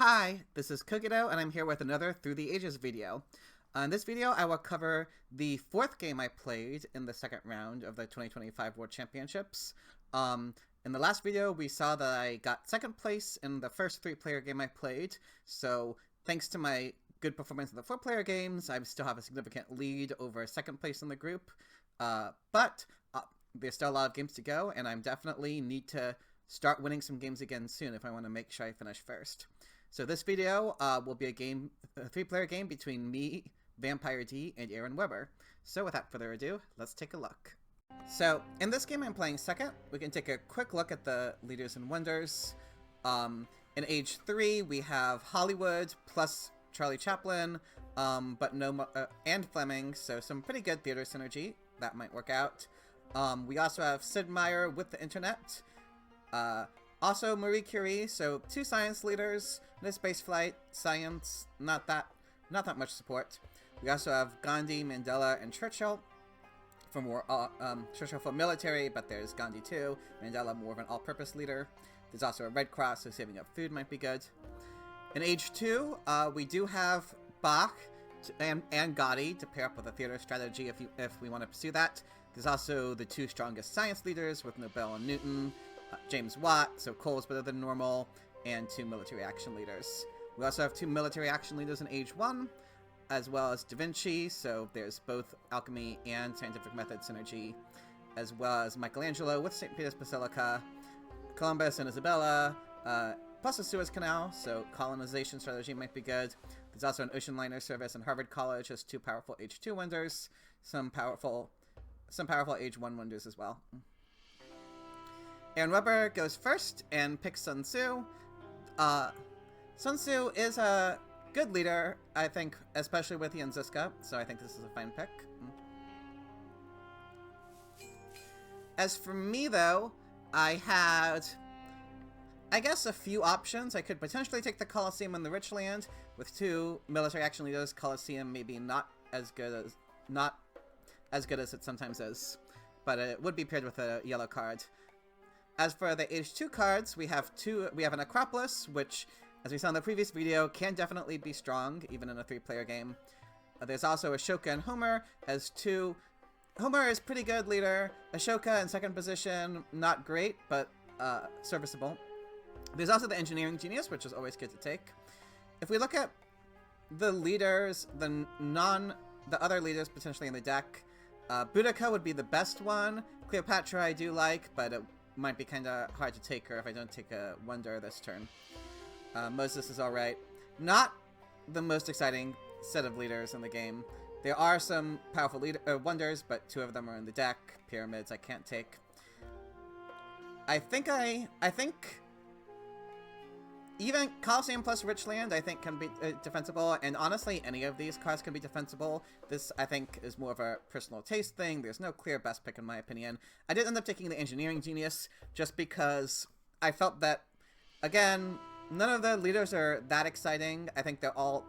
Hi, this is Kugito, and I'm here with another Through the Ages video. In this video, I will cover the fourth game I played in the second round of the 2025 World Championships. In the last video, we saw that I got second place in the first three-player game I played, so thanks to my good performance in the four-player games, I still have a significant lead over second place in the group. But there's still a lot of games to go, and I definitely need to start winning some games again soon if I want to make sure I finish first. So this video will be a three-player game between me, Vampire D, and Aaronwebber. So without further ado, let's take a look. So in this game I'm playing second. We can take a quick look at the leaders and wonders. In age 3 we have Hollywood plus Charlie Chaplin, but no and Fleming, so some pretty good theater synergy. That might work out. We also have Sid Meier with the internet. Also Marie Curie, so two science leaders, no spaceflight, science, not that much support. We also have Gandhi, Mandela, and Churchill for more Churchill for military, but there's Gandhi too. Mandela more of an all-purpose leader. There's also a Red Cross, so saving up food might be good. In age 2, we do have Bach and Gotti to pair up with a theater strategy if we want to pursue that. There's also the two strongest science leaders with Nobel and Newton. James Watt, so Cole's better than normal, and two military action leaders. We also have two military action leaders in age 1, as well as Da Vinci, so there's both alchemy and scientific method synergy, as well as Michelangelo with St. Peter's Basilica, Columbus and Isabella, plus the Suez Canal, so colonization strategy might be good. There's also an ocean liner service, and Harvard College has two powerful age 2 wonders, some powerful age 1 wonders as well. Aaronwebber goes first and picks Sun Tzu. Sun Tzu is a good leader, I think, especially with Jan Ziska, so I think this is a fine pick. As for me, though, I had, I guess, a few options. I could potentially take the Colosseum in the Richland with two military action leaders. Colosseum maybe not as good as it sometimes is, but it would be paired with a yellow card. As for the age 2 cards, we have an Acropolis, which, as we saw in the previous video, can definitely be strong, even in a 3-player game. There's also Ashoka and Homer as two. Homer is pretty good leader. Ashoka in second position, not great, but serviceable. There's also the Engineering Genius, which is always good to take. If we look at the leaders, the other leaders potentially in the deck, Boudica would be the best one. Cleopatra I do like, but it might be kind of hard to take her if I don't take a wonder this turn. Moses is alright. Not the most exciting set of leaders in the game. There are some powerful wonders, but 2 of them are in the deck. Pyramids I can't take. I think even Colosseum plus Richland I think can be defensible, and honestly any of these cards can be defensible. This I think is more of a personal taste thing. There's no clear best pick in my opinion. I did end up taking the Engineering Genius just because I felt that, again, none of the leaders are that exciting. I think they're all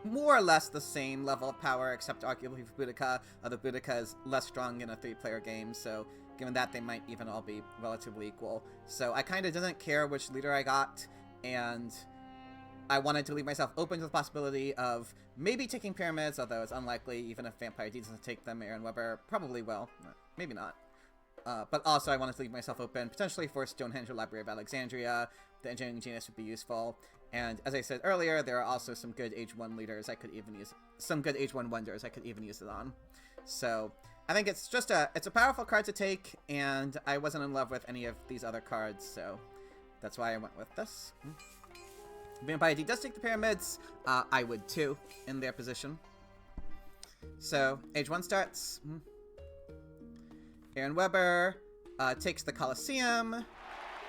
more or less the same level of power, except arguably for Boudica. Although Boudica is less strong in a 3-player game, so given that, they might even all be relatively equal. So I kind of didn't care which leader I got, and I wanted to leave myself open to the possibility of maybe taking Pyramids, although it's unlikely. Even if Vampire D doesn't take them, Aaronwebber probably will. Maybe not. But also I wanted to leave myself open, potentially for Stonehenge or Library of Alexandria. The Engineering Genius would be useful. And as I said earlier, there are also some good age 1 leaders I could even use, some good age 1 wonders I could even use it on. So I think it's just it's a powerful card to take, and I wasn't in love with any of these other cards, so that's why I went with this. Vampire D does take the Pyramids. I would too, in their position. So age 1 starts. Aaronwebber takes the Colosseum,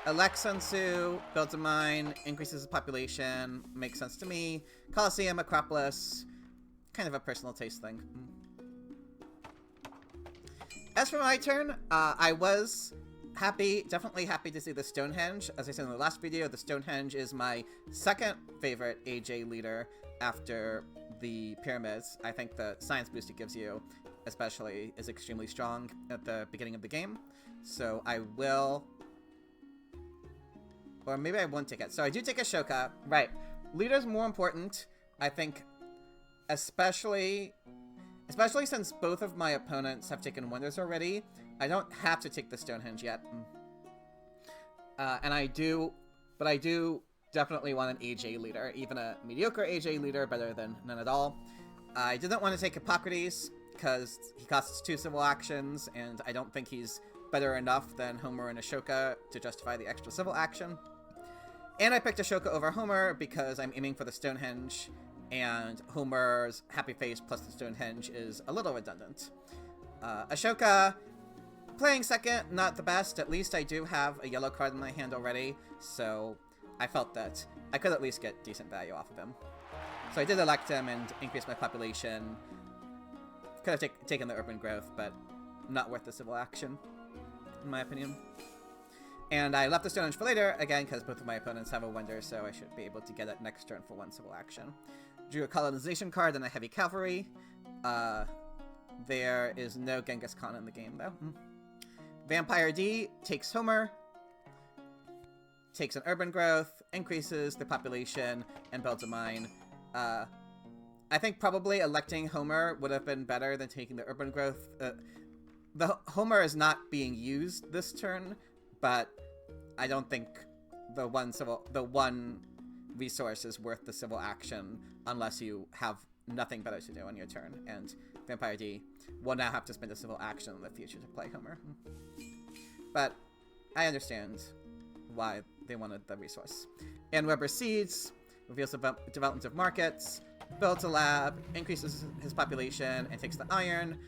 elects Sun Tzu, builds a mine, increases the population, makes sense to me. Colosseum, Acropolis, kind of a personal taste thing. As for my turn, I was definitely happy to see the Stonehenge. As I said in the last video, the Stonehenge is my second favorite AJ leader after the Pyramids. I think the science boost it gives you, especially, is extremely strong at the beginning of the game. So I will Or maybe I won't take it. So I do take Ashoka. Right. Leader's more important, I think, especially since both of my opponents have taken wonders already. I don't have to take the Stonehenge yet. And I do definitely want an AJ leader. Even a mediocre AJ leader, better than none at all. I didn't want to take Hippocrates, because he costs 2 civil actions, and I don't think he's better enough than Homer and Ashoka to justify the extra civil action. And I picked Ashoka over Homer because I'm aiming for the Stonehenge, and Homer's happy face plus the Stonehenge is a little redundant. Ashoka, playing second, not the best. At least I do have a yellow card in my hand already, so I felt that I could at least get decent value off of him. So I did elect him and increase my population. Could have taken the urban growth, but not worth the civil action, in my opinion. And I left the Stonehenge for later, again, because both of my opponents have a wonder, so I should be able to get it next turn for 1 civil action. Drew a colonization card and a heavy cavalry. There is no Genghis Khan in the game, though. Vampire D takes Homer, takes an urban growth, increases the population, and builds a mine. I think probably electing Homer would have been better than taking the urban growth. The Homer is not being used this turn, but I don't think the one resource is worth the civil action unless you have nothing better to do on your turn. And Vampire D will now have to spend a civil action in the future to play Homer. But I understand why they wanted the resource. Aaronwebber Seeds reveals the development of markets, builds a lab, increases his population, and takes the iron.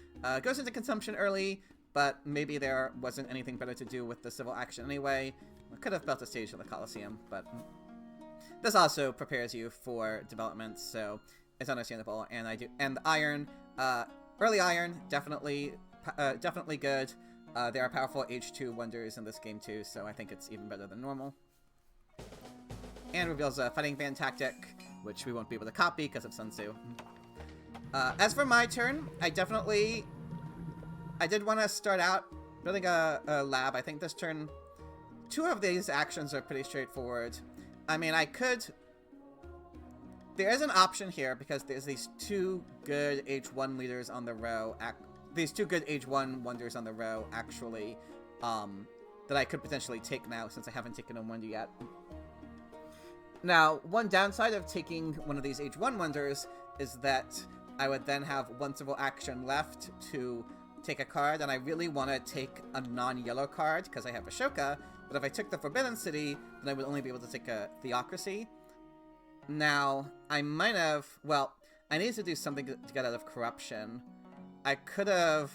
Goes into consumption early, but maybe there wasn't anything better to do with the civil action anyway. I could have built a stage in the Colosseum, but this also prepares you for development, so it's understandable. And the iron, early iron, definitely good. There are powerful H2 wonders in this game too, so I think it's even better than normal. And reveals a fighting band tactic, which we won't be able to copy because of Sun Tzu. As for my turn, I did want to start out building a lab. I think this turn, 2 of these actions are pretty straightforward. I mean, there is an option here because there's these 2 good H1 leaders on the row. These 2 good H1 wonders on the row, actually, that I could potentially take now since I haven't taken a wonder yet. Now, one downside of taking one of these H1 wonders is that I would then have 1 civil action left to take a card, and I really want to take a non-yellow card because I have Ashoka, but if I took the Forbidden City, then I would only be able to take a Theocracy. Now, I might have... Well, I need to do something to get out of corruption. I could have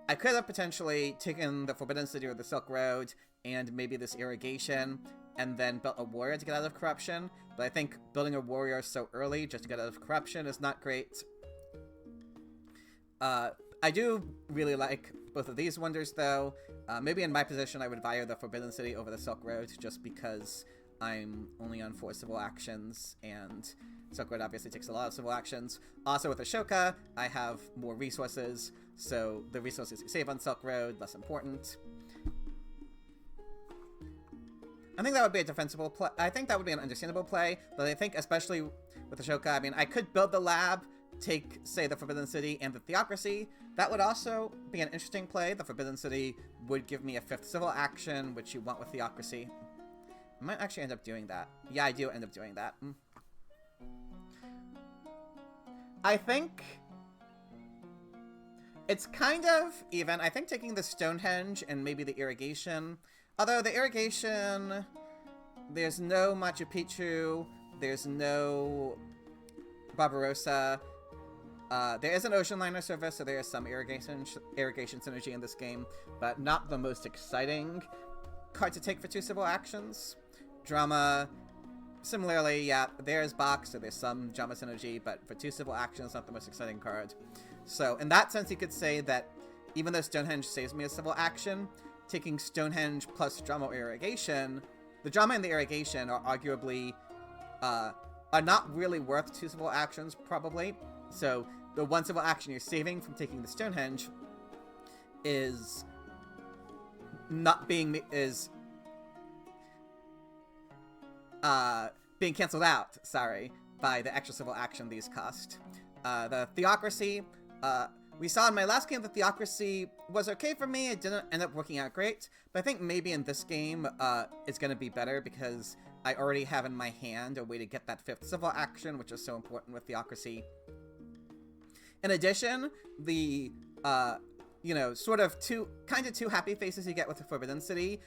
potentially taken the Forbidden City or the Silk Road and maybe this irrigation, and then built a warrior to get out of corruption, but I think building a warrior so early just to get out of corruption is not great. I do really like both of these wonders, though. Maybe in my position I would value the Forbidden City over the Silk Road, just because I'm only on 4 civil actions, and Silk Road obviously takes a lot of civil actions. Also with Ashoka, I have more resources, so the resources you save on Silk Road, less important. I think that would be a defensible play. I think that would be an understandable play, but I think especially with Ashoka, I mean, I could build the lab, take, say, the Forbidden City and the Theocracy. That would also be an interesting play. The Forbidden City would give me a 5th civil action, which you want with Theocracy. I might actually end up doing that. Yeah, I do end up doing that. I think it's kind of even. I think taking the Stonehenge and maybe the irrigation. Although the irrigation, there's no Machu Picchu, there's no Barbarossa. There is an ocean liner service, so there is some irrigation synergy in this game, but not the most exciting card to take for 2 civil actions. Drama, similarly, yeah, there's Bach, so there's some drama synergy, but for 2 civil actions, not the most exciting card. So in that sense, you could say that even though Stonehenge saves me a civil action, taking Stonehenge plus drama or irrigation, the drama and the irrigation are arguably, are not really worth 2 civil actions, probably. So the 1 civil action you're saving from taking the Stonehenge is being canceled out, sorry, by the extra civil action these cost. The Theocracy, we saw in my last game that Theocracy was okay for me. It didn't end up working out great, but I think maybe in this game, it's going to be better because I already have in my hand a way to get that 5th civil action, which is so important with Theocracy. In addition, the, you know, sort of two happy faces you get with the Forbidden City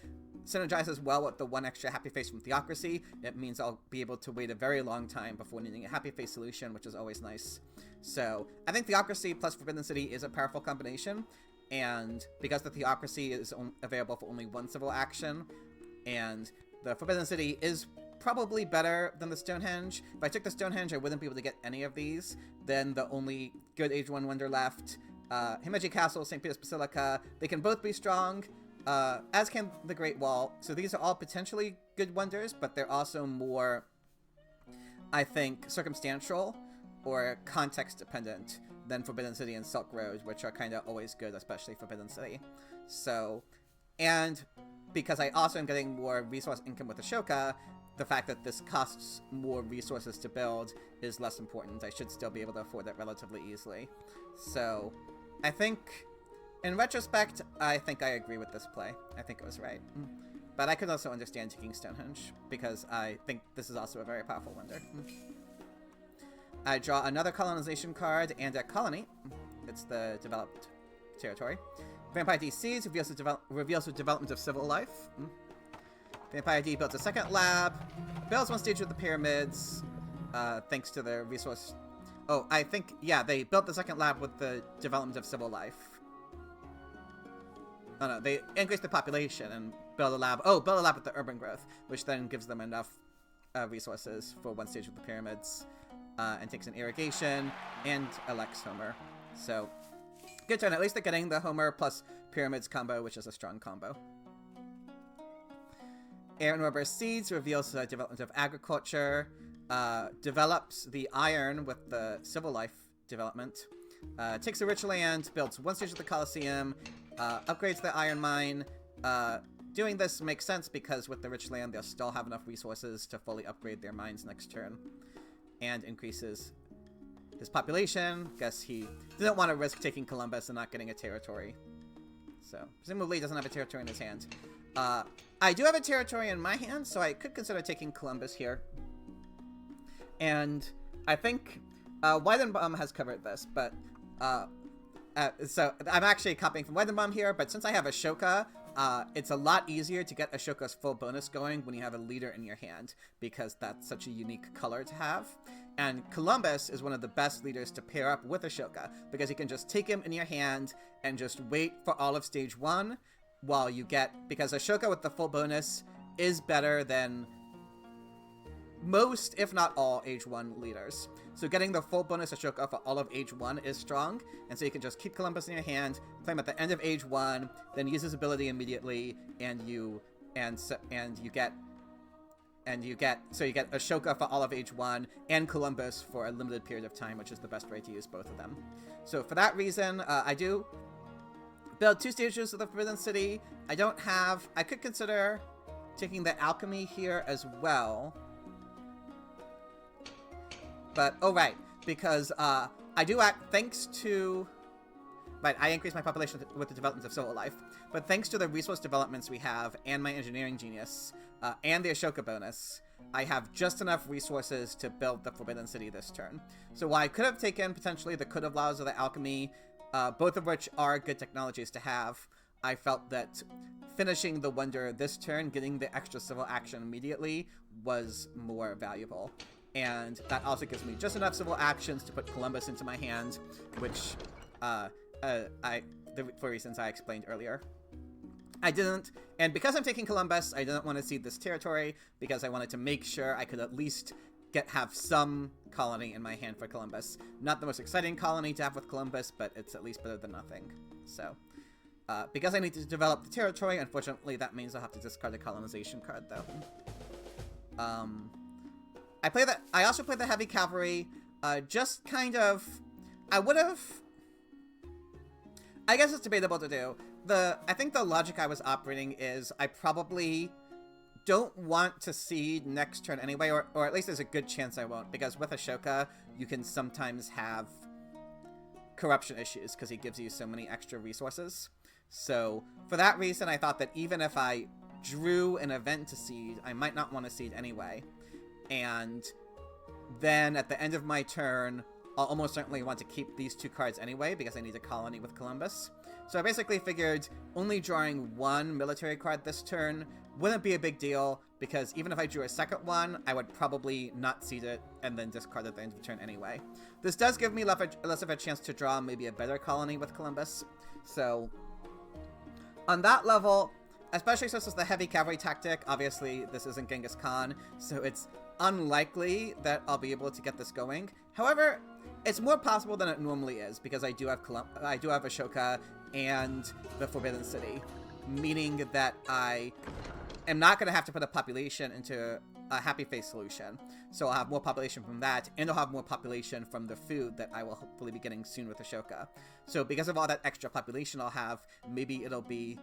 synergizes well with the 1 extra happy face from Theocracy. It means I'll be able to wait a very long time before needing a happy face solution, which is always nice. So I think Theocracy plus Forbidden City is a powerful combination, and because the Theocracy is available for only 1 civil action, and the Forbidden City is probably better than the Stonehenge. If I took the Stonehenge, I wouldn't be able to get any of these. Then the only good Age 1 wonder left, Himeji Castle, St. Peter's Basilica, they can both be strong, as can the Great Wall. So these are all potentially good wonders, but they're also more, I think, circumstantial or context dependent than Forbidden City and Silk Road, which are kind of always good, especially Forbidden City. So, and because I also am getting more resource income with Ashoka, the fact that this costs more resources to build is less important. I should still be able to afford it relatively easily. So, I think, in retrospect, I think I agree with this play. I think it was right. But I could also understand taking Stonehenge, because I think this is also a very powerful wonder. I draw another colonization card and a colony. It's the developed territory. Vampire D seeds reveals the development of civil life. Vampire D builds a 2nd lab. Builds 1 stage of the pyramids. Thanks to the resource. Oh, I think, yeah, they built the 2nd lab with the development of civil life. Oh no, they increased the population and build a lab. Oh, build a lab with the urban growth, which then gives them enough resources for 1 stage of the pyramids. And takes an irrigation and elects Homer. So, good turn. At least they're getting the Homer plus pyramids combo, which is a strong combo. Aaronwebber seeds reveals the development of agriculture. Develops the iron with the civil life development. Takes a rich land, builds 1 stage of the Colosseum, upgrades the iron mine. Doing this makes sense because with the rich land, they'll still have enough resources to fully upgrade their mines next turn. And increases his population. Guess he didn't want to risk taking Columbus and not getting a territory. So, presumably he doesn't have a territory in his hand. I do have a territory in my hand, so I could consider taking Columbus here. And I think Weidenbaum has covered this, but so I'm actually copying from Weidenbaum here, but since I have Ashoka, it's a lot easier to get Ashoka's full bonus going when you have a leader in your hand, because that's such a unique color to have. And Columbus is one of the best leaders to pair up with Ashoka, because you can just take him in your hand and just wait for all of stage 1 while you get, because Ashoka with the full bonus is better than most, if not all, Age 1 leaders. So getting the full bonus Ashoka for all of Age 1 is strong, and so you can just keep Columbus in your hand, play him at the end of Age 1, then use his ability immediately, and you get Ashoka for all of Age 1 and Columbus for a limited period of time, which is the best way to use both of them. So for that reason, I do build 2 stages of the Forbidden City. I could consider taking the Alchemy here as well. But, oh right, because I do act, thanks to, right, I increase my population with the development of civil life, but thanks to the resource developments we have, and my engineering genius, and the Ashoka bonus, I have just enough resources to build the Forbidden City this turn. So while I could have taken, potentially, the Code of Laws or the Alchemy, both of which are good technologies to have, I felt that finishing the Wonder this turn, getting the extra civil action immediately, was more valuable. And that also gives me just enough civil actions to put Columbus into my hand, which, for reasons I explained earlier. I didn't, and because I'm taking Columbus, I didn't want to cede this territory, because I wanted to make sure I could at least have some colony in my hand for Columbus. Not the most exciting colony to have with Columbus, but it's at least better than nothing. So, because I need to develop the territory, unfortunately that means I'll have to discard a colonization card, though. I also play the Heavy Cavalry, just kind of, I guess it's debatable to do. I think the logic I was operating is I probably don't want to seed next turn anyway, or at least there's a good chance I won't, because with Ashoka, you can sometimes have corruption issues because he gives you so many extra resources. So for that reason, I thought that even if I drew an event to seed, I might not want to seed anyway. And then at the end of my turn, I'll almost certainly want to keep these 2 cards anyway because I need a colony with Columbus. So I basically figured only drawing 1 military card this turn wouldn't be a big deal, because even if I drew a second one, I would probably not seed it and then discard it at the end of the turn anyway. This does give me less of a chance to draw maybe a better colony with Columbus. So on that level, especially since it's the heavy cavalry tactic, obviously this isn't Genghis Khan, so it's unlikely that I'll be able to get this going. However, it's more possible than it normally is, because I do have Ashoka and the Forbidden City, meaning that I am not going to have to put a population into a Happy Face solution. So I'll have more population from that, and I'll have more population from the food that I will hopefully be getting soon with Ashoka. So because of all that extra population I'll have, maybe it'll be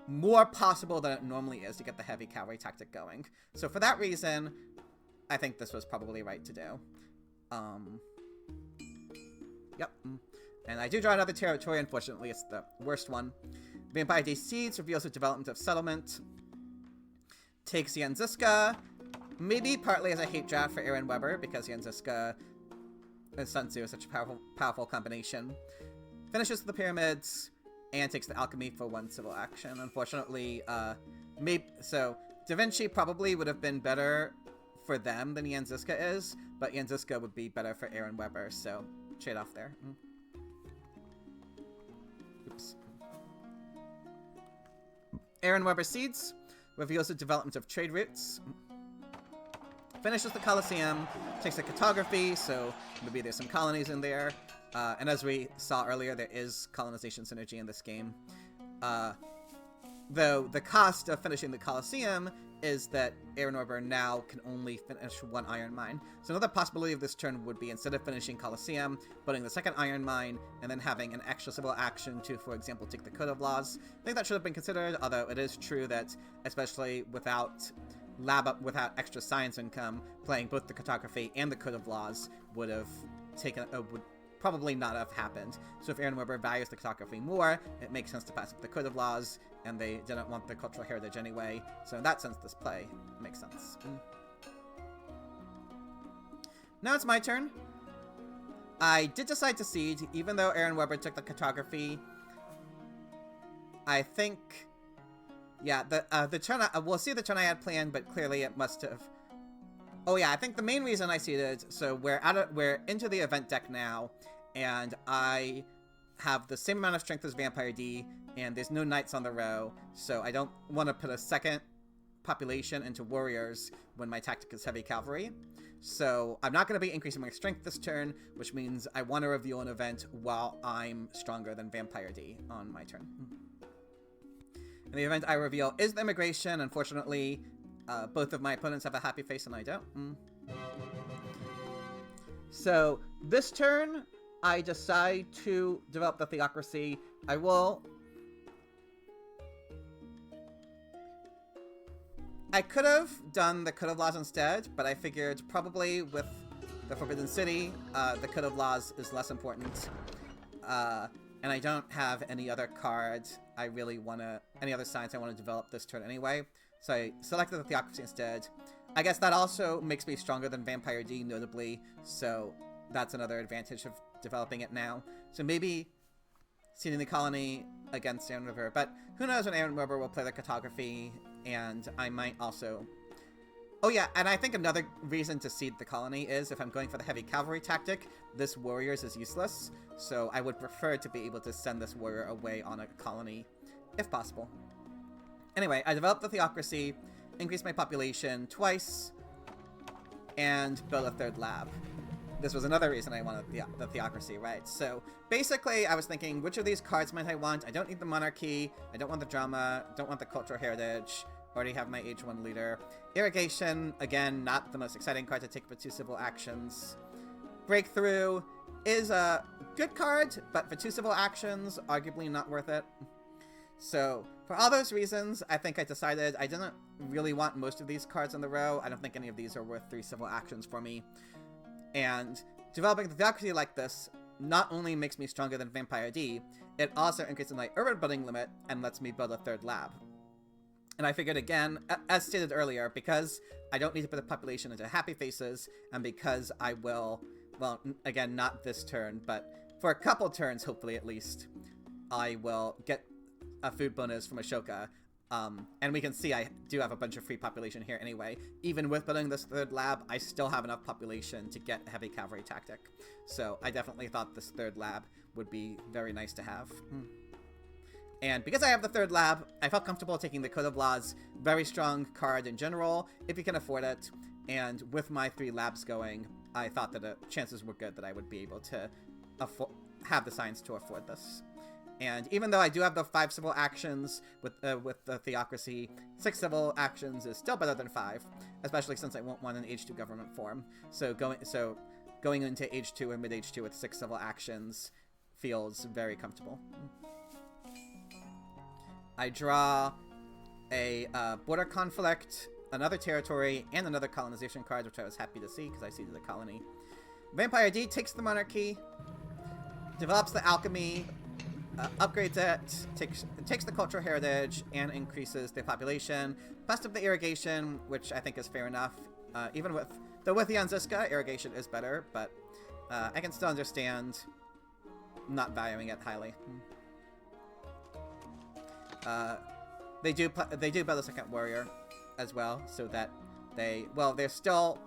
more possible than it normally is to get the heavy cavalry tactic going. So for that reason, I think this was probably right to do. Yep. And I do draw another territory. Unfortunately, it's the worst one. Vampire Day Seeds reveals the development of settlement. Takes Yanziska. Maybe partly as a hate draft for Aaronwebber, because Yanziska and Sun Tzu is such a powerful combination. Finishes the pyramids. And takes the alchemy for 1 civil action. Unfortunately, so Da Vinci probably would have been better for them than Yanziska is, but Yanziska would be better for Aaronwebber, so trade off there. Oops. Aaronwebber Seeds reveals the development of trade routes. Finishes the Colosseum, takes the cartography, so maybe there's some colonies in there. And as we saw earlier, there is colonization synergy in this game. Though the cost of finishing the Colosseum is that Aaronwebber now can only finish 1 iron mine. So another possibility of this turn would be, instead of finishing Colosseum, putting the 2nd iron mine, and then having an extra civil action to, for example, take the Code of Laws. I think that should have been considered, although it is true that, especially without extra science income, playing both the cartography and the Code of Laws would have would probably not have happened. So if Aaronwebber values the cartography more, it makes sense to pass up the Code of Laws, and they didn't want the cultural heritage anyway. So in that sense, this play makes sense. Now it's my turn. I did decide to seed, even though Aaronwebber took the cartography. I think, yeah, the turn we'll see the turn I had planned, but clearly it must have. Oh yeah, I think the main reason I seeded, so we're into the event deck now, and I have the same amount of strength as Vampire D, and there's no knights on the row, so I don't want to put a second population into warriors when my tactic is heavy cavalry. So I'm not going to be increasing my strength this turn, which means I want to reveal an event while I'm stronger than Vampire D on my turn. And the event I reveal is the immigration. Unfortunately, both of my opponents have a happy face and I don't. So this turn, I decide to develop the theocracy. I could have done the Code of Laws instead, but I figured probably with the Forbidden City, the Code of Laws is less important. And I don't have any other cards any other signs I want to develop this turn anyway. So I selected the theocracy instead. I guess that also makes me stronger than Vampire D, notably, so that's another advantage of developing it now. So maybe seeding the colony against Aaronwebber, but who knows when Aaronwebber will play the cartography, and I might also... Oh yeah, and I think another reason to seed the colony is if I'm going for the heavy cavalry tactic, this warriors is useless, so I would prefer to be able to send this warrior away on a colony, if possible. Anyway, I developed the theocracy, increased my population twice, and built a 3rd lab. This was another reason I wanted the theocracy, right? So basically, I was thinking, which of these cards might I want? I don't need the monarchy, I don't want the drama, don't want the cultural heritage, already have my Age 1 leader. Irrigation, again, not the most exciting card to take for 2 civil actions. Breakthrough is a good card, but for 2 civil actions, arguably not worth it. So, for all those reasons, I think I decided I didn't really want most of these cards in the row. I don't think any of these are worth 3 civil actions for me. And developing the theocracy like this not only makes me stronger than Vampire D, it also increases my urban building limit and lets me build a 3rd lab. And I figured, again, as stated earlier, because I don't need to put the population into happy faces, and because I will, well, again, not this turn, but for a couple turns, hopefully at least, I will get a food bonus from Ashoka. And we can see I do have a bunch of free population here anyway. Even with building this 3rd lab, I still have enough population to get a heavy cavalry tactic. So I definitely thought this 3rd lab would be very nice to have. And because I have the 3rd lab, I felt comfortable taking the Code of Laws, very strong card in general, if you can afford it. And with my 3 labs going, I thought that the chances were good that I would be able to have the science to afford this. And even though I do have the 5 civil actions with the theocracy, 6 civil actions is still better than 5, especially since I won't want an Age 2 government form. So going into Age 2 and mid-Age 2 with 6 civil actions feels very comfortable. I draw a border conflict, another territory, and another colonization card, which I was happy to see because I seeded a colony. Vampire D takes the monarchy, develops the alchemy, upgrades it, takes the cultural heritage, and increases the population. Best of the irrigation, which I think is fair enough. Even with the Yanziska, irrigation is better, but I can still understand not valuing it highly. They do build a 2nd warrior as well, so that they're still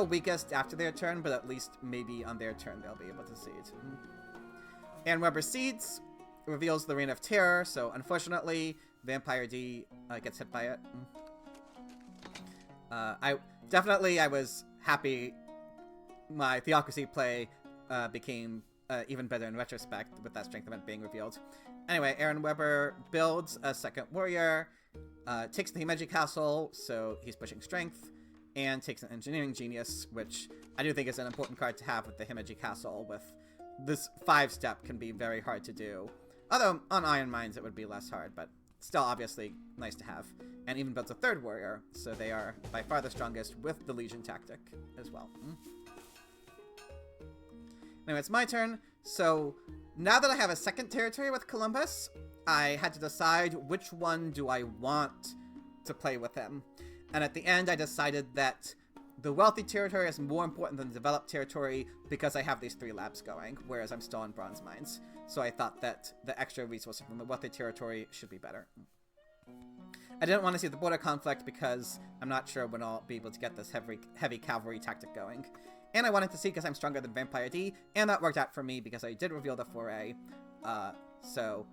weakest after their turn, but at least maybe on their turn they'll be able to seed. Aaronwebber seeds, reveals the Reign of Terror, so unfortunately Vampire D gets hit by it. I was happy my theocracy play became even better in retrospect with that strength event being revealed. Anyway, Aaronwebber builds a 2nd warrior, takes the Himeji Castle, so he's pushing strength, and takes an engineering genius, which I do think is an important card to have with the Himeji Castle. With this 5-step can be very hard to do. Although on Iron Mines it would be less hard, but still obviously nice to have. And even builds a 3rd warrior, so they are by far the strongest with the Legion tactic as well. Anyway, it's my turn. So now that I have a 2nd territory with Columbus, I had to decide which one do I want to play with him. And at the end, I decided that the wealthy territory is more important than the developed territory because I have these 3 labs going, whereas I'm still in bronze mines. So I thought that the extra resources from the wealthy territory should be better. I didn't want to see the border conflict because I'm not sure when I'll be able to get this heavy cavalry tactic going. And I wanted to see because I'm stronger than Vampire D, and that worked out for me because I did reveal the foray. So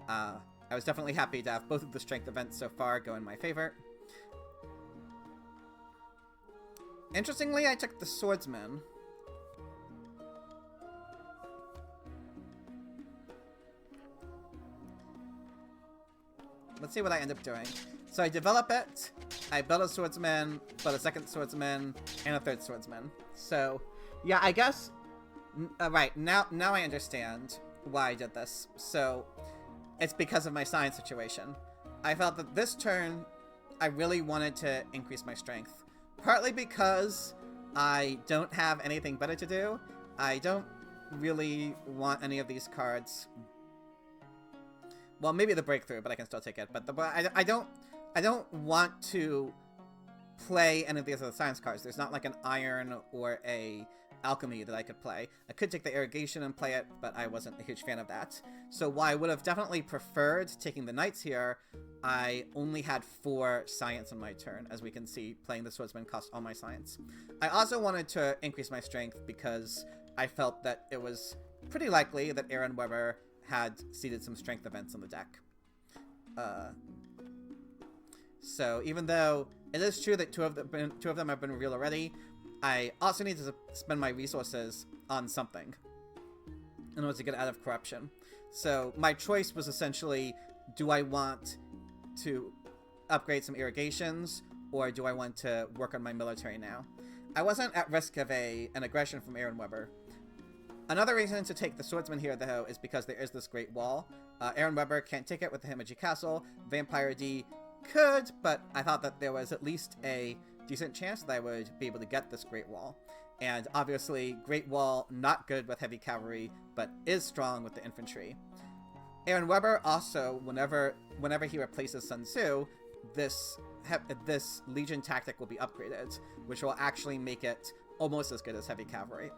I was definitely happy to have both of the strength events so far go in my favor. Interestingly, I took the Swordsman. Let's see what I end up doing. So I develop it, I build a Swordsman, build a 2nd Swordsman, and a 3rd Swordsman. So, yeah, I guess... right, now I understand why I did this. So, it's because of my science situation. I felt that this turn, I really wanted to increase my strength. Partly because I don't have anything better to do. I don't really want any of these cards. Well, maybe the breakthrough, but I can still take it. But I don't want to play any of these other science cards. There's not like an iron or a alchemy that I could play. I could take the irrigation and play it, but I wasn't a huge fan of that. So while I would have definitely preferred taking the knights here, I only had 4 science on my turn. As we can see, playing the swordsman cost all my science. I also wanted to increase my strength because I felt that it was pretty likely that Aaronwebber had seeded some strength events on the deck. So even though it is true that two of them have been revealed already, I also need to spend my resources on something in order to get out of corruption. So my choice was essentially, do I want to upgrade some irrigations, or do I want to work on my military now? I wasn't at risk of an aggression from Aaronwebber. Another reason to take the swordsman here, though, is because there is this Great Wall. Aaronwebber can't take it with the Himeji Castle. Vampire D could, but I thought that there was at least a decent chance that I would be able to get this Great Wall. And obviously, Great Wall, not good with heavy cavalry, but is strong with the infantry. Aaronwebber also, whenever he replaces Sun Tzu, this Legion tactic will be upgraded, which will actually make it almost as good as heavy cavalry.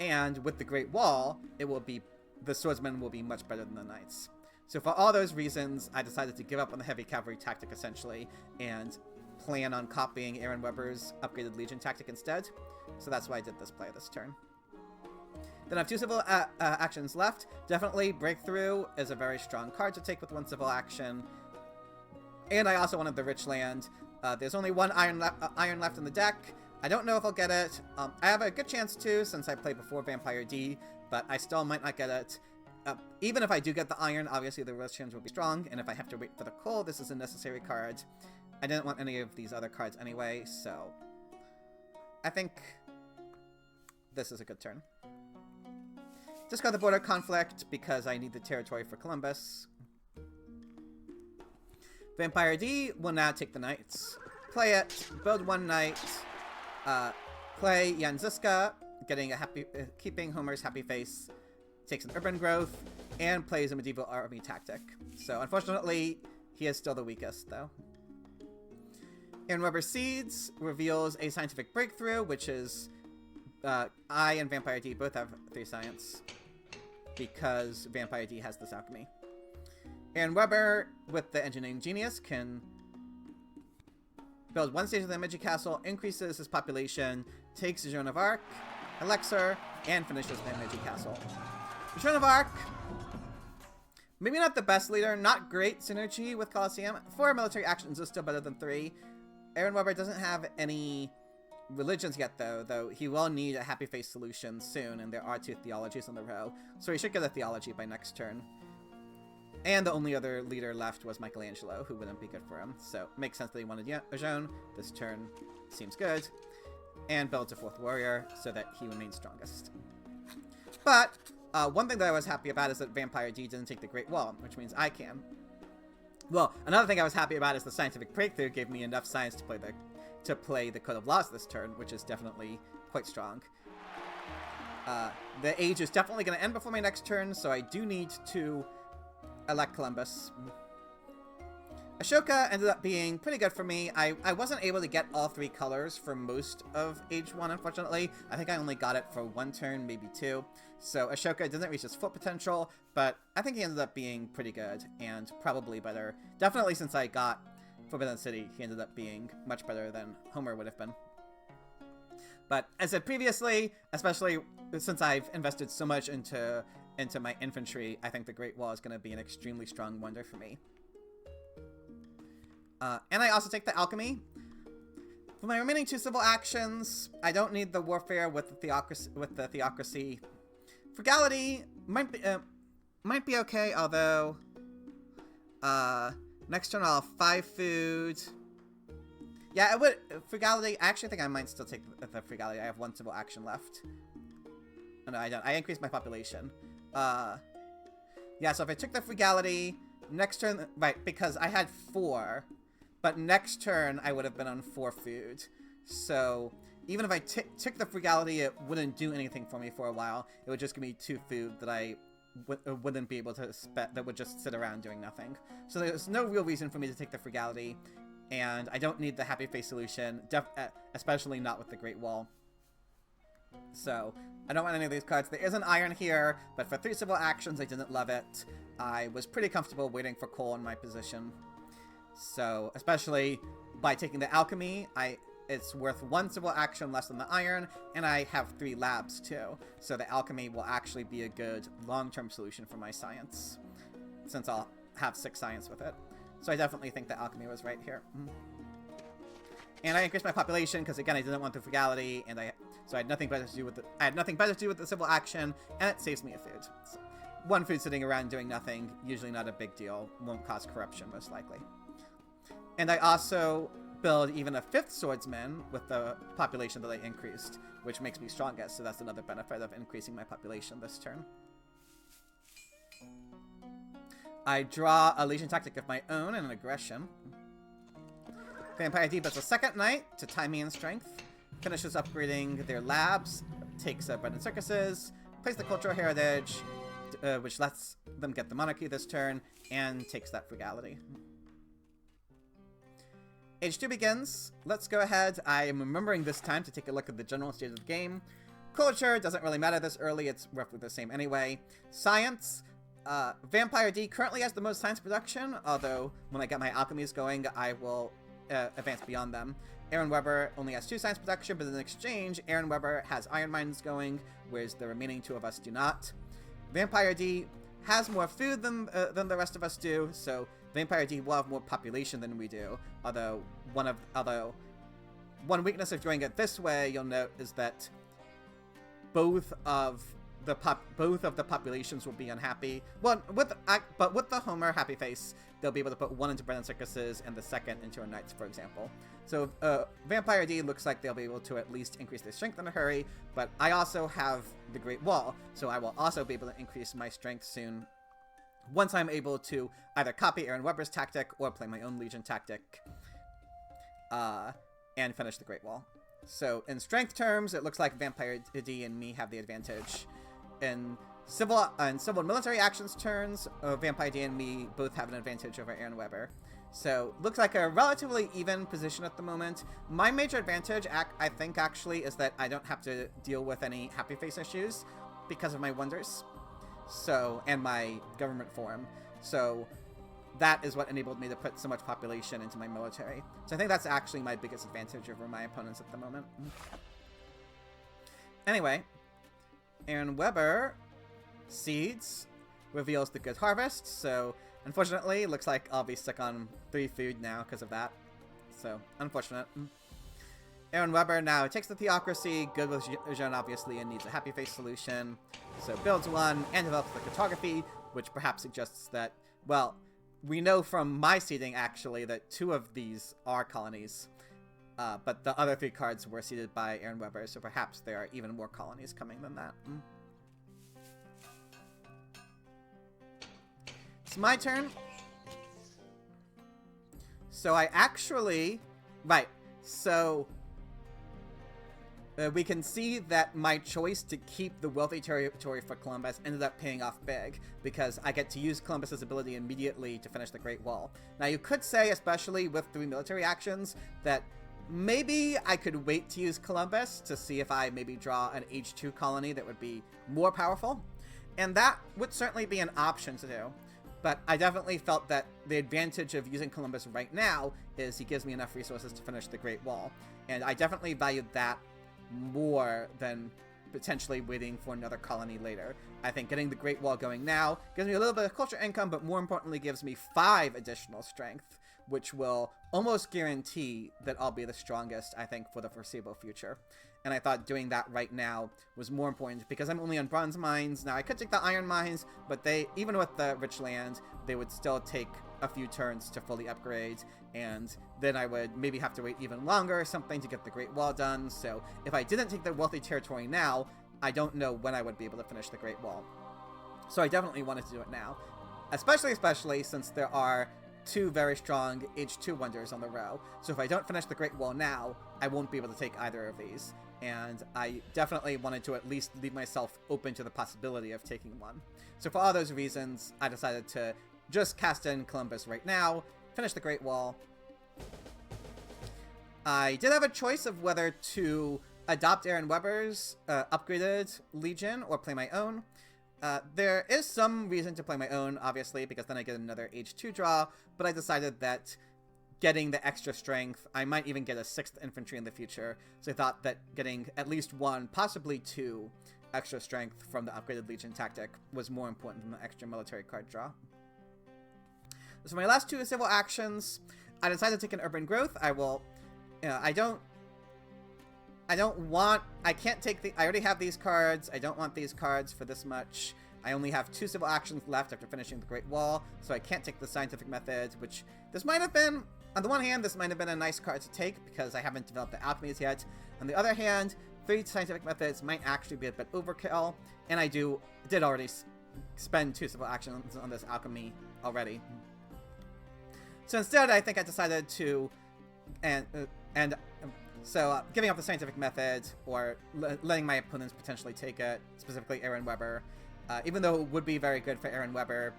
And with the Great Wall, the swordsmen will be much better than the knights. So for all those reasons, I decided to give up on the heavy cavalry tactic essentially, and plan on copying Aaronwebber's upgraded Legion tactic instead. So that's why I did this play this turn. Then I have 2 civil actions left. Definitely Breakthrough is a very strong card to take with 1 civil action. And I also wanted the Rich Land. There's only 1 iron left in the deck. I don't know if I'll get it. I have a good chance to, since I played before Vampire D, but I still might not get it. Even if I do get the iron, obviously the Rich Lands will be strong, and if I have to wait for the coal, this is a necessary card. I didn't want any of these other cards anyway, so I think this is a good turn. Discard the Border Conflict because I need the territory for Columbus. Vampire D will now take the knights. Play it, build 1 knight, play Yanziska, getting a keeping Homer's happy face, takes an urban growth, and plays a medieval army tactic. So unfortunately, he is still the weakest though. Aaronwebber Seeds reveals a scientific breakthrough, which is I and Vampire D both have 3 science because Vampire D has this alchemy. Aaronwebber, with the engineering genius, can build 1 stage of the Meiji Castle, increases his population, takes Joan of Arc, Elixir, and finishes the Meiji Castle. Joan of Arc, maybe not the best leader, not great synergy with Colosseum. 4 military actions is still better than 3. Aaronwebber doesn't have any religions yet, though he will need a happy face solution soon, and there are 2 theologies in the row, so he should get a theology by next turn. And the only other leader left was Michelangelo, who wouldn't be good for him, so it makes sense that he wanted Joan. This turn seems good. And builds a 4th warrior so that he remains strongest. But one thing that I was happy about is that Vampire D didn't take the Great Wall, which means I can. Well, another thing I was happy about is the scientific breakthrough gave me enough science to play the Code of Laws this turn, which is definitely quite strong. The age is definitely going to end before my next turn, so I do need to elect Columbus. Ashoka ended up being pretty good for me. I wasn't able to get all 3 colors for most of Age 1, unfortunately. I think I only got it for 1 turn, maybe 2. So Ashoka didn't reach his full potential, but I think he ended up being pretty good, and probably better. Definitely since I got Forbidden City, he ended up being much better than Homer would have been. But as I said previously, especially since I've invested so much into my infantry, I think the Great Wall is going to be an extremely strong wonder for me. And I also take the Alchemy. For my remaining 2 civil actions, I don't need the Warfare with the Theocracy. Frugality might be okay, although next turn I'll have 5 food. Yeah, it would Frugality. I actually think I might still take the Frugality. I have 1 civil action left. Oh, no, I don't. I increased my population. Yeah, so if I took the Frugality next turn, right? Because I had 4. But next turn, I would have been on 4 food. So even if I took the Frugality, it wouldn't do anything for me for a while. It would just give me 2 food that I wouldn't be able to spend, that would just sit around doing nothing. So there's no real reason for me to take the Frugality. And I don't need the Happy Face solution, especially not with the Great Wall. So I don't want any of these cards. There is an iron here, but for 3 civil actions, I didn't love it. I was pretty comfortable waiting for coal in my position. So, especially by taking the Alchemy, it's worth 1 civil action less than the iron, and I have 3 labs too. So the Alchemy will actually be a good long-term solution for my science, since I'll have 6 science with it. So I definitely think the Alchemy was right here. And I increased my population because again I didn't want the Frugality, and so I had nothing better to do with the civil action, and it saves me a food. So 1 food sitting around doing nothing, usually not a big deal, won't cause corruption most likely. And I also build even a 5th swordsman with the population that I increased, which makes me strongest, so that's another benefit of increasing my population this turn. I draw a Legion tactic of my own and an aggression. Vampire D builds a second knight to tie me in strength. Finishes upgrading their labs. Takes bread and circuses. Plays the cultural heritage, which lets them get the monarchy this turn, and takes that frugality. Age 2 begins. Let's go ahead. I am remembering this time to take a look at the general state of the game. Culture doesn't really matter this early. It's roughly the same anyway. Science. Vampire D currently has the most science production, although when I get my alchemies going, I will advance beyond them. Aaronwebber only has 2 science production, but in exchange, Aaronwebber has iron mines going, whereas the remaining 2 of us do not. Vampire D has more food than the rest of us do, so Vampire D will have more population than we do. Although one weakness of doing it this way, you'll note, is that both of the populations will be unhappy. Well, but with the Homer happy face, they'll be able to put one into bread and circuses and the second into a knights, for example. So Vampire D looks like they'll be able to at least increase their strength in a hurry, but I also have the Great Wall, so I will also be able to increase my strength soon once I'm able to either copy Aaronwebber's tactic or play my own Legion tactic and finish the Great Wall. So in strength terms, it looks like Vampire D and me have the advantage. In civil and military actions turns, Vampire D and me both have an advantage over Aaronwebber. So looks like a relatively even position at the moment. My major advantage, I think, actually, is that I don't have to deal with any happy face issues because of my wonders. So, and my government form. So that is what enabled me to put so much population into my military. So I think that's actually my biggest advantage over my opponents at the moment. Anyway, Aaronwebber seeds reveals the good harvest. So unfortunately, looks like I'll be stuck on 3 food now because of that. So unfortunate. Aaronwebber now takes the theocracy, good with Jean obviously, and needs a happy face solution. So builds one and develops the cartography, which perhaps suggests that, well, we know from my seeding actually that 2 of these are colonies, but the other 3 cards were seeded by Aaronwebber, so perhaps there are even more colonies coming than that. It's my turn. So I actually, right, so we can see that my choice to keep the wealthy territory for Columbus ended up paying off big, because I get to use Columbus's ability immediately to finish the Great Wall. Now you could say, especially with 3 military actions, that maybe I could wait to use Columbus to see if I maybe draw an H2 colony that would be more powerful, and that would certainly be an option to do. But I definitely felt that the advantage of using Columbus right now is he gives me enough resources to finish the Great Wall, and I definitely valued that more than potentially waiting for another colony later. I think getting the Great Wall going now gives me a little bit of culture income, but more importantly gives me 5 additional strength, which will almost guarantee that I'll be the strongest, I think, for the foreseeable future. And I thought doing that right now was more important because I'm only on bronze mines. Now I could take the iron mines, but they, even with the rich land, they would still take a few turns to fully upgrade, and then I would maybe have to wait even longer or something to get the Great Wall done. So if I didn't take the wealthy territory now, I don't know when I would be able to finish the Great Wall. So I definitely wanted to do it now, especially since there are 2 very strong H2 wonders on the row. So if I don't finish the Great Wall now, I won't be able to take either of these. And I definitely wanted to at least leave myself open to the possibility of taking one. So for all those reasons, I decided to just cast in Columbus right now, finish the Great Wall. I did have a choice of whether to adopt Aaronwebber's upgraded Legion or play my own. There is some reason to play my own, obviously, because then I get another H2 draw, but I decided that getting the extra strength, I might even get a 6th infantry in the future, so I thought that getting at least 1, possibly 2 extra strength from the upgraded Legion tactic was more important than the extra military card draw. So my last 2 civil actions, I decided to take an urban growth. I will, I can't take I already have these cards. I don't want these cards for this much. I only have 2 civil actions left after finishing the Great Wall, so I can't take the scientific method, which this might have been, on the one hand, this might have been a nice card to take because I haven't developed the alchemies yet. On the other hand, 3 scientific methods might actually be a bit overkill, and I did already spend 2 civil actions on this alchemy already. So instead, I think I decided to, so giving up the scientific method or letting my opponents potentially take it, specifically Aaronwebber, even though it would be very good for Aaronwebber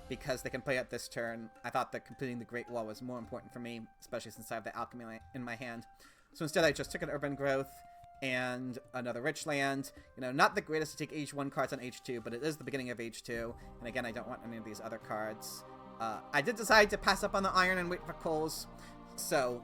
because they can play it this turn, I thought that completing the Great Wall was more important for me, especially since I have the Alchemy in my hand. So instead, I just took an Urban Growth and another Rich Land. You know, not the greatest to take H1 cards on H2, but it is the beginning of H2. And again, I don't want any of these other cards. I did decide to pass up on the Iron and wait for Coals. So,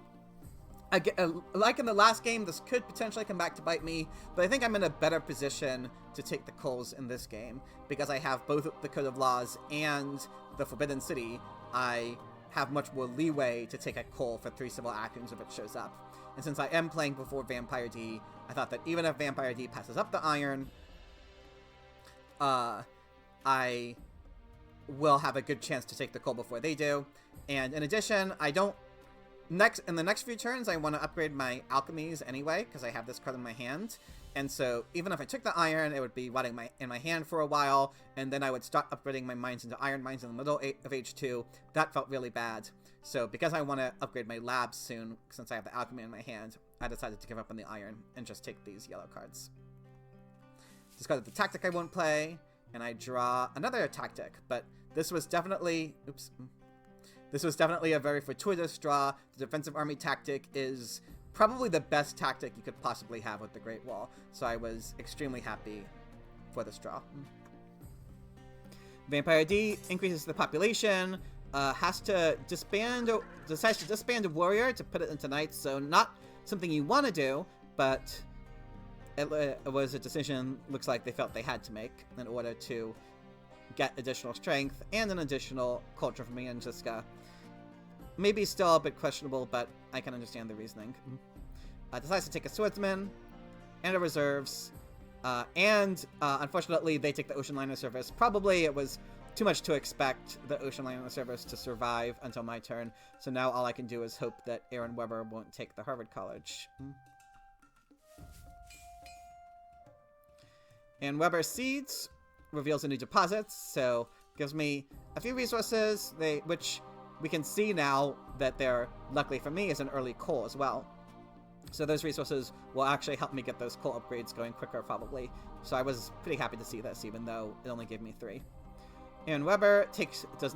like in the last game, this could potentially come back to bite me. But I think I'm in a better position to take the Coals in this game, because I have both the Code of Laws and the Forbidden City. I have much more leeway to take a Coal for 3 civil actions if it shows up. And since I am playing before Vampire D, I thought that even if Vampire D passes up the Iron, I will have a good chance to take the Coal before they do. And in addition, in the next few turns, I want to upgrade my Alchemies anyway, because I have this card in my hand. And so, even if I took the Iron, it would be rotting in my hand for a while, and then I would start upgrading my mines into Iron Mines in the middle of H2. That felt really bad. So, because I want to upgrade my labs soon, since I have the Alchemy in my hand, I decided to give up on the Iron and just take these yellow cards. Discarded the Tactic I won't play, and I draw another Tactic, but this was definitely... Oops. This was definitely a very fortuitous draw. The Defensive Army Tactic is probably the best tactic you could possibly have with the Great Wall, so I was extremely happy for this draw. Vampire D increases the population, decides to disband a warrior to put it into knights, so not something you want to do, but it was a decision looks like they felt they had to make in order to get additional strength and an additional culture from me and Jiska. Maybe still a bit questionable, but I can understand the reasoning. Decides to take a swordsman and a reserves, and unfortunately they take the Ocean Liner Service. Probably it was too much to expect the Ocean Liner Service to survive until my turn, so now all I can do is hope that Aaronwebber won't take the Harvard College. And Weber Seeds reveals a new deposit, so gives me a few resources, which we can see now that they're, luckily for me, is an early coal as well. So those resources will actually help me get those coal upgrades going quicker, probably. So I was pretty happy to see this, even though it only gave me 3. And Weber takes the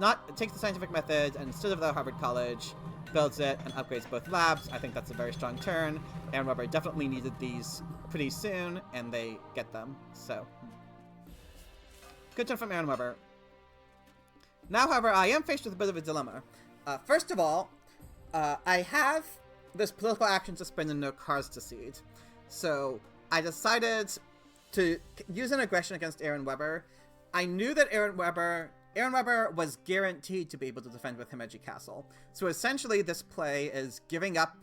scientific method, and instead of the Harvard College, builds it and upgrades both labs. I think that's a very strong turn. And Weber definitely needed these pretty soon, and they get them. So good turn from Aaronwebber. Now, however, I am faced with a bit of a dilemma. First of all, I have this political action to spend and no cards to seed. So I decided to use an aggression against Aaronwebber. I knew that Aaronwebber was guaranteed to be able to defend with Himeji Castle. So essentially this play is giving up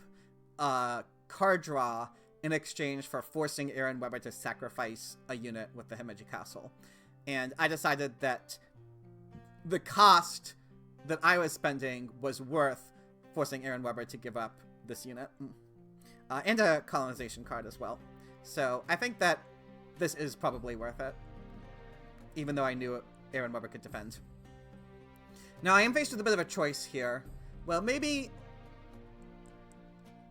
card draw in exchange for forcing Aaronwebber to sacrifice a unit with the Himeji Castle. And I decided that the cost that I was spending was worth forcing Aaronwebber to give up this unit. And a colonization card as well. So I think that this is probably worth it, even though I knew Aaronwebber could defend. Now I am faced with a bit of a choice here. Well, maybe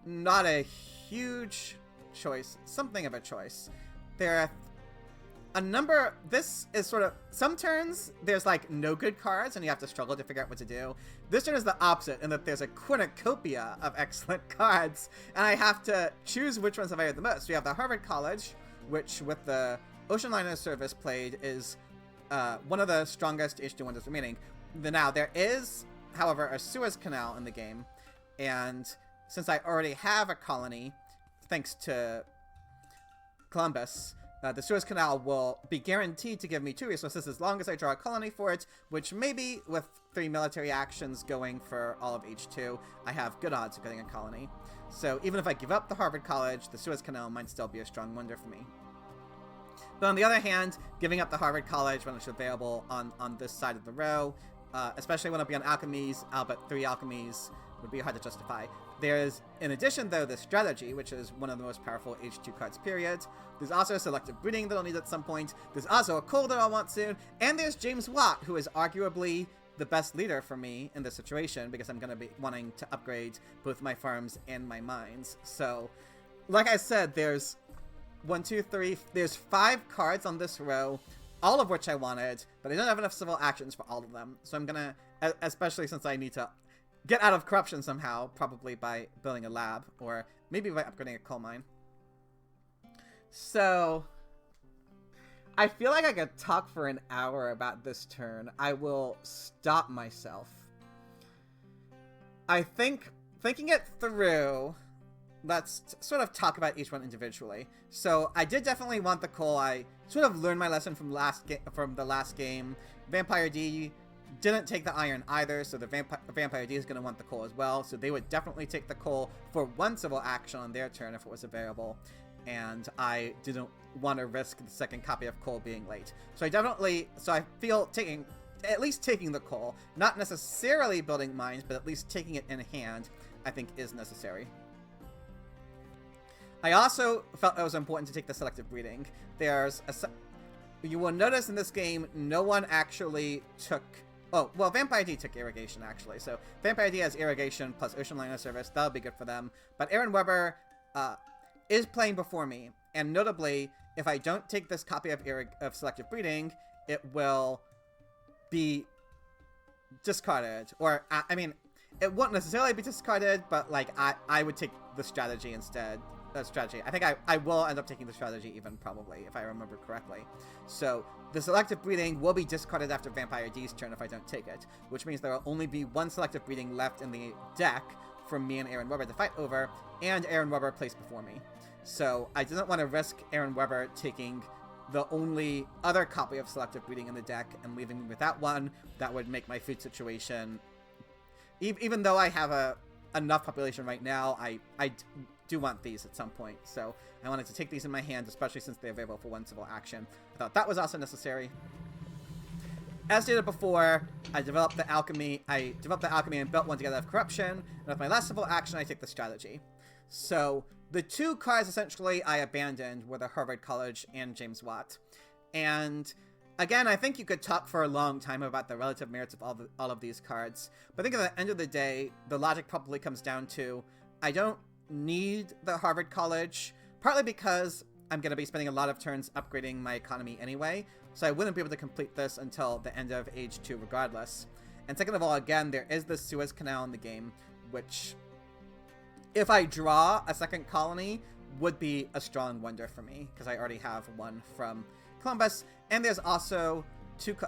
not a huge choice, something of a choice. There are this is sort of, some turns there's like no good cards and you have to struggle to figure out what to do. This turn is the opposite in that there's a cornucopia of excellent cards and I have to choose which ones I value the most. We have the Harvard College, which with the Ocean Liner Service played is one of the strongest H2 wonders remaining. Now there is, however, a Suez Canal in the game, and since I already have a colony, thanks to Columbus, the Suez Canal will be guaranteed to give me 2 resources as long as I draw a colony for it, which maybe with 3 military actions going for all of H2, I have good odds of getting a colony. So even if I give up the Harvard College, the Suez Canal might still be a strong wonder for me. But on the other hand, giving up the Harvard College when it's available on this side of the row, especially when it'll be on Alchemies, but 3 Alchemies would be hard to justify. There's, in addition though, the Strategy, which is one of the most powerful H2 cards, period. There's also Selective Breeding that I'll need at some point. There's also a Coal that I'll want soon. And there's James Watt, who is arguably the best leader for me in this situation because I'm going to be wanting to upgrade both my farms and my mines. So, like I said, there's 1, 2, 3, there's 5 cards on this row, all of which I wanted, but I don't have enough civil actions for all of them. So I'm going to, especially since I need to get out of corruption somehow, probably by building a lab, or maybe by upgrading a coal mine. So, I feel like I could talk for an hour about this turn. I will stop myself. I think, thinking it through, let's sort of talk about each one individually. So, I did definitely want the coal. I sort of learned my lesson from the last game. Vampire D didn't take the iron either, so the Vampire D is going to want the coal as well. So they would definitely take the coal for 1 civil action on their turn if it was available. And I didn't want to risk the second copy of coal being late. So I feel at least taking the coal, not necessarily building mines, but at least taking it in hand, I think is necessary. I also felt it was important to take the selective breeding. You will notice in this game, no one actually took... Oh, well, Vampire D took irrigation, actually. So, Vampire D has irrigation plus Ocean Liner Service. That'll be good for them. But Aaronwebber is playing before me. And notably, if I don't take this copy of selective breeding, it will be discarded. Or, I mean, it won't necessarily be discarded, but, like, I would take the strategy instead. I think I will end up taking the strategy even, probably, if I remember correctly. So, the selective breeding will be discarded after Vampire D's turn if I don't take it, which means there will only be 1 selective breeding left in the deck for me and Aaronwebber to fight over, and Aaronwebber placed before me. So, I didn't want to risk Aaronwebber taking the only other copy of selective breeding in the deck and leaving me without one. That would make my food situation... Even though I have enough population right now, I do want these at some point, so I wanted to take these in my hand, especially since they're available for 1 civil action. I thought that was also necessary. As stated before, I developed the alchemy and built 1 together of corruption, and with my last civil action, I take the strategy. So, the 2 cards essentially I abandoned were the Harvard College and James Watt. And again, I think you could talk for a long time about the relative merits of all of these cards, but I think at the end of the day, the logic probably comes down to, I don't need the Harvard College, partly because I'm going to be spending a lot of turns upgrading my economy anyway, so I wouldn't be able to complete this until the end of Age 2 regardless. And second of all, again, there is the Suez Canal in the game, which, if I draw a second colony, would be a strong wonder for me, because I already have 1 from Columbus, and there's also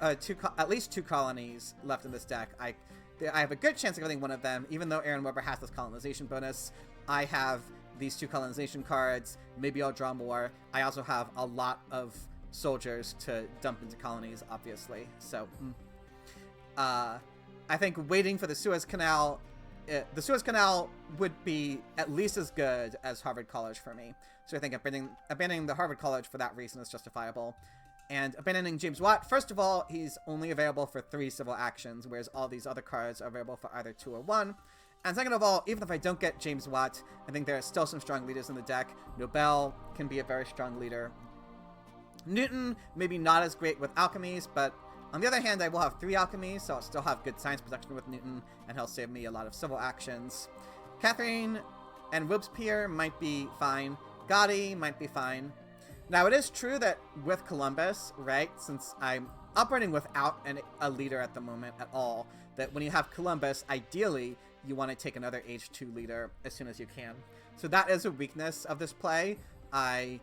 at least 2 colonies left in this deck. I have a good chance of getting one of them, even though Aaronwebber has this colonization bonus. I have these 2 colonization cards. Maybe I'll draw more. I also have a lot of soldiers to dump into colonies, obviously. So, I think waiting for the Suez Canal... the Suez Canal would be at least as good as Harvard College for me. So I think abandoning the Harvard College for that reason is justifiable. And abandoning James Watt, first of all, he's only available for 3 civil actions, whereas all these other cards are available for either 2 or 1. And second of all, even if I don't get James Watt, I think there are still some strong leaders in the deck. Nobel can be a very strong leader. Newton, maybe not as great with alchemies, but on the other hand, I will have 3 alchemies, so I'll still have good science protection with Newton, and he'll save me a lot of civil actions. Catherine and Robespierre might be fine. Gotti might be fine. Now, it is true that with Columbus, right, since I'm operating without a leader at the moment at all, that when you have Columbus, ideally, you want to take another Age 2 leader as soon as you can. So that is a weakness of this play. I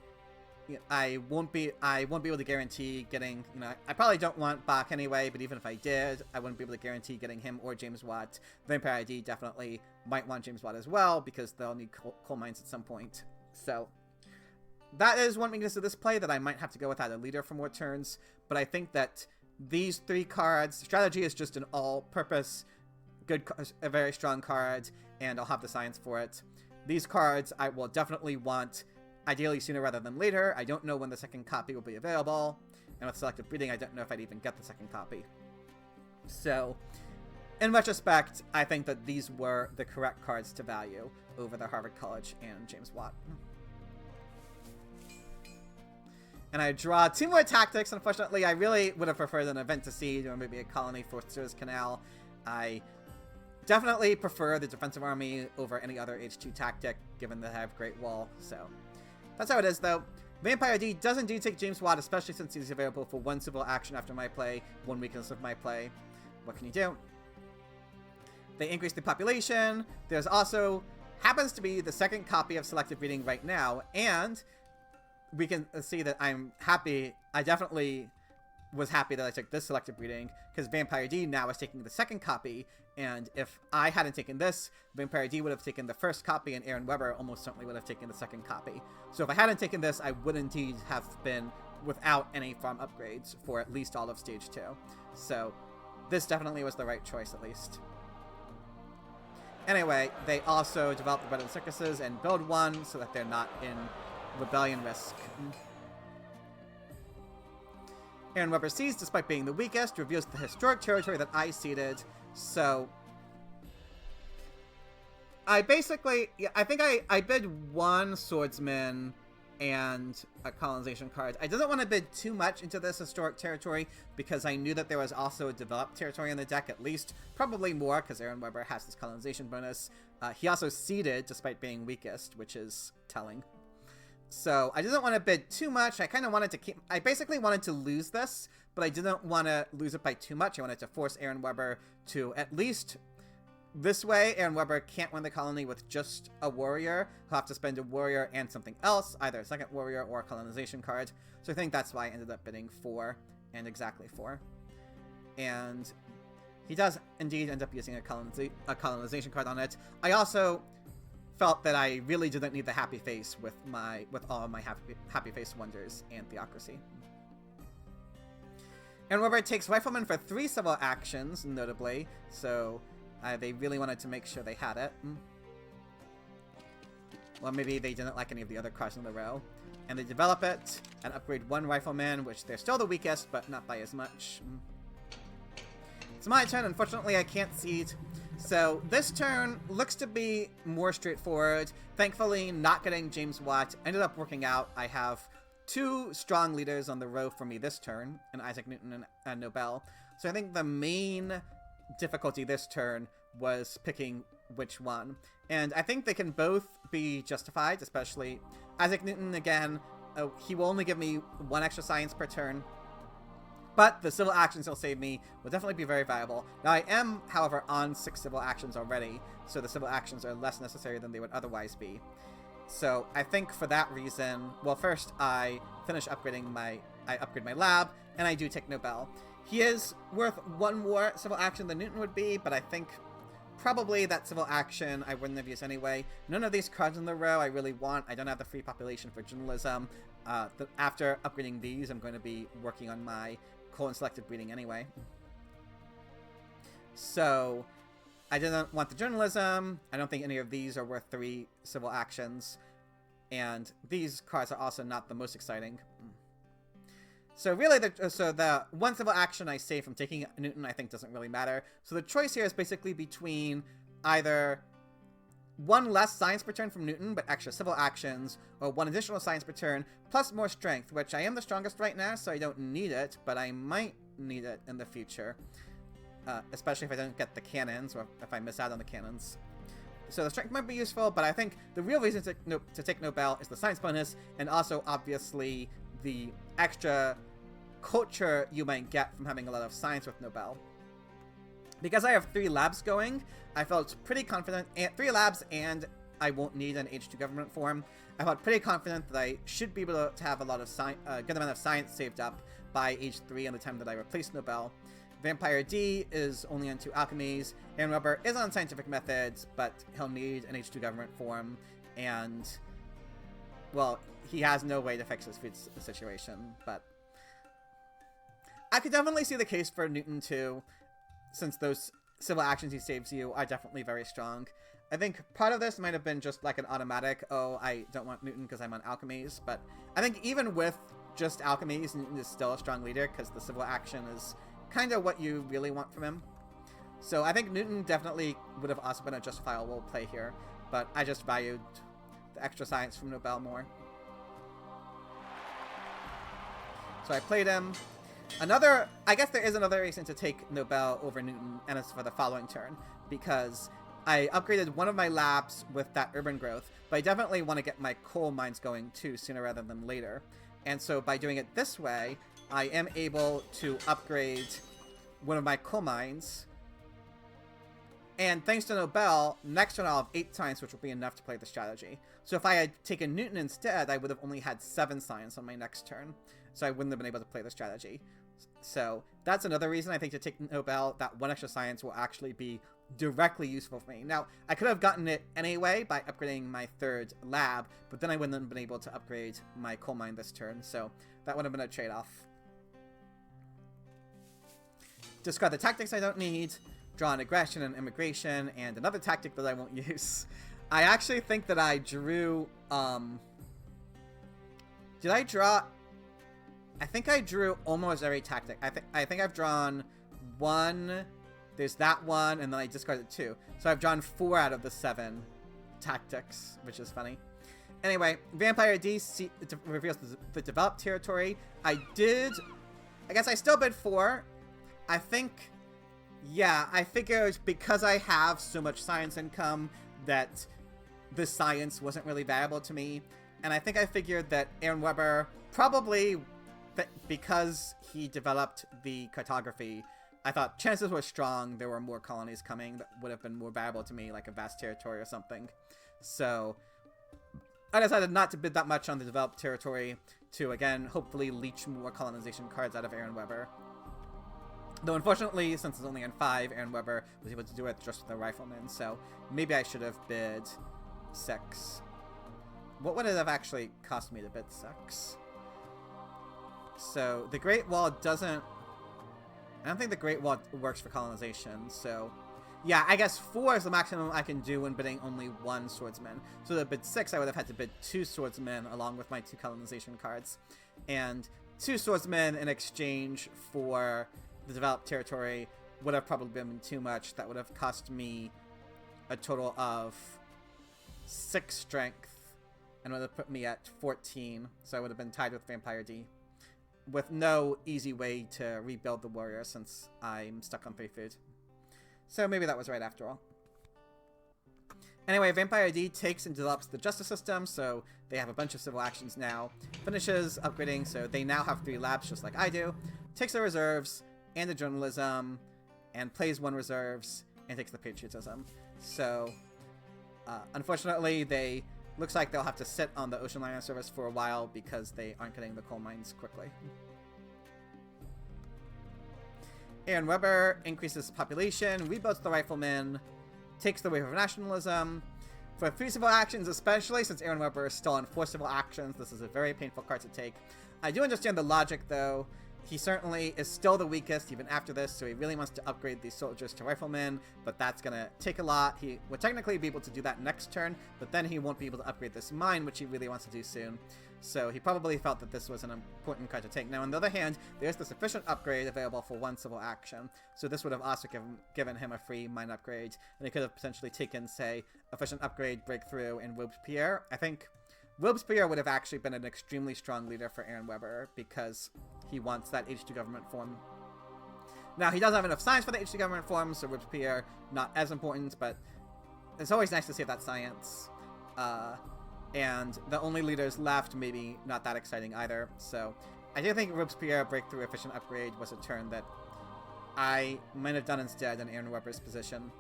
won't be able to guarantee getting, I probably don't want Bach anyway, but even if I did, I wouldn't be able to guarantee getting him or James Watt. Vampire ID definitely might want James Watt as well, because they'll need coal mines at some point. So that is one weakness of this play, that I might have to go without a leader for more turns, but I think that these 3 cards, strategy is just an all-purpose, a very strong card, and I'll have the science for it. These cards I will definitely want, ideally sooner rather than later. I don't know when the second copy will be available, and with selective breeding, I don't know if I'd even get the second copy. So, in retrospect, I think that these were the correct cards to value over the Harvard College and James Watt. And I draw 2 more tactics. Unfortunately, I really would have preferred an event to siege or maybe a colony for Suez Canal. I definitely prefer the defensive army over any other H2 tactic, given that I have Great Wall. So that's how it is, though. Vampire D does indeed take James Watt, especially since he's available for 1 civil action after my play, 1 weakness of my play. What can you do? They increase the population. There's also happens to be the 2nd copy of selective breeding right now, and we can see that I'm happy. I definitely was happy that I took this selective breeding, because Vampire D now is taking the 2nd copy, and if I hadn't taken this, Vampire D would have taken the 1st copy, and Aaronwebber almost certainly would have taken the 2nd copy. So if I hadn't taken this, I would indeed have been without any farm upgrades for at least all of Stage 2. So this definitely was the right choice, at least. Anyway, they also develop the Bread and Circuses and build 1 so that they're not in rebellion risk. Aaronwebber sees, despite being the weakest, reveals the historic territory that I ceded. So I basically, yeah, I think I bid 1 swordsman and a colonization card. I didn't want to bid too much into this historic territory because I knew that there was also a developed territory in the deck, at least, probably more, because Aaronwebber has this colonization bonus. He also ceded despite being weakest, which is telling. So I didn't want to bid too much. I kind of wanted to keep... I basically wanted to lose this, but I didn't want to lose it by too much. I wanted to force Aaronwebber to at least... This way, Aaronwebber can't win the colony with just a warrior. He'll have to spend a warrior and something else, either a 2nd warrior or a colonization card. So I think that's why I ended up bidding 4, and exactly 4. And he does indeed end up using a colonization card on it. I also felt that I really didn't need the happy face with all of my happy face wonders and theocracy. Aaronwebber takes Rifleman for 3 civil actions, notably, so they really wanted to make sure they had it. Well, maybe they didn't like any of the other cards in the row. And they develop it and upgrade 1 Rifleman, which they're still the weakest, but not by as much. It's my turn. Unfortunately, I can't seed. So this turn looks to be more straightforward. Thankfully, not getting James Watt ended up working out. I have 2 strong leaders on the row for me this turn, in Isaac Newton and Nobel. So I think the main difficulty this turn was picking which one. And I think they can both be justified, especially Isaac Newton, again, he will only give me 1 extra science per turn. But the civil actions he'll save me will definitely be very viable. Now, I am, however, on 6 civil actions already, so the civil actions are less necessary than they would otherwise be. So I think for that reason, well, first I finish upgrading I upgrade my lab, and I do take Nobel. He is worth 1 more civil action than Newton would be, but I think probably that civil action I wouldn't have used anyway. None of these cards in the row I really want. I don't have the free population for journalism. After upgrading these, I'm going to be working on my colon selective breeding anyway. So I didn't want the journalism. I don't think any of these are worth 3 civil actions. And these cards are also not the most exciting. So really, the 1 civil action I save from taking Newton I think doesn't really matter. So the choice here is basically between either 1 less science per turn from Newton, but extra civil actions, or 1 additional science per turn, plus more strength, which I am the strongest right now, so I don't need it, but I might need it in the future. Especially if I don't get the cannons, or if I miss out on the cannons. So the strength might be useful, but I think the real reason to take Nobel is the science bonus, and also, obviously, the extra culture you might get from having a lot of science with Nobel. Because I have 3 labs going, I felt pretty confident, 3 labs and I won't need an H2 government form. I felt pretty confident that I should be able to have a lot of good amount of science saved up by age 3 on the time that I replace Nobel. Vampire D is only on 2 alchemies. Aaronwebber is on scientific methods, but he'll need an H2 government form, and, well, he has no way to fix his food situation, but I could definitely see the case for Newton too, since those civil actions he saves you are definitely very strong. I think part of this might have been just like an automatic, oh, I don't want Newton because I'm on alchemies, but I think even with just alchemies, Newton is still a strong leader because the civil action is kind of what you really want from him. So I think Newton definitely would have also been a justifiable play here, but I just valued the extra science from Nobel more. So I played him. I guess there is another reason to take Nobel over Newton, and it's for the following turn, because I upgraded one of my labs with that urban growth, but I definitely want to get my coal mines going too sooner rather than later. And so by doing it this way, I am able to upgrade one of my coal mines. And thanks to Nobel, next turn I'll have 8 science, which will be enough to play the strategy. So if I had taken Newton instead, I would have only had 7 science on my next turn. So I wouldn't have been able to play the strategy. So that's another reason I think to take Nobel, that 1 extra science will actually be directly useful for me. Now, I could have gotten it anyway by upgrading my 3rd lab, but then I wouldn't have been able to upgrade my coal mine this turn. So that would have been a trade-off. Discard the tactics I don't need. Draw an aggression and immigration, and another tactic that I won't use. I actually think that I drew, did I draw? I think I drew almost every tactic. I think I've drawn 1, there's that one, and then I discarded 2. So I've drawn 4 out of the 7 tactics, which is funny. Anyway, Vampire D reveals the developed territory. I guess I still bid 4. I think... Yeah, I figured because I have so much science income that the science wasn't really valuable to me. And I think I figured that Aaronwebber probably, because he developed the cartography, I thought chances were strong there were more colonies coming that would have been more valuable to me, like a vast territory or something. So I decided not to bid that much on the developed territory to, again, hopefully leech more colonization cards out of Aaronwebber. Though, unfortunately, since it's only on 5, Aaronwebber was able to do it just with the riflemen, so maybe I should have bid 6. What would it have actually cost me to bid 6? So, the Great Wall doesn't... I don't think the Great Wall works for colonization, so... Yeah, I guess 4 is the maximum I can do when bidding only 1 swordsman. So to bid 6, I would have had to bid 2 swordsmen along with my 2 colonization cards. And 2 swordsmen in exchange for... the developed territory would have probably been too much. That would have cost me a total of 6 strength and would have put me at 14. So I would have been tied with Vampire D with no easy way to rebuild the warrior since I'm stuck on 3 food. So maybe that was right after all. Anyway, Vampire D takes and develops the justice system, so they have a bunch of civil actions now. Finishes upgrading, so they now have 3 labs just like I do. Takes their reserves and the journalism, and plays 1 reserves, and takes the patriotism. So, unfortunately, looks like they'll have to sit on the ocean liner service for a while because they aren't getting the coal mines quickly. Aaronwebber increases population, rebuilds the riflemen, takes the wave of nationalism. For 3 civil actions, especially since Aaronwebber is still on 4 civil actions, this is a very painful card to take. I do understand the logic, though. He certainly is still the weakest even after this, so he really wants to upgrade these soldiers to riflemen, but that's going to take a lot. He would technically be able to do that next turn, but then he won't be able to upgrade this mine, which he really wants to do soon. So he probably felt that this was an important card to take. Now, on the other hand, there's the sufficient upgrade available for 1 civil action, so this would have also given him a free mine upgrade, and he could have potentially taken, say, efficient upgrade, breakthrough, and Robespierre. I think Robespierre would have actually been an extremely strong leader for Aaronwebber because he wants that H2 government form. Now, he doesn't have enough science for the H2 government form, so Robespierre, not as important, but it's always nice to see that science. And the only leaders left, maybe not that exciting either. So I do think Robespierre breakthrough efficient upgrade was a turn that I might have done instead in Aaronwebber's position.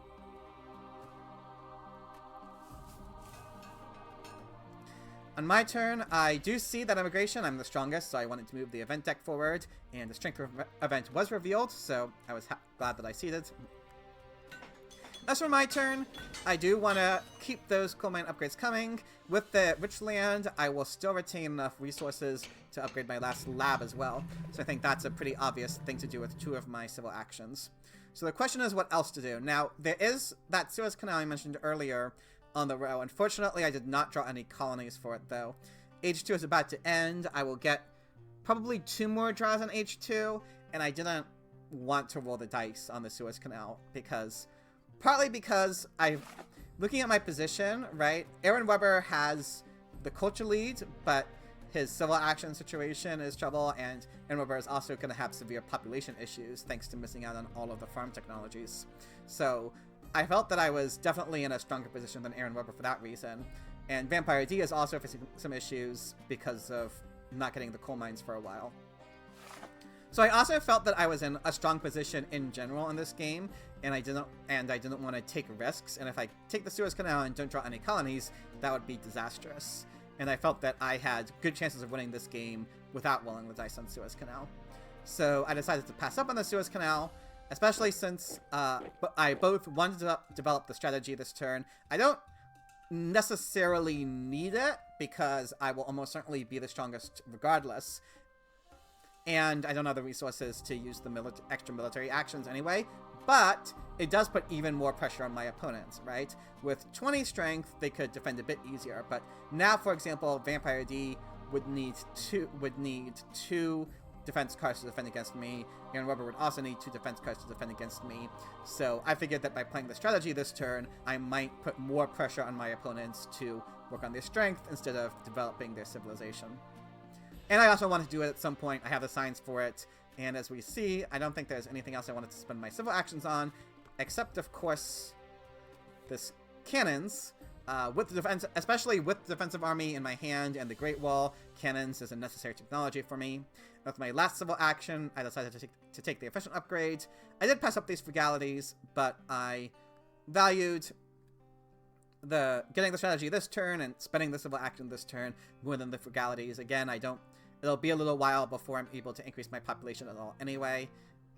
On my turn, I do see that immigration. I'm the strongest, so I wanted to move the event deck forward, and the strength event was revealed, so I was glad that I seeded. As for my turn, I do want to keep those coal mine upgrades coming. With the rich land, I will still retain enough resources to upgrade my last lab as well, so I think that's a pretty obvious thing to do with 2 of my civil actions. So the question is what else to do. Now, there is that Suez Canal I mentioned earlier on the row. Unfortunately, I did not draw any colonies for it, though. H2 is about to end. I will get probably 2 more draws on H2, and I didn't want to roll the dice on the Suez Canal, partly because looking at my position, right, Aaronwebber has the culture lead, but his civil action situation is trouble, and Aaronwebber is also going to have severe population issues thanks to missing out on all of the farm technologies. So I felt that I was definitely in a stronger position than Aaronwebber for that reason. And Vampire D is also facing some issues because of not getting the coal mines for a while. So I also felt that I was in a strong position in general in this game, and I didn't want to take risks. And if I take the Suez Canal and don't draw any colonies, that would be disastrous. And I felt that I had good chances of winning this game without rolling the dice on Suez Canal. So I decided to pass up on the Suez Canal, especially since I both wanted to develop the strategy this turn. I don't necessarily need it because I will almost certainly be the strongest regardless. And I don't have the resources to use the extra military actions anyway. But it does put even more pressure on my opponents, right? With 20 strength, they could defend a bit easier. But now, for example, Vampire D would need two defense cards to defend against me. Aaronwebber would also need 2 defense cards to defend against me. So I figured that by playing the strategy this turn, I might put more pressure on my opponents to work on their strength instead of developing their civilization. And I also wanted to do it at some point. I have the signs for it. And as we see, I don't think there's anything else I wanted to spend my civil actions on, except, of course, this cannons. With the defense, especially with the defensive army in my hand and the Great Wall, cannons is a necessary technology for me. With my last civil action, I decided to take the efficient upgrade. I did pass up these frugalities, but I valued getting the strategy this turn and spending the civil action this turn more than the frugalities. Again, it'll be a little while before I'm able to increase my population at all anyway,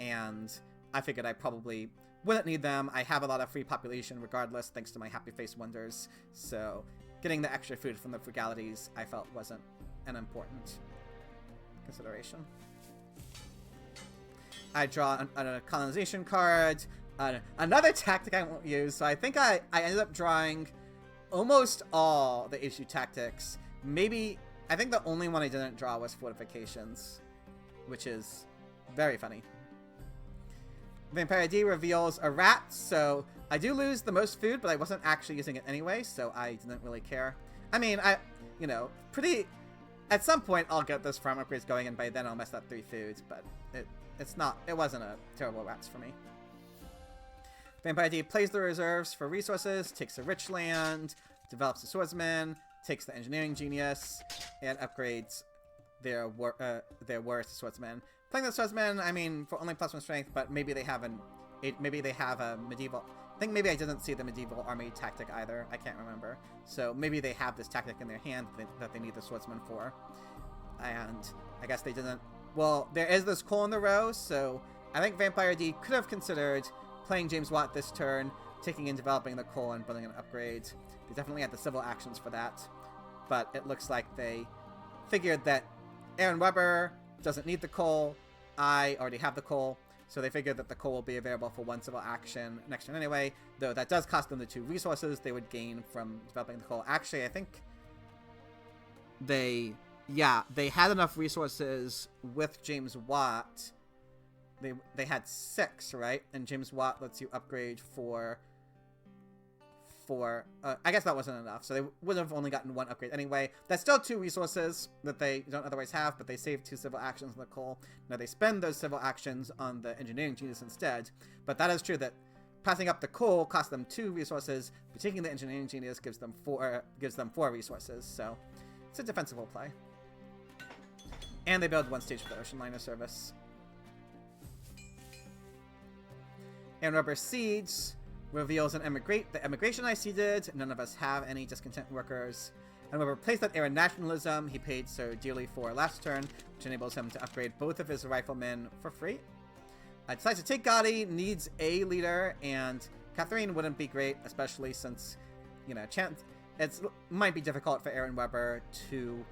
and I figured I probably wouldn't need them. I have a lot of free population regardless, thanks to my Happy Face Wonders, so getting the extra food from the frugalities I felt wasn't an important consideration. I draw a colonization card, another tactic I won't use, so I think I ended up drawing almost all the issue tactics. Maybe, I think the only one I didn't draw was fortifications, which is very funny. Vampire D reveals a rat, so I do lose the most food, but I wasn't actually using it anyway, so I didn't really care. I mean, at some point I'll get those farm upgrades going, and by then I'll mess up 3 foods, but it wasn't a terrible rats for me. Vampire D plays the reserves for resources, takes a rich land, develops the swordsman, takes the engineering genius, and upgrades their worst swordsman. Playing the swordsman, I mean, for only +1 strength, but maybe they have a medieval. I think maybe I didn't see the medieval army tactic either. I can't remember. So maybe they have this tactic in their hand that they need the swordsman for. And I guess they didn't. Well, there is this coal in the row, so I think Vampire D could have considered playing James Watt this turn, taking and developing the coal and building an upgrade. They definitely had the civil actions for that. But it looks like they figured that Aaronwebber doesn't need the coal. I already have the coal. So they figured that the coal will be available for 1 civil action next turn anyway, though that does cost them the 2 resources they would gain from developing the coal. Actually, I think they had enough resources with James Watt. They had 6, right? And James Watt lets you upgrade for I guess that wasn't enough, so they would have only gotten 1 upgrade anyway. That's still 2 resources that they don't otherwise have, but they saved 2 civil actions on the coal. Now they spend those civil actions on the engineering genius instead, but that is true that passing up the coal costs them 2 resources, but taking the engineering genius gives them 4 resources, so it's a defensible play. And they build 1 stage for the ocean liner service. Aaronwebber Seeds reveals the emigration I seeded. None of us have any discontent workers. Aaronwebber plays that era nationalism he paid so dearly for last turn, which enables him to upgrade both of his riflemen for free. Decides to take Gotti, needs a leader, and Catherine wouldn't be great, especially since, it might be difficult for Aaronwebber to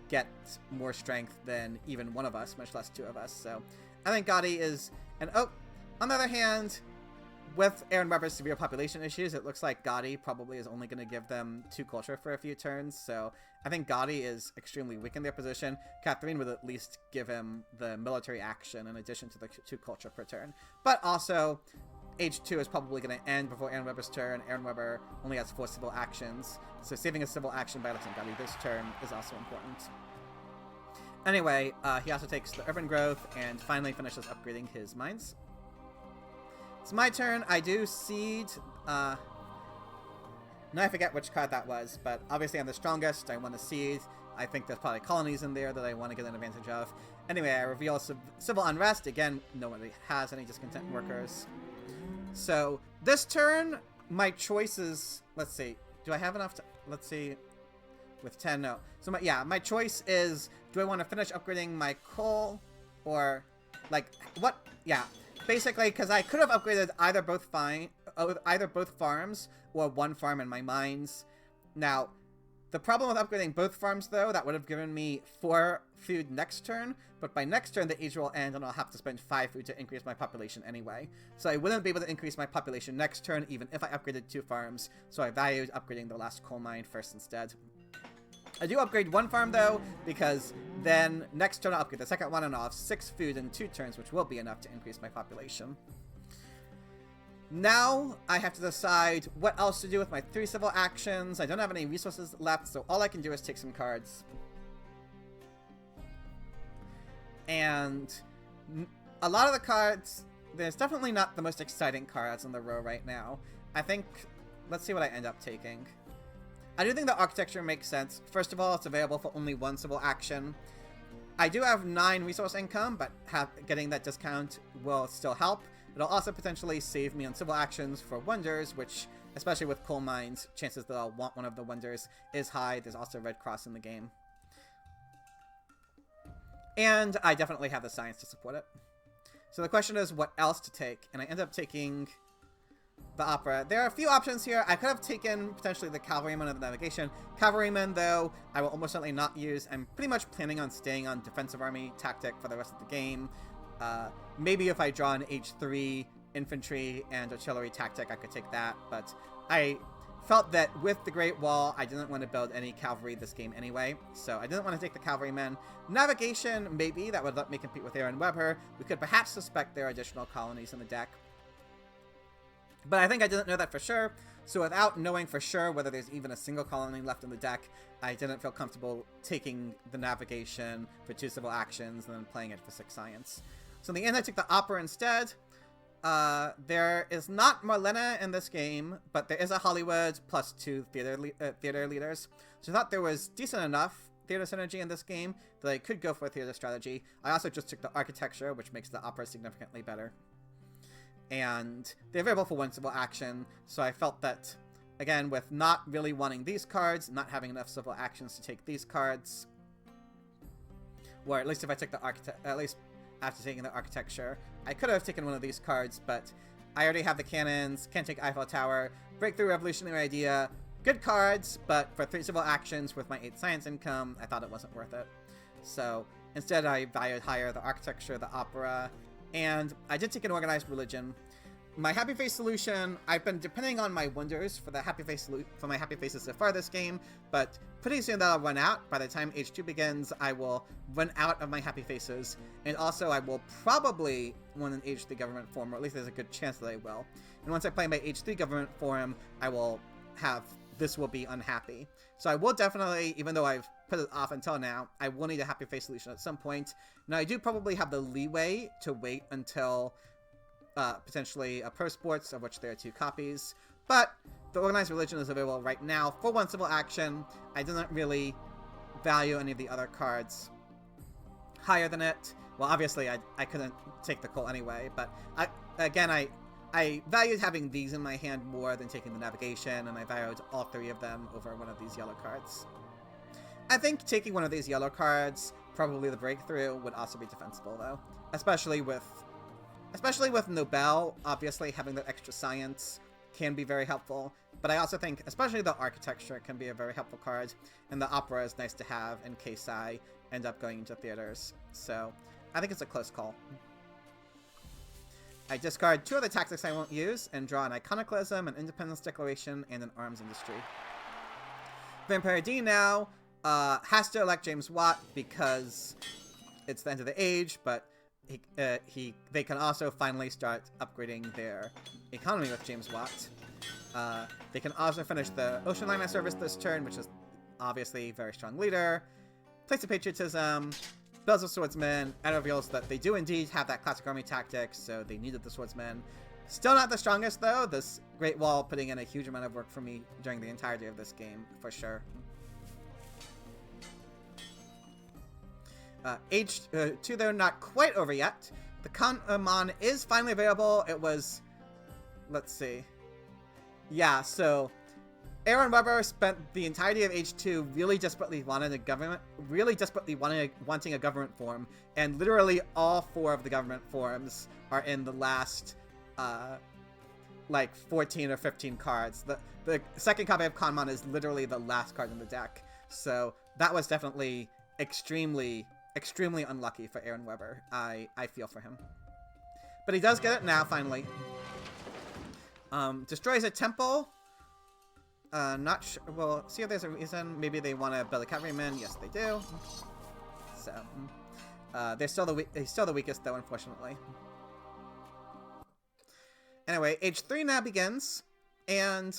get more strength than even one of us, much less 2 of us. So I think Gotti is on the other hand, with Aaronwebber's severe population issues, it looks like Gotti probably is only going to give them 2 culture for a few turns, so I think Gotti is extremely weak in their position. Catherine would at least give him the military action in addition to the 2 culture per turn. But also, Age 2 is probably going to end before Aaronwebber's turn. Aaronwebber only has 4 civil actions, so saving a civil action by letting Gotti this turn is also important. Anyway, he also takes the urban growth and finally finishes upgrading his mines. It's my turn. I do seed. Now I forget which card that was, but obviously I'm the strongest. I want to seed. I think there's probably colonies in there that I want to get an advantage of. Anyway, I reveal civil unrest. Again, nobody has any discontent workers. So this turn, my choices. Let's see. Do I have enough to? Let's see. With 10, no. So my choice is: do I want to finish upgrading my coal, or like what? Yeah, basically, because I could have upgraded either both farms or one farm in my mines. Now, the problem with upgrading both farms, though, that would have given me 4 food next turn, but by next turn the age will end and I'll have to spend 5 food to increase my population anyway. So I wouldn't be able to increase my population next turn even if I upgraded 2 farms, so I valued upgrading the last coal mine first instead. I do upgrade 1 farm, though, because then next turn I'll upgrade the second one and I'll have 6 food in 2 turns, which will be enough to increase my population. Now, I have to decide what else to do with my 3 civil actions. I don't have any resources left, so all I can do is take some cards. And a lot of the cards, there's definitely not the most exciting cards in the row right now. I think, let's see what I end up taking. I do think the architecture makes sense. First of all, it's available for only 1 civil action. I do have 9 resource income, but getting that discount will still help. It'll also potentially save me on civil actions for wonders, which, especially with coal mines, chances that I'll want one of the wonders is high. There's also Red Cross in the game. And I definitely have the science to support it. So the question is what else to take, and I end up taking the opera. There are a few options here. I could have taken potentially the cavalryman or the navigation. Cavalryman, though, I will almost certainly not use. I'm pretty much planning on staying on defensive army tactic for the rest of the game. Maybe if I draw an H3 infantry and artillery tactic, I could take that, but I felt that with the Great Wall, I didn't want to build any cavalry this game anyway, so I didn't want to take the cavalrymen. Navigation, maybe, that would let me compete with Aaronwebber. We could perhaps suspect there are additional colonies in the deck. But I think I didn't know that for sure, so without knowing for sure whether there's even a single colony left in the deck, I didn't feel comfortable taking the navigation for 2 civil actions and then playing it for 6 science. So in the end, I took the opera instead. There is not Marlena in this game, but there is a Hollywood plus 2 theater leaders. So I thought there was decent enough theater synergy in this game that I could go for a theater strategy. I also just took the architecture, which makes the opera significantly better. And they're available for 1 civil action, so I felt that, again, with not really wanting these cards, not having enough civil actions to take these cards, or at least if I took the at least after taking the architecture, I could have taken one of these cards, but I already have the cannons, can't take Eiffel Tower, Breakthrough Revolutionary Idea, good cards, but for 3 civil actions with my 8 science income, I thought it wasn't worth it. So instead I valued higher the architecture, the opera, and I did take an organized religion. My Happy Face solution, I've been depending on my wonders for the Happy Face for my Happy Faces so far this game, but pretty soon that'll run out. By the time H2 begins, I will run out of my Happy Faces, and also I will probably want an H3 government form, or at least there's a good chance that I will. And once I play my H3 government form, I will have this will be unhappy. So I will definitely, even though I've put it off until now, I will need a Happy Face solution at some point. Now I do probably have the leeway to wait until potentially a Pro Sports, of which there are 2 copies, but the Organized Religion is available right now for 1 civil action. I didn't really value any of the other cards higher than it. Well, obviously I couldn't take the coal anyway, but I valued having these in my hand more than taking the navigation, and I valued all 3 of them over one of these yellow cards. I think taking one of these yellow cards, probably the breakthrough, would also be defensible, though. Especially with Nobel, obviously having that extra science can be very helpful. But I also think, especially the architecture can be a very helpful card, and the opera is nice to have in case I end up going into theaters. So I think it's a close call. I discard 2 of the tactics I won't use, and draw an Iconoclasm, an Independence Declaration, and an Arms Industry. Vampire D now has to elect James Watt because it's the end of the age, but they can also finally start upgrading their economy with James Watt. They can also finish the Ocean Liner service this turn, which is obviously a very strong leader. Place of Patriotism, builds a swordsman and reveals that they do indeed have that classic army tactic, so they needed the swordsman. Still not the strongest, though. This Great Wall putting in a huge amount of work for me during the entirety of this game, for sure. Age 2, though, not quite over yet. The Kanman is finally available. It was... Let's see. Yeah, so... Aaronwebber spent the entirety of Age 2 really desperately wanting a government... wanting a government form. And literally all 4 of the government forms are in the last... like 14 or 15 cards. The second copy of Kanman is literally the last card in the deck. So that was definitely extremely unlucky for Aaronwebber. I feel for him. But he does get it now, finally. Destroys a temple. Not sure. Well, see if there's a reason. Maybe they want to build a cavalryman. Yes, they do. So, he's still the weakest, though, unfortunately. Anyway, Age 3 now begins, and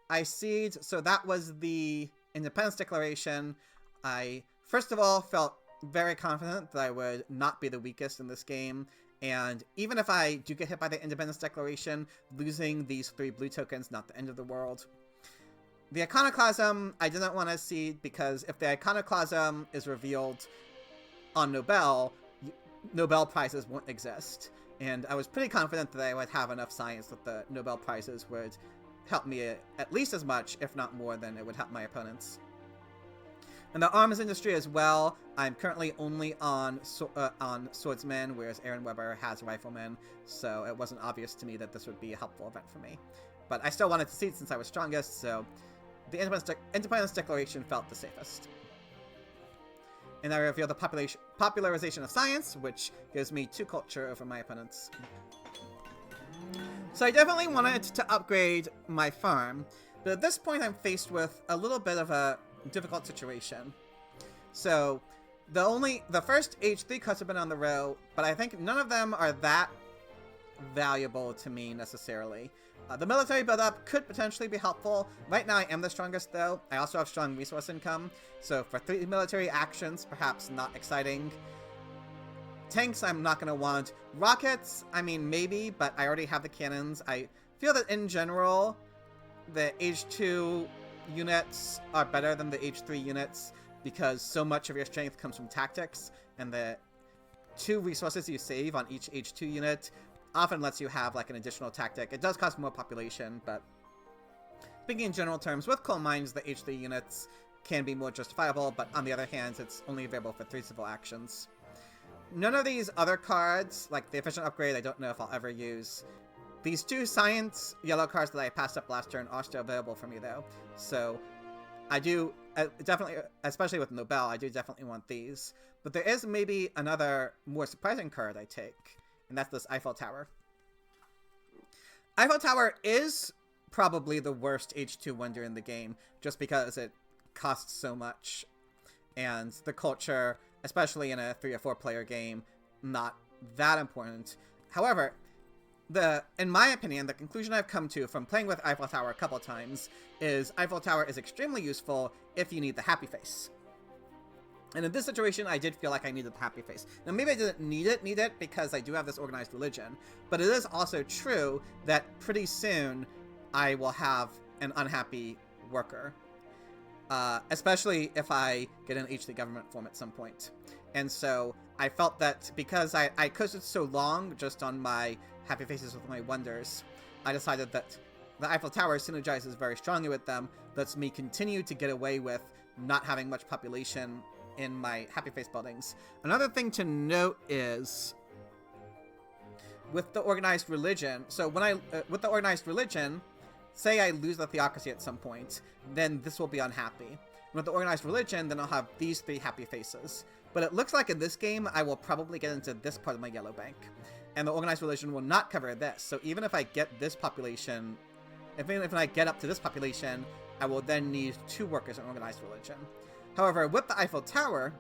I siege. So that was the Independence Declaration. I, first of all, felt very confident that I would not be the weakest in this game, and even if I do get hit by the Independence Declaration, losing these 3 blue tokens, not the end of the world. The Iconoclasm, I didn't want to see, because if the Iconoclasm is revealed on Nobel, Nobel prizes won't exist. And I was pretty confident that I would have enough science that the Nobel prizes would help me at least as much, if not more, than it would help my opponents. In the arms industry as well, I'm currently only on swordsmen, whereas Aaronwebber has riflemen, so it wasn't obvious to me that this would be a helpful event for me. But I still wanted to see it since I was strongest, so the Independence Declaration felt the safest. And I reveal the popularization of science, which gives me 2 culture over my opponents. So I definitely wanted to upgrade my farm, but at this point I'm faced with a little bit of a difficult situation. So the first Age 3 cards have been on the row, but I think none of them are that valuable to me necessarily. The military build-up could potentially be helpful. Right now I am the strongest, though. I also have strong resource income, so for 3 military actions, perhaps not exciting. Tanks I'm not going to want. Rockets, I mean, maybe, but I already have the cannons. I feel that in general, the Age 2 units are better than the Age 3 units, because so much of your strength comes from tactics, and the 2 resources you save on each Age 2 unit often lets you have like an additional tactic. It does cost more population, but speaking in general terms, with coal mines, the Age 3 units can be more justifiable, but on the other hand, it's only available for 3 civil actions. None of these other cards, like the efficient upgrade, I don't know if I'll ever use. These 2 science yellow cards that I passed up last turn are still available for me, though. So I do definitely, especially with Nobel, I do definitely want these. But there is maybe another more surprising card I take, and that's this Eiffel Tower. Eiffel Tower is probably the worst H2 wonder in the game, just because it costs so much, and the culture, especially in a 3 or 4 player game, not that important. However, in my opinion, the conclusion I've come to from playing with Eiffel Tower a couple times is Eiffel Tower is extremely useful if you need the happy face. And in this situation, I did feel like I needed the happy face. Now, maybe I didn't need it because I do have this organized religion, but it is also true that pretty soon I will have an unhappy worker, especially if I get an H3 government form at some point. And so I felt that because I coasted so long just on my happy faces with my wonders, I decided that the Eiffel Tower synergizes very strongly with them, lets me continue to get away with not having much population in my happy face buildings. Another thing to note is with the organized religion, so when with the organized religion, say I lose the theocracy at some point, then this will be unhappy. With the organized religion, then I'll have these 3 happy faces. But it looks like in this game, I will probably get into this part of my yellow bank, and the organized religion will not cover this. So even if I get this population, even if I get up to this population, I will then need 2 workers in organized religion. However, with the Eiffel Tower,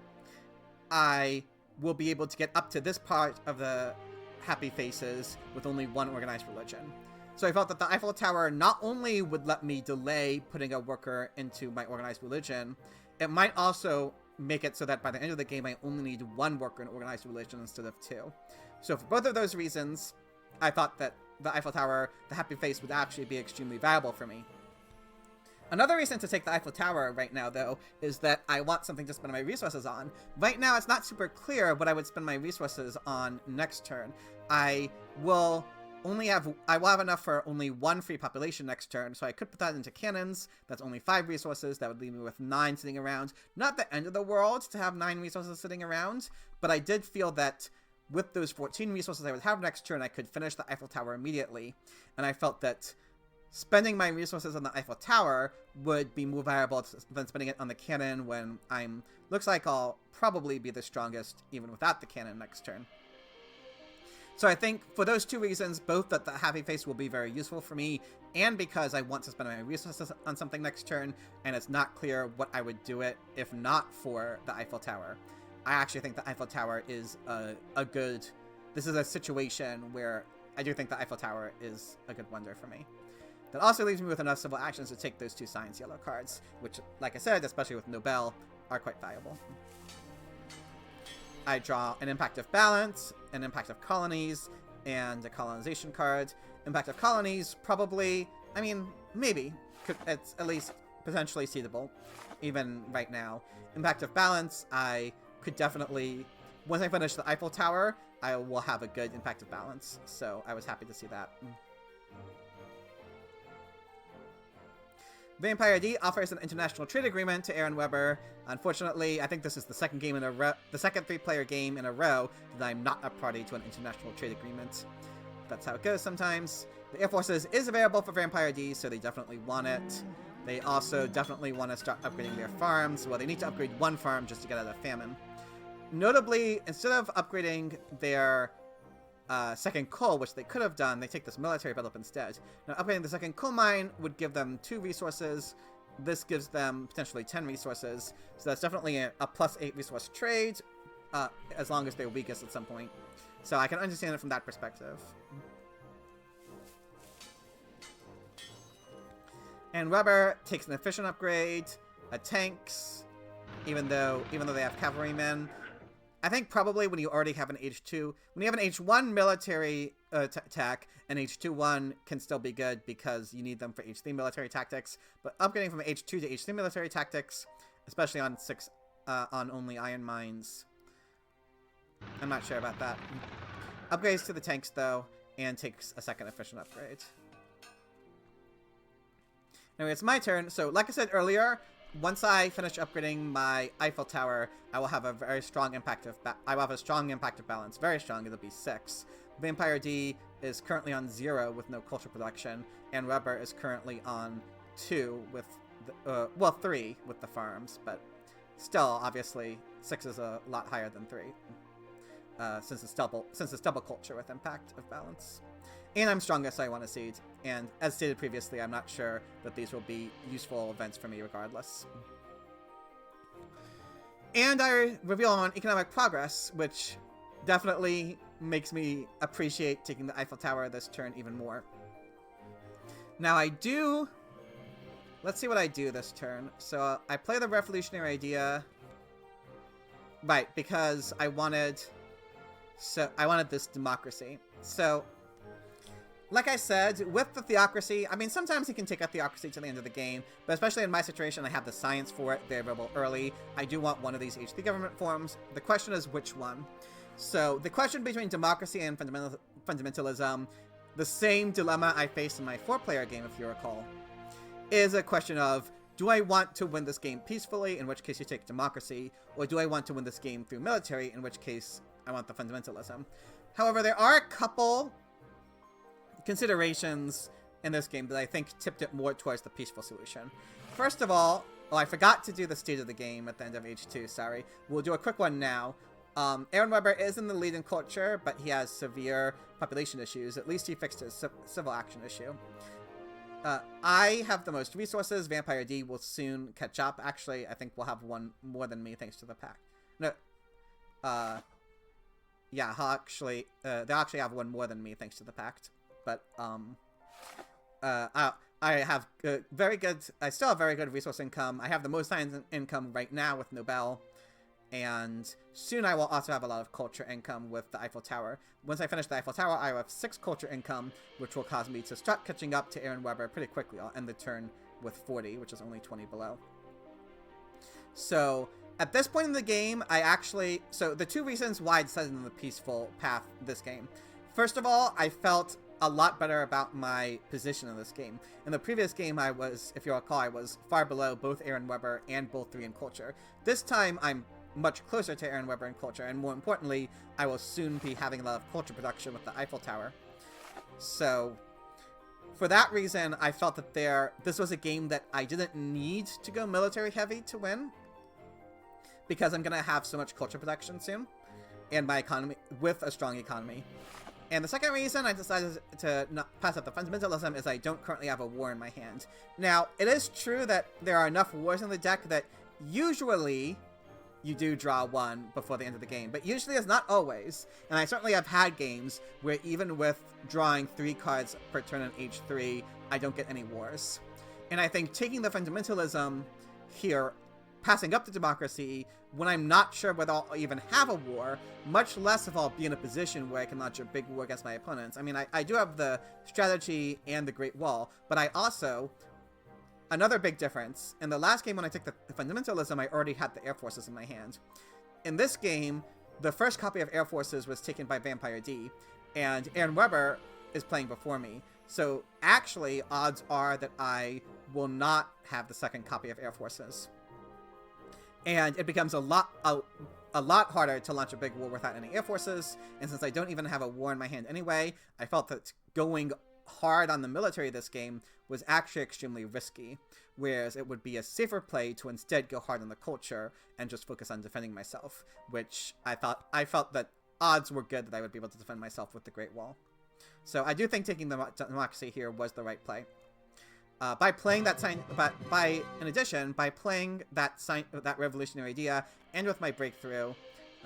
I will be able to get up to this part of the happy faces with only 1 organized religion. So I felt that the Eiffel Tower not only would let me delay putting a worker into my organized religion, it might also make it so that by the end of the game, I only need 1 worker in organized relation instead of 2. So for both of those reasons, I thought that the Eiffel Tower, the Happy Face, would actually be extremely valuable for me. Another reason to take the Eiffel Tower right now, though, is that I want something to spend my resources on. Right now, it's not super clear what I would spend my resources on next turn. I will have enough for only 1 free population next turn, so I could put that into cannons. That's only 5 resources. That would leave me with 9 sitting around. Not the end of the world to have 9 resources sitting around, but I did feel that with those 14 resources I would have next turn, I could finish the Eiffel Tower immediately. And I felt that spending my resources on the Eiffel Tower would be more valuable than spending it on the cannon when looks like I'll probably be the strongest even without the cannon next turn. So I think for those 2 reasons, both that the Happy Face will be very useful for me, and because I want to spend my resources on something next turn, and it's not clear what I would do it if not for the Eiffel Tower. I actually think the Eiffel Tower is this is a situation where I do think the Eiffel Tower is a good wonder for me. That also leaves me with enough civil actions to take those 2 science yellow cards, which, like I said, especially with Nobel, are quite valuable. I draw an Impact of Balance, an Impact of Colonies, and a Colonization card. Impact of Colonies, probably, I mean, maybe. It's at least potentially seedable, even right now. Impact of Balance, I could definitely, once I finish the Eiffel Tower, I will have a good Impact of Balance, so I was happy to see that. Vampire D offers an international trade agreement to Aaronwebber. Unfortunately, I think this is the second 3-player game in a row that I'm not a party to an international trade agreement. That's how it goes sometimes. The Air Forces is available for Vampire D, so they definitely want it. They also definitely want to start upgrading their farms. Well, they need to upgrade 1 farm just to get out of famine. Notably, instead of upgrading their second coal, which they could have done, they take this military buildup instead. Now, upgrading the second coal mine would give them 2 resources. This gives them potentially 10 resources. So that's definitely a +8 resource trade, as long as they're weakest at some point. So I can understand it from that perspective. And Weber takes an efficient upgrade, a tanks, even though they have cavalrymen. I think probably when you already have an H2, when you have an H1 military attack, an H2-1 can still be good because you need them for H3 military tactics. But upgrading from H2 to H3 military tactics, especially on on only iron mines, I'm not sure about that. Upgrades to the tanks though, and takes a second efficient upgrade. Anyway, it's my turn. So like I said earlier, once I finish upgrading my Eiffel Tower, I will have a very strong impact of balance. Very strong. It'll be 6. Vampire D is currently on 0 with no culture production, and Weber is currently on 2 with the, 3 with the farms, but still, obviously, 6 is a lot higher than 3, since it's double culture with impact of balance. And I'm strongest, so I want to seed. And as stated previously, I'm not sure that these will be useful events for me regardless. And I reveal on economic progress, which definitely makes me appreciate taking the Eiffel Tower this turn even more. Now let's see what I do this turn. So I play the revolutionary idea. Right, because I wanted this democracy. So, like I said, with the theocracy, I mean, sometimes you can take a theocracy to the end of the game, but especially in my situation, I have the science for it. They're available early. I do want one of these H3 government forms. The question is which one. So, the question between democracy and fundamentalism, the same dilemma I faced in my 4-player game, if you recall, is a question of, do I want to win this game peacefully, in which case you take democracy, or do I want to win this game through military, in which case I want the fundamentalism. However, there are a couple considerations in this game that I think tipped it more towards the peaceful solution. First of all, I forgot to do the state of the game at the end of H2, sorry. We'll do a quick one now. Aaronwebber is in the lead in culture, but he has severe population issues. At least he fixed his civil action issue. I have the most resources. Vampire D will soon catch up. Actually, I think we'll have one more than me thanks to the pact. No. Yeah, they'll actually have one more than me thanks to the pact. But, I have I still have very good resource income. I have the most science income right now with Nobel. and soon I will also have a lot of culture income with the Eiffel Tower. Once I finish the Eiffel Tower, I will have 6 culture income, which will cause me to start catching up to Aaronwebber pretty quickly. I'll end the turn with 40, which is only 20 below. So at this point in the game, so the 2 reasons why I decided on the peaceful path this game. First of all, I felt a lot better about my position in this game. In the previous game, I was, if you recall, I was far below both Aaronwebber and both 3 in culture. This time, I'm much closer to Aaronwebber in culture, and more importantly, I will soon be having a lot of culture production with the Eiffel Tower. So, for that reason, I felt that this was a game that I didn't need to go military heavy to win, because I'm going to have so much culture production soon, and my economy, with a strong economy. And the second reason I decided to not pass up the fundamentalism is I don't currently have a war in my hand. Now, it is true that there are enough wars in the deck that usually you do draw 1 before the end of the game, but usually it's not always. And I certainly have had games where even with drawing 3 cards per turn on H3, I don't get any wars. And I think taking the fundamentalism here, passing up to democracy, when I'm not sure whether I'll even have a war, much less if I'll be in a position where I can launch a big war against my opponents. I mean, I do have the strategy and the Great Wall, but I also... Another big difference, in the last game when I took the fundamentalism, I already had the Air Forces in my hand. In this game, the first copy of Air Forces was taken by Vampire D, and Aaronwebber is playing before me. So actually, odds are that I will not have the second copy of Air Forces. And it becomes a lot harder to launch a big war without any Air Forces, and since I don't even have a war in my hand anyway, I felt that going hard on the military this game was actually extremely risky, whereas it would be a safer play to instead go hard on the culture and just focus on defending myself, which I felt that odds were good that I would be able to defend myself with the Great Wall. So I do think taking the democracy here was the right play. By playing that in addition, by playing that revolutionary idea, and with my breakthrough,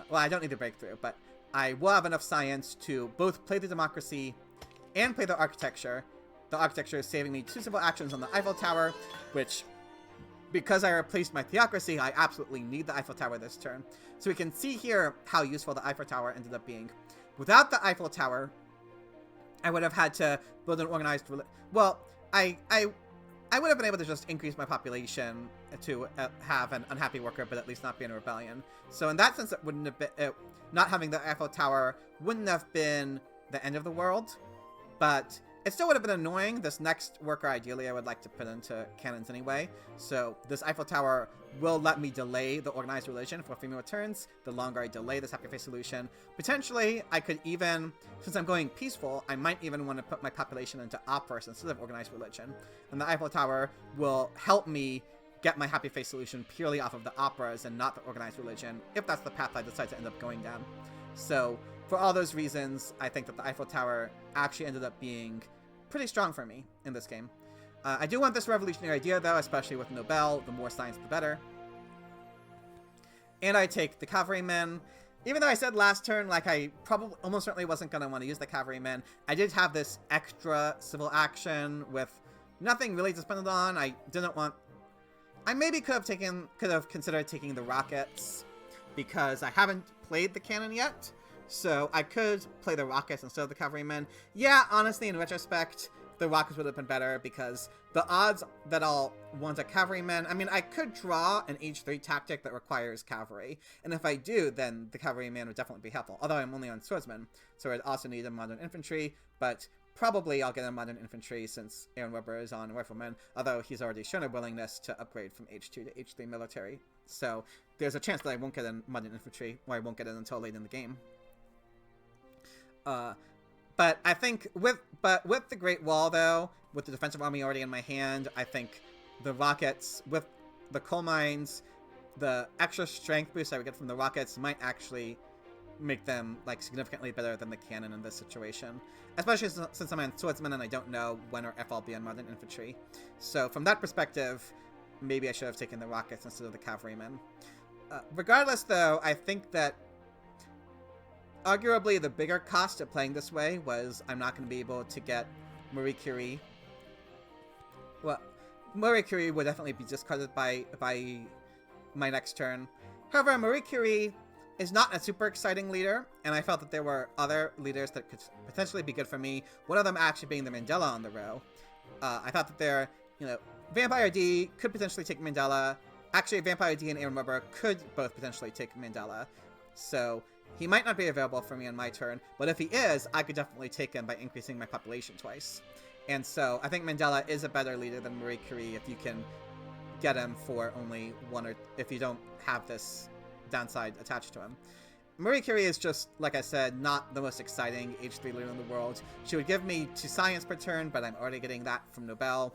well, I don't need the breakthrough, but I will have enough science to both play the democracy and play the architecture. The architecture is saving me 2 civil actions on the Eiffel Tower, which, because I replaced my theocracy, I absolutely need the Eiffel Tower this turn. So we can see here how useful the Eiffel Tower ended up being. Without the Eiffel Tower, I would have had to build an organized... Well, I would have been able to just increase my population to have an unhappy worker, but at least not be in a rebellion. So in that sense, it wouldn't have been... not having the Eiffel Tower wouldn't have been the end of the world, but it still would have been annoying. This next worker, ideally, I would like to put into cannons anyway. So this Eiffel Tower will let me delay the organized religion for 3 more turns. The longer I delay this happy face solution, potentially I could even, since I'm going peaceful, I might even want to put my population into operas instead of organized religion. And the Eiffel Tower will help me get my happy face solution purely off of the operas and not the organized religion, if that's the path I decide to end up going down. So for all those reasons, I think that the Eiffel Tower actually ended up being pretty strong for me in this game. I do want this revolutionary idea, though, especially with Nobel. The more science, the better. And I take the cavalrymen. Even though I said last turn, like, I probably almost certainly wasn't going to want to use the cavalrymen, I did have this extra civil action with nothing really to spend it on. I didn't want... I maybe could have considered taking the rockets, because I haven't played the cannon yet. So I could play the rockets instead of the cavalrymen. Yeah, honestly, in retrospect, the rockets would have been better, because the odds that I'll want a cavalryman... I mean, I could draw an H3 tactic that requires cavalry, and if I do, then the cavalryman would definitely be helpful. Although I'm only on swordsman, so I'd also need a modern infantry, but probably I'll get a modern infantry since Aaronwebber is on rifleman, although he's already shown a willingness to upgrade from H2 to H3 military. So there's a chance that I won't get a modern infantry, or I won't get it until late in the game. But I think with the Great Wall, though, with the defensive army already in my hand, I think the rockets, with the coal mines, the extra strength boost I would get from the rockets might actually make them, like, significantly better than the cannon in this situation. Especially since I'm on swordsman and I don't know when or if I'll be on modern infantry. So from that perspective, maybe I should have taken the rockets instead of the cavalrymen. Regardless, though, I think that arguably the bigger cost of playing this way was I'm not going to be able to get Marie Curie. Well, Marie Curie would definitely be discarded by my next turn. However, Marie Curie is not a super exciting leader, and I felt that there were other leaders that could potentially be good for me. One of them actually being the Mandela on the row. I thought that there, Vampire D could potentially take Mandela. Actually, Vampire D and Aaronwebber could both potentially take Mandela. So he might not be available for me on my turn, but if he is, I could definitely take him by increasing my population twice. And so I think Mandela is a better leader than Marie Curie if you can get him for only one, or if you don't have this downside attached to him. Marie Curie is just, like I said, not the most exciting H3 leader in the world. She would give me 2 science per turn, but I'm already getting that from Nobel.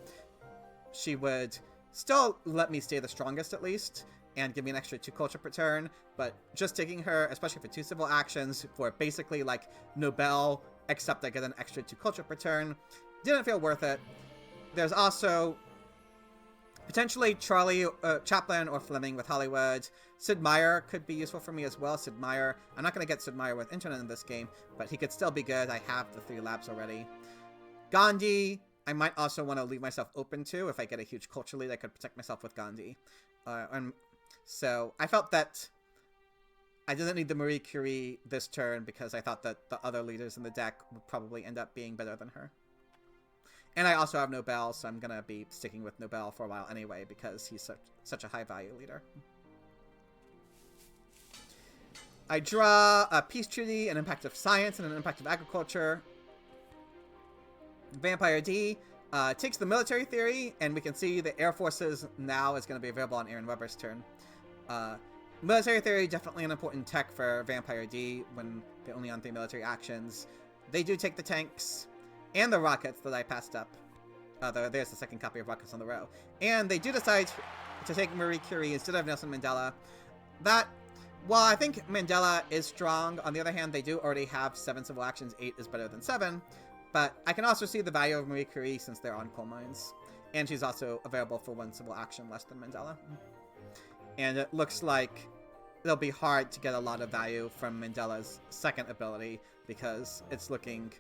She would still let me stay the strongest at least, and give me an extra 2 culture per turn, but just taking her, especially for 2 civil actions, for basically like Nobel, except I get an extra 2 culture per turn, didn't feel worth it. There's also potentially Charlie, Chaplin or Fleming with Hollywood. Sid Meier could be useful for me as well. Sid Meier, I'm not going to get Sid Meier with internet in this game, but he could still be good. I have the 3 labs already. Gandhi, I might also want to leave myself open to. If I get a huge culture lead, I could protect myself with Gandhi. So I felt that I didn't need the Marie Curie this turn because I thought that the other leaders in the deck would probably end up being better than her. And I also have Nobel, so I'm going to be sticking with Nobel for a while anyway because he's such a high-value leader. I draw a Peace Treaty, an Impact of Science, and an Impact of Agriculture. Vampire D takes the military theory, and we can see the Air Forces now is going to be available on Aaronwebber's turn. Military theory, definitely an important tech for Vampire D when they're only on 3 military actions. They do take the tanks and the rockets that I passed up. There's the second copy of Rockets on the Row. And they do decide to take Marie Curie instead of Nelson Mandela. While I think Mandela is strong, on the other hand, they do already have 7 civil actions. 8 is better than 7. But I can also see the value of Marie Curie since they're on coal mines. And she's also available for 1 civil action less than Mandela. And it looks like it'll be hard to get a lot of value from Mandela's second ability because it's looking...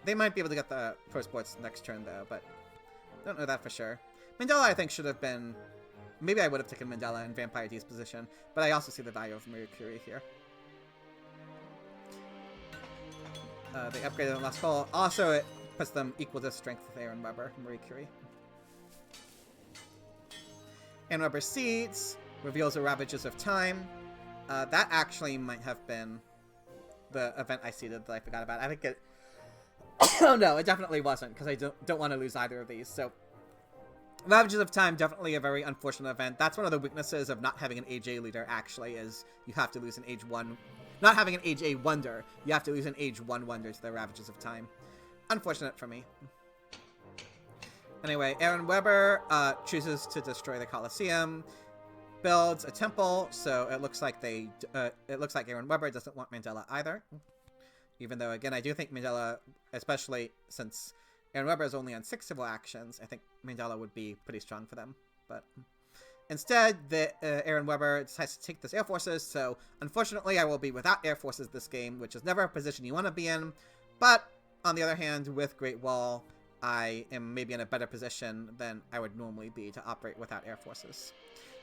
They might be able to get the Pro Sports next turn though, but don't know that for sure. Mandela I think should have been... Maybe I would have taken Mandela in Vampire D's position, but I also see the value of Marie Curie here. They upgraded the last call. Also, it puts them equal to strength with Aaronwebber and Marie Curie. Aaronwebber Seeds reveals the Ravages of Time. That actually might have been the event I seeded that I forgot about. I think it... Oh no, it definitely wasn't, because I don't want to lose either of these, so... Ravages of Time, definitely a very unfortunate event. That's one of the weaknesses of not having an AJ leader, actually, is you have to lose an Age 1... Not having an AJ Wonder, you have to lose an Age 1 Wonder to the Ravages of Time. Unfortunate for me. Anyway, Aaronwebber chooses to destroy the Colosseum, builds a temple, so it looks like Aaronwebber doesn't want Mandela either. Even though, again, I do think Mandela, especially since Aaronwebber is only on 6 civil actions, I think Mandela would be pretty strong for them. But instead, Aaronwebber decides to take this Air Forces, so unfortunately I will be without Air Forces this game, which is never a position you want to be in. But, on the other hand, with Great Wall, I am maybe in a better position than I would normally be to operate without Air Forces.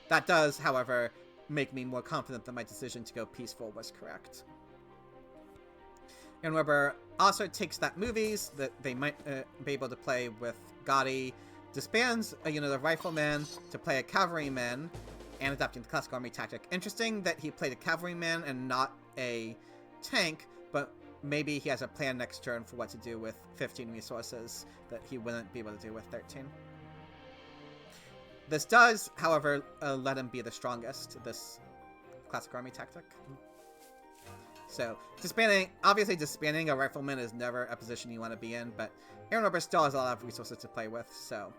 That does, however, make me more confident that my decision to go peaceful was correct. Aaronwebber also takes that movies that they might be able to play with Gotti, disbands a unit of riflemen to play a cavalryman, and adapting the classic army tactic. Interesting that he played a cavalryman and not a tank, but maybe he has a plan next turn for what to do with 15 resources that he wouldn't be able to do with 13. This does, however, let him be the strongest, this classic army tactic. So, obviously disbanding a rifleman is never a position you want to be in, but Aaronwebber still has a lot of resources to play with, so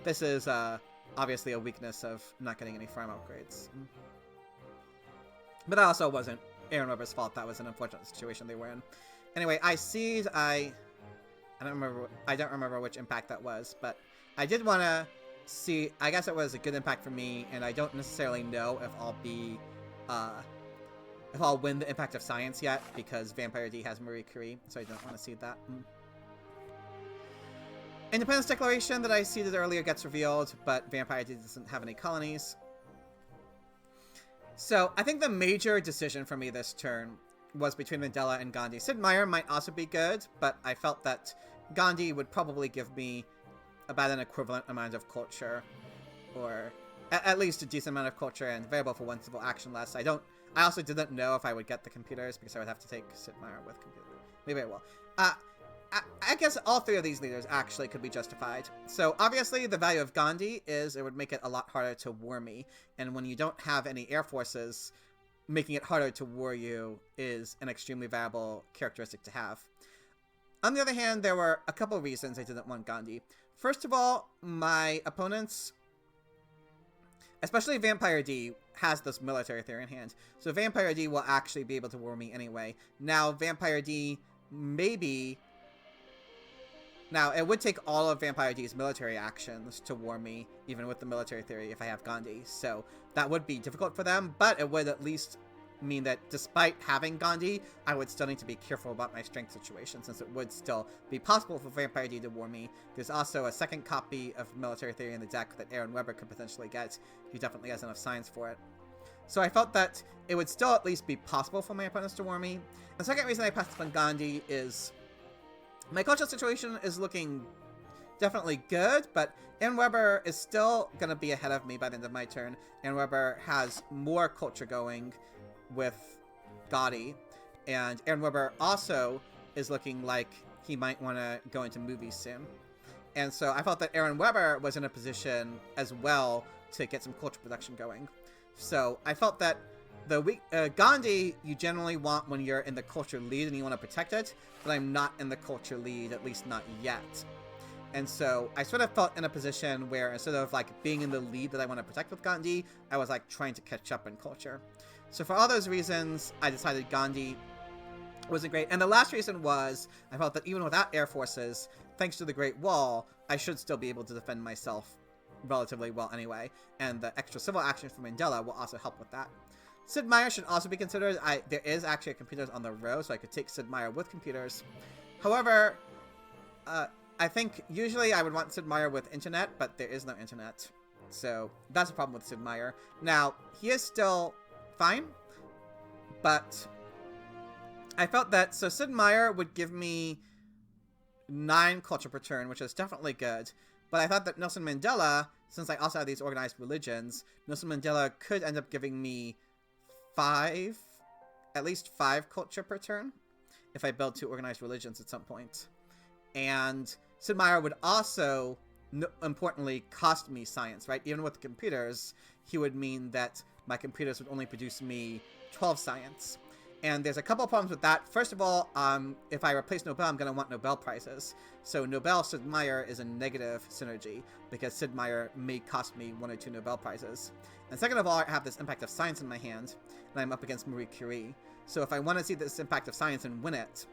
this is obviously a weakness of not getting any farm upgrades. But that also wasn't Aaronwebber's fault. That was an unfortunate situation they were in. Anyway, I don't remember which impact that was, but I did want to see. I guess it was a good impact for me, and I don't necessarily know if I'll win the Impact of Science yet, because Vampire D has Marie Curie, so I don't want to see that. Independence Declaration that I seeded earlier gets revealed, but Vampire D doesn't have any colonies. So I think the major decision for me this turn was between Mandela and Gandhi. Sid Meier might also be good, but I felt that Gandhi would probably give me about an equivalent amount of culture, or at least a decent amount of culture, and variable for one civil action less. I also didn't know if I would get the computers because I would have to take Sid Meier with computer. Maybe I will. I guess all three of these leaders actually could be justified. So obviously the value of Gandhi is it would make it a lot harder to war me, and when you don't have any air forces, making it harder to war you is an extremely valuable characteristic to have. On the other hand, there were a couple reasons I didn't want Gandhi. First of all, my opponents, especially Vampire D, has this military theory in hand. So Vampire D will actually be able to war me anyway. Now, Vampire D maybe... Now, it would take all of Vampire D's military actions to war me, even with the military theory, if I have Gandhi. So that would be difficult for them, but it would at least mean that despite having Gandhi, I would still need to be careful about my strength situation, since it would still be possible for Vampire D to war me. There's also a second copy of military theory in the deck that Aaronwebber could potentially get. He definitely has enough science for it. So I felt that it would still at least be possible for my opponents to war me. The second reason I passed up on Gandhi is my culture situation is looking definitely good, but Aaronwebber is still going to be ahead of me by the end of my turn. Aaronwebber has more culture going with Gandhi, and Aaronwebber also is looking like he might want to go into movies soon. And so I felt that Aaronwebber was in a position as well to get some culture production going. So I felt that Gandhi you generally want when you're in the culture lead and you want to protect it, but I'm not in the culture lead, at least not yet. And so I sort of felt in a position where instead of like being in the lead that I want to protect with Gandhi, I was like trying to catch up in culture. So for all those reasons, I decided Gandhi wasn't great. And the last reason was I felt that even without air forces, thanks to the Great Wall, I should still be able to defend myself relatively well anyway. And the extra civil action from Mandela will also help with that. Sid Meier should also be considered. There is actually computers on the row, so I could take Sid Meier with computers. However, I think usually I would want Sid Meier with internet, but there is no internet. So that's a problem with Sid Meier. Now, he is still fine, but I felt that, so Sid Meier would give me 9 culture per turn, which is definitely good. But I thought that Nelson Mandela, since I also have these organized religions, Nelson Mandela could end up giving me at least 5 culture per turn if I build 2 organized religions at some point. And Sid Meier would also, importantly, cost me science, right? Even with computers, he would mean that my computers would only produce me 12 science. And there's a couple problems with that. First of all, if I replace Nobel, I'm going to want Nobel prizes. So Nobel Sid Meier is a negative synergy because Sid Meier may cost me 1 or 2 Nobel prizes. And second of all, I have this impact of science in my hand, and I'm up against Marie Curie. So if I want to see this impact of science and win it,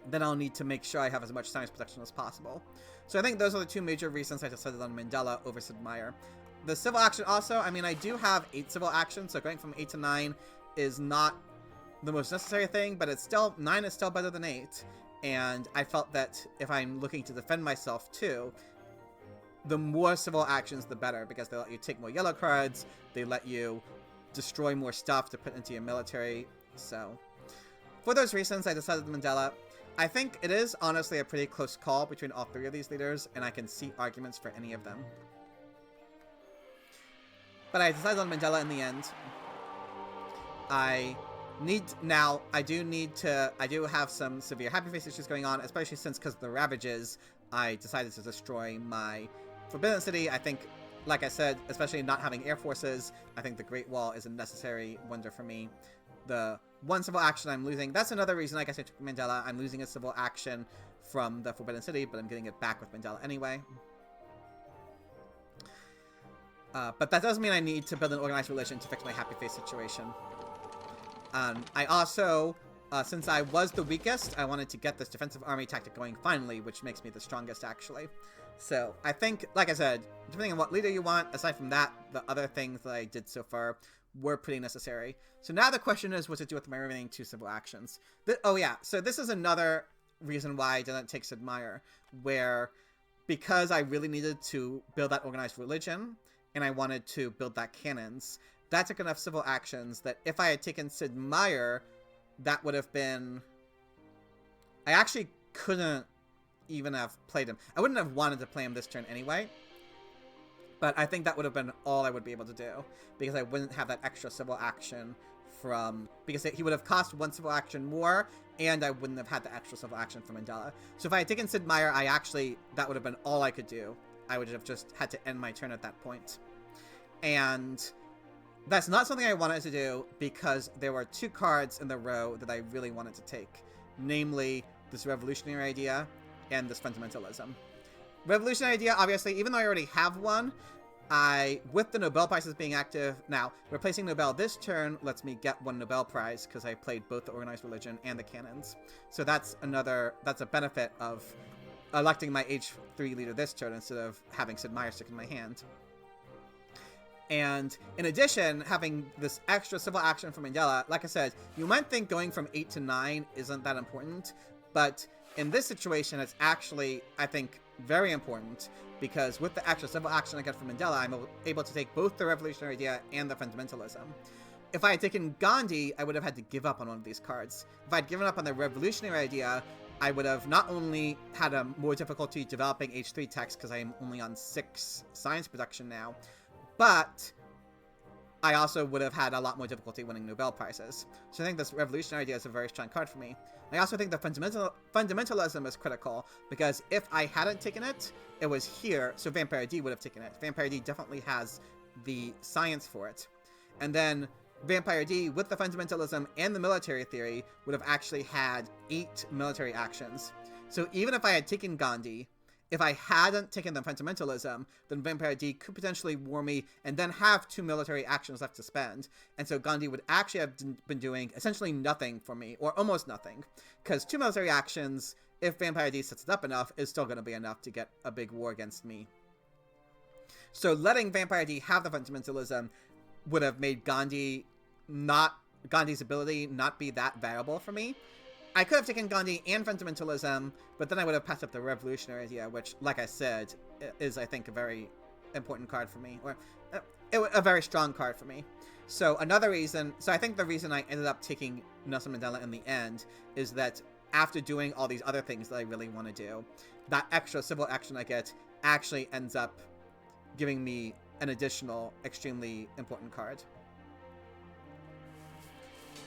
then I'll need to make sure I have as much science protection as possible. So I think those are the 2 major reasons I decided on Mandela over Sid Meier. The civil action also, I mean, I do have 8 civil actions, so going from 8 to 9 is not the most necessary thing, but it's still, 9 is still better than 8. And I felt that if I'm looking to defend myself too, the more civil actions, the better, because they let you take more yellow cards, they let you destroy more stuff to put into your military. So for those reasons, I decided Mandela. I think it is honestly a pretty close call between all 3 of these leaders, and I can see arguments for any of them. But I decided on Mandela in the end. I do have some severe happy face issues going on, especially since, because of the ravages, I decided to destroy my Forbidden City. I think, like I said, especially not having air forces, I think the Great Wall is a necessary wonder for me. The 1 civil action I'm losing, that's another reason, like I said, to Mandela, I'm losing a civil action from the Forbidden City, but I'm getting it back with Mandela anyway. But that doesn't mean I need to build an organized religion to fix my happy face situation. I also, since I was the weakest, I wanted to get this defensive army tactic going finally, which makes me the strongest, actually. So, I think, like I said, depending on what leader you want, aside from that, the other things that I did so far were pretty necessary. So now the question is what to do with my remaining 2 civil actions. Oh yeah, so this is another reason why I didn't take Sid Meier, where because I really needed to build that organized religion, and I wanted to build that cannons, that took enough civil actions that if I had taken Sid Meier, that would have been... I actually couldn't even have played him. I wouldn't have wanted to play him this turn anyway. But I think that would have been all I would be able to do, because I wouldn't have that extra civil action from... Because he would have cost 1 civil action more, and I wouldn't have had the extra civil action from Mandela. So if I had taken Sid Meier, that would have been all I could do. I would have just had to end my turn at that point. And that's not something I wanted to do, because there were 2 cards in the row that I really wanted to take. Namely, this revolutionary idea and this fundamentalism. Revolutionary idea, obviously, even though I already have one, with the Nobel Prizes being active, now, replacing Nobel this turn lets me get 1 Nobel Prize, because I played both the organized religion and the cannons. So that's a benefit of electing my H3 leader this turn instead of having Sid Meier stick in my hand. And in addition, having this extra civil action from Mandela, like I said, you might think going from 8 to 9 isn't that important, but in this situation, it's actually, I think, very important, because with the extra civil action I get from Mandela, I'm able to take both the revolutionary idea and the fundamentalism. If I had taken Gandhi, I would have had to give up on one of these cards. If I'd given up on the revolutionary idea, I would have not only had a more difficulty developing H3 text, because I am only on 6 science production now, but I also would have had a lot more difficulty winning Nobel Prizes. So I think this revolutionary idea is a very strong card for me. I also think the fundamentalism is critical, because if I hadn't taken it, it was here, so Vampire D would have taken it. Vampire D definitely has the science for it. And then Vampire D, with the fundamentalism and the military theory, would have actually had 8 military actions. So even if I had taken Gandhi, if I hadn't taken the fundamentalism, then Vampire D could potentially war me and then have 2 military actions left to spend. And so Gandhi would actually have been doing essentially nothing for me, or almost nothing. Because 2 military actions, if Vampire D sets it up enough, is still going to be enough to get a big war against me. So letting Vampire D have the fundamentalism would have made Gandhi's ability not be that valuable for me. I could have taken Gandhi and fundamentalism, but then I would have passed up the revolutionary idea, which, like I said, is, I think, a very important card for me, or a very strong card for me. So another reason, so I think the reason I ended up taking Nelson Mandela in the end is that after doing all these other things that I really want to do, that extra civil action I get actually ends up giving me an additional extremely important card.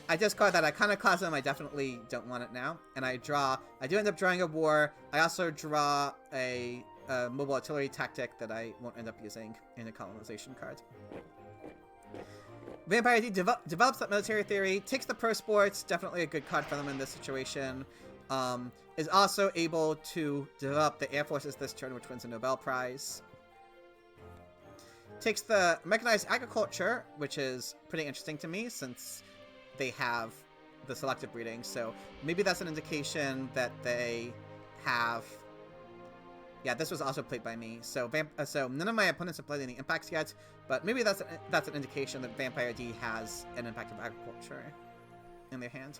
I discard that Iconoclasm. I definitely don't want it now. And I do end up drawing a war. I also draw a mobile artillery tactic that I won't end up using in a colonization card. Vampire D develops that military theory, takes the pro sports, definitely a good card for them in this situation. Is also able to develop the Air Forces this turn, which wins a Nobel Prize. Takes the mechanized agriculture, which is pretty interesting to me since they have the selective breeding, so maybe that's an indication that they have... Yeah, this was also played by me, so none of my opponents have played any impacts yet, but maybe that's an indication that Vampire D has an impact of agriculture in their hand.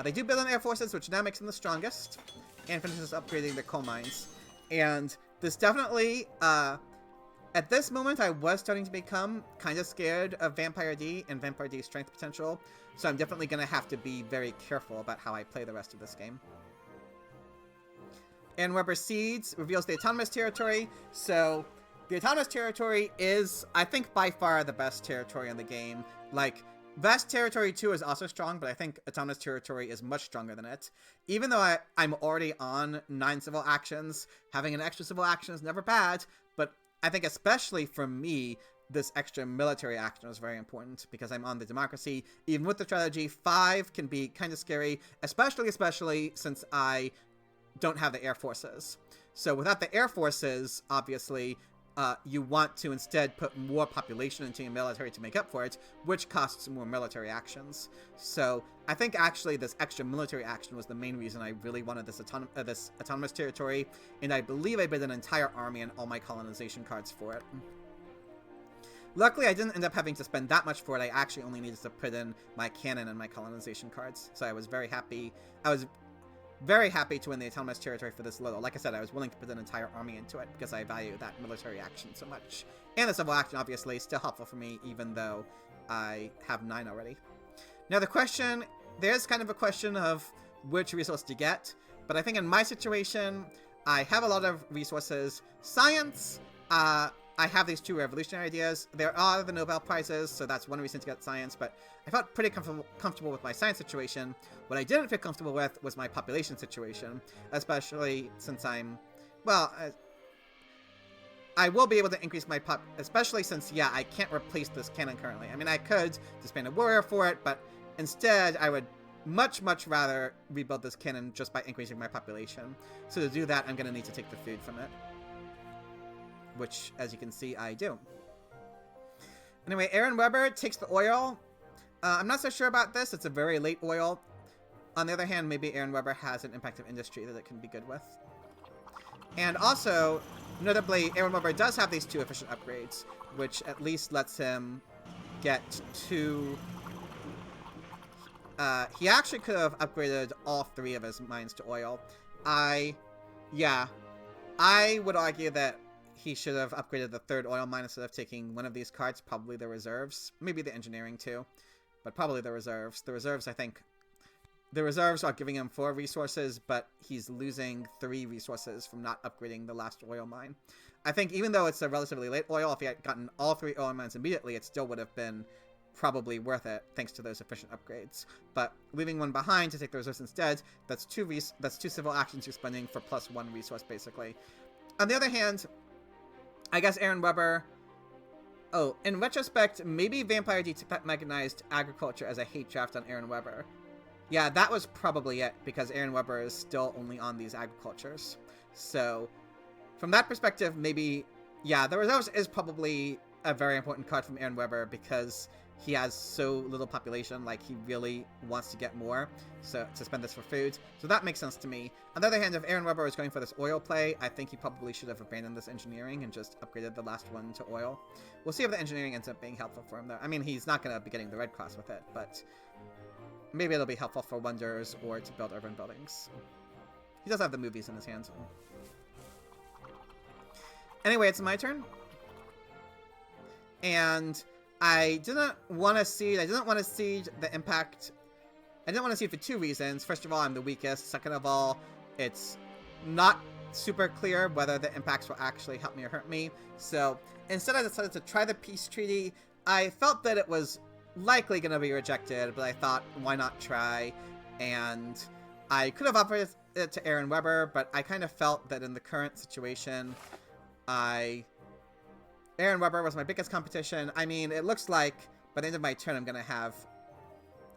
They do build on Air Forces, which now makes them the strongest, and finishes upgrading their coal mines. And this definitely... At this moment, I was starting to become kind of scared of Vampire D and Vampire D's strength potential, so I'm definitely going to have to be very careful about how I play the rest of this game. Aaronwebber Seeds reveals the autonomous territory, so the autonomous territory is, I think, by far the best territory in the game. Like, Vast Territory 2 is also strong, but I think autonomous territory is much stronger than it. Even though I'm already on 9 civil actions, having an extra civil action is never bad, but I think especially for me, this extra military action is very important because I'm on the democracy. Even with the strategy, 5 can be kind of scary, especially since I don't have the Air Forces. So without the Air Forces, obviously, you want to instead put more population into your military to make up for it, which costs more military actions. So I think actually this extra military action was the main reason I really wanted this autonomous territory, and I believe I bid an entire army and all my colonization cards for it. Luckily, I didn't end up having to spend that much for it. I actually only needed to put in my cannon and my colonization cards, so I was very happy. very happy to win the autonomous territory for this little. Like I said, I was willing to put an entire army into it because I value that military action so much. And the civil action, obviously, is still helpful for me, even though I have 9 already. Now the question, there's kind of a question of which resource to get, but I think in my situation, I have a lot of resources. Science, I have these 2 revolutionary ideas. There are the Nobel Prizes, so that's one reason to get science, but I felt pretty comfortable with my science situation. What I didn't feel comfortable with was my population situation, especially since I'm, well, I will be able to increase my especially since, yeah, I can't replace this cannon currently. I mean, I could disband a warrior for it, but instead, I would much rather rebuild this cannon just by increasing my population. So to do that, I'm going to need to take the food from it. Which, as you can see, I do. Anyway, Aaronwebber takes the oil. I'm not so sure about this. It's a very late oil. On the other hand, maybe Aaronwebber has an impact of industry that it can be good with. And also, notably, Aaronwebber does have these 2 efficient upgrades, which at least lets him get 2... he actually could have upgraded all 3 of his mines to oil. I would argue that he should have upgraded the 3rd oil mine instead of taking one of these cards, probably the reserves. Maybe the engineering too, but probably the reserves. The reserves, I think, the reserves are giving him 4 resources, but he's losing 3 resources from not upgrading the last oil mine. I think even though it's a relatively late oil, if he had gotten all 3 oil mines immediately, it still would have been probably worth it thanks to those efficient upgrades. But leaving one behind to take the resource instead, that's 2 civil actions you're spending for +1 resource basically. On the other hand, I guess Aaronwebber, oh, in retrospect, maybe Vampire D mechanized agriculture as a hate draft on Aaronwebber. Yeah, that was probably it, because Aaronwebber is still only on these agricultures. So from that perspective, maybe, yeah, the reserves is probably a very important card from Aaronwebber because he has so little population, like he really wants to get more, so to spend this for food. So that makes sense to me. On the other hand, if Aaronwebber is going for this oil play, I think he probably should have abandoned this engineering and just upgraded the last one to oil. We'll see if the engineering ends up being helpful for him, though. I mean, he's not going to be getting the Red Cross with it, but maybe it'll be helpful for wonders or to build urban buildings. He does have the movies in his hands. Anyway, it's my turn. And I didn't want to seed the impact. I didn't want to seed for 2 reasons. First of all, I'm the weakest. Second of all, it's not super clear whether the impacts will actually help me or hurt me. So instead, I decided to try the peace treaty. I felt that it was likely going to be rejected, but I thought, why not try? And I could have offered it to Aaronwebber, but I kind of felt that in the current situation, Aaronwebber was my biggest competition. I mean, it looks like by the end of my turn, I'm going to have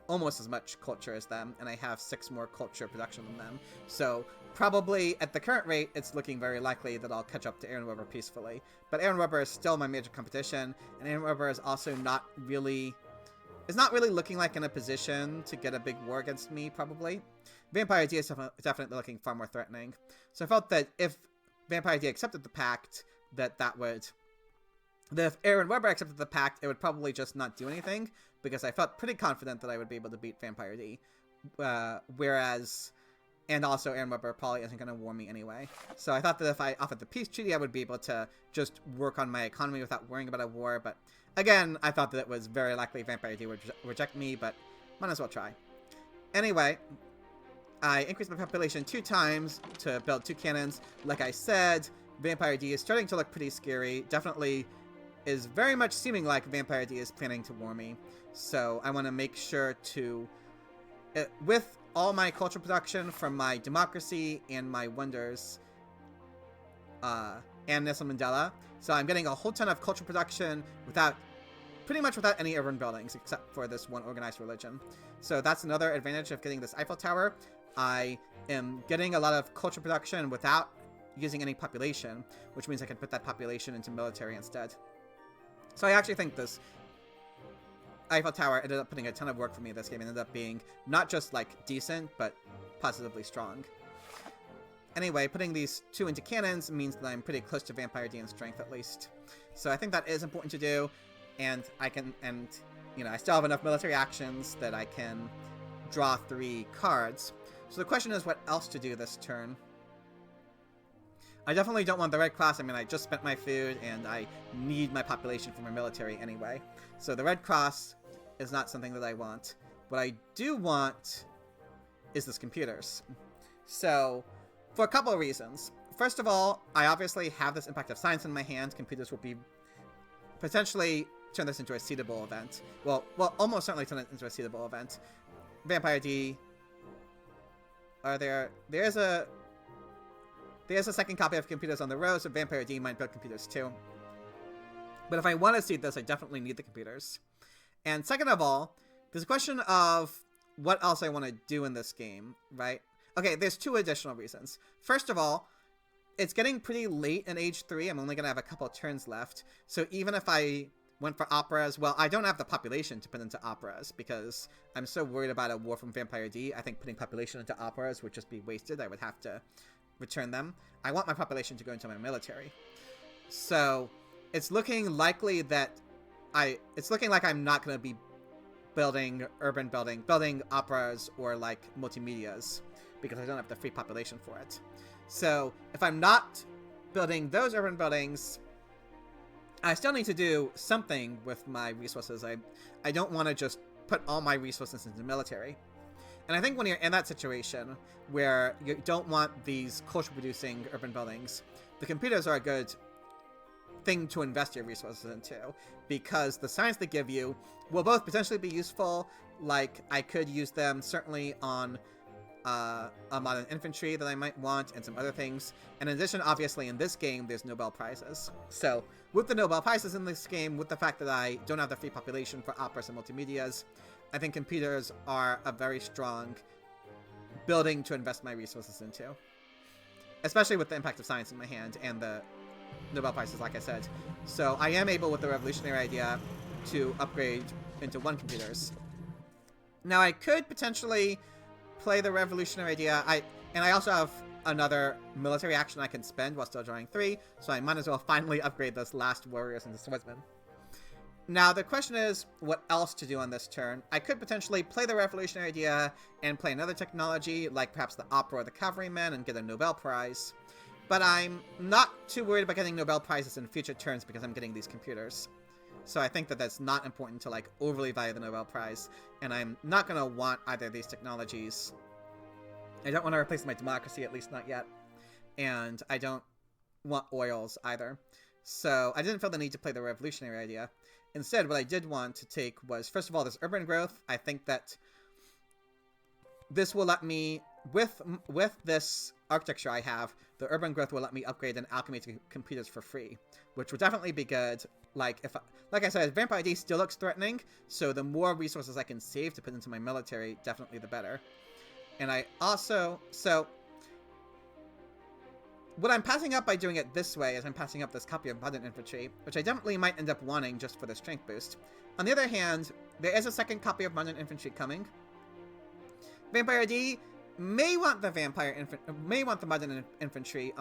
almost as much culture as them, and I have 6 more culture production than them. So probably at the current rate, it's looking very likely that I'll catch up to Aaronwebber peacefully. But Aaronwebber is still my major competition, and Aaronwebber is also not really looking like in a position to get a big war against me, probably. Vampire D is definitely looking far more threatening. So I felt that if Vampire D accepted the pact, that if Aaronwebber accepted the pact, it would probably just not do anything, because I felt pretty confident that I would be able to beat Vampire D. And also Aaronwebber probably isn't going to war me anyway. So I thought that if I offered the peace treaty, I would be able to just work on my economy without worrying about a war. But again, I thought that it was very likely Vampire D would reject me, but might as well try. Anyway, I increased my population 2 times to build 2 cannons. Like I said, Vampire D is starting to look pretty scary. Definitely is very much seeming like Vampire D is planning to war me. So I want to make sure to, with all my cultural production from my democracy and my wonders, and Nelson Mandela. So I'm getting a whole ton of cultural production pretty much without any urban buildings, except for this one organized religion. So that's another advantage of getting this Eiffel Tower. I am getting a lot of cultural production without using any population, which means I can put that population into military instead. So I actually think this Eiffel Tower ended up putting a ton of work for me this game. It ended up being not just, like, decent, but positively strong. Anyway, putting these 2 into cannons means that I'm pretty close to Vampire D in strength, at least. So I think that is important to do, and I still have enough military actions that I can draw 3 cards. So the question is what else to do this turn. I definitely don't want the Red Cross. I mean, I just spent my food, and I need my population for my military anyway. So the Red Cross is not something that I want. What I do want is this computers. So, for a couple of reasons. First of all, I obviously have this Impact of Science in my hand. Computers will be potentially turn this into a seedable event. Well, almost certainly turn it into a seedable event. Vampire D. There's a second copy of computers on the row, so Vampire D might build computers too. But if I want to seed this, I definitely need the computers. And second of all, there's a question of what else I want to do in this game, right? Okay, there's two additional reasons. First of all, it's getting pretty late in Age 3. I'm only going to have a couple of turns left. So even if I went for operas, well, I don't have the population to put into operas because I'm so worried about a war from Vampire D. I think putting population into operas would just be wasted. I would have to return them. I want my population to go into my military. So it's looking likely that it's looking like I'm not going to be building building operas or like multimedias because I don't have the free population for it. So if I'm not building those urban buildings, I still need to do something with my resources. I don't want to just put all my resources into the military. And I think when you're in that situation where you don't want these culture-producing urban buildings, the computers are a good thing to invest your resources into because the science they give you will both potentially be useful. Like, I could use them certainly on a modern infantry that I might want and some other things. And in addition, obviously, in this game, there's Nobel Prizes. So with the Nobel Prizes in this game, with the fact that I don't have the free population for operas and multimedias, I think computers are a very strong building to invest my resources into. Especially with the Impact of Science in my hand and the Nobel Prizes, like I said. So I am able, with the revolutionary idea, to upgrade into 1 computers. Now I could potentially play the revolutionary idea. I also have another military action I can spend while still drawing 3, so I might as well finally upgrade those last warriors into swordsmen. Now the question is what else to do on this turn. I could potentially play the revolutionary idea and play another technology, like perhaps the opera or the cavalryman, and get a Nobel Prize. But I'm not too worried about getting Nobel Prizes in future turns because I'm getting these computers. So I think that that's not important to like overly value the Nobel Prize, and I'm not going to want either of these technologies. I don't want to replace my democracy, at least not yet, and I don't want oils either. So I didn't feel the need to play the revolutionary idea. Instead, what I did want to take was, first of all, this urban growth. I think that this will let me, with this architecture I have, the urban growth will let me upgrade an alchemy to computers for free, which would definitely be good. Like I said, Vampire D still looks threatening, so the more resources I can save to put into my military, definitely the better. And I also, so what I'm passing up by doing it this way is I'm passing up this copy of modern infantry, which I definitely might end up wanting just for the strength boost. On the other hand, there is a second copy of modern infantry coming. Vampire D may want the modern infantry.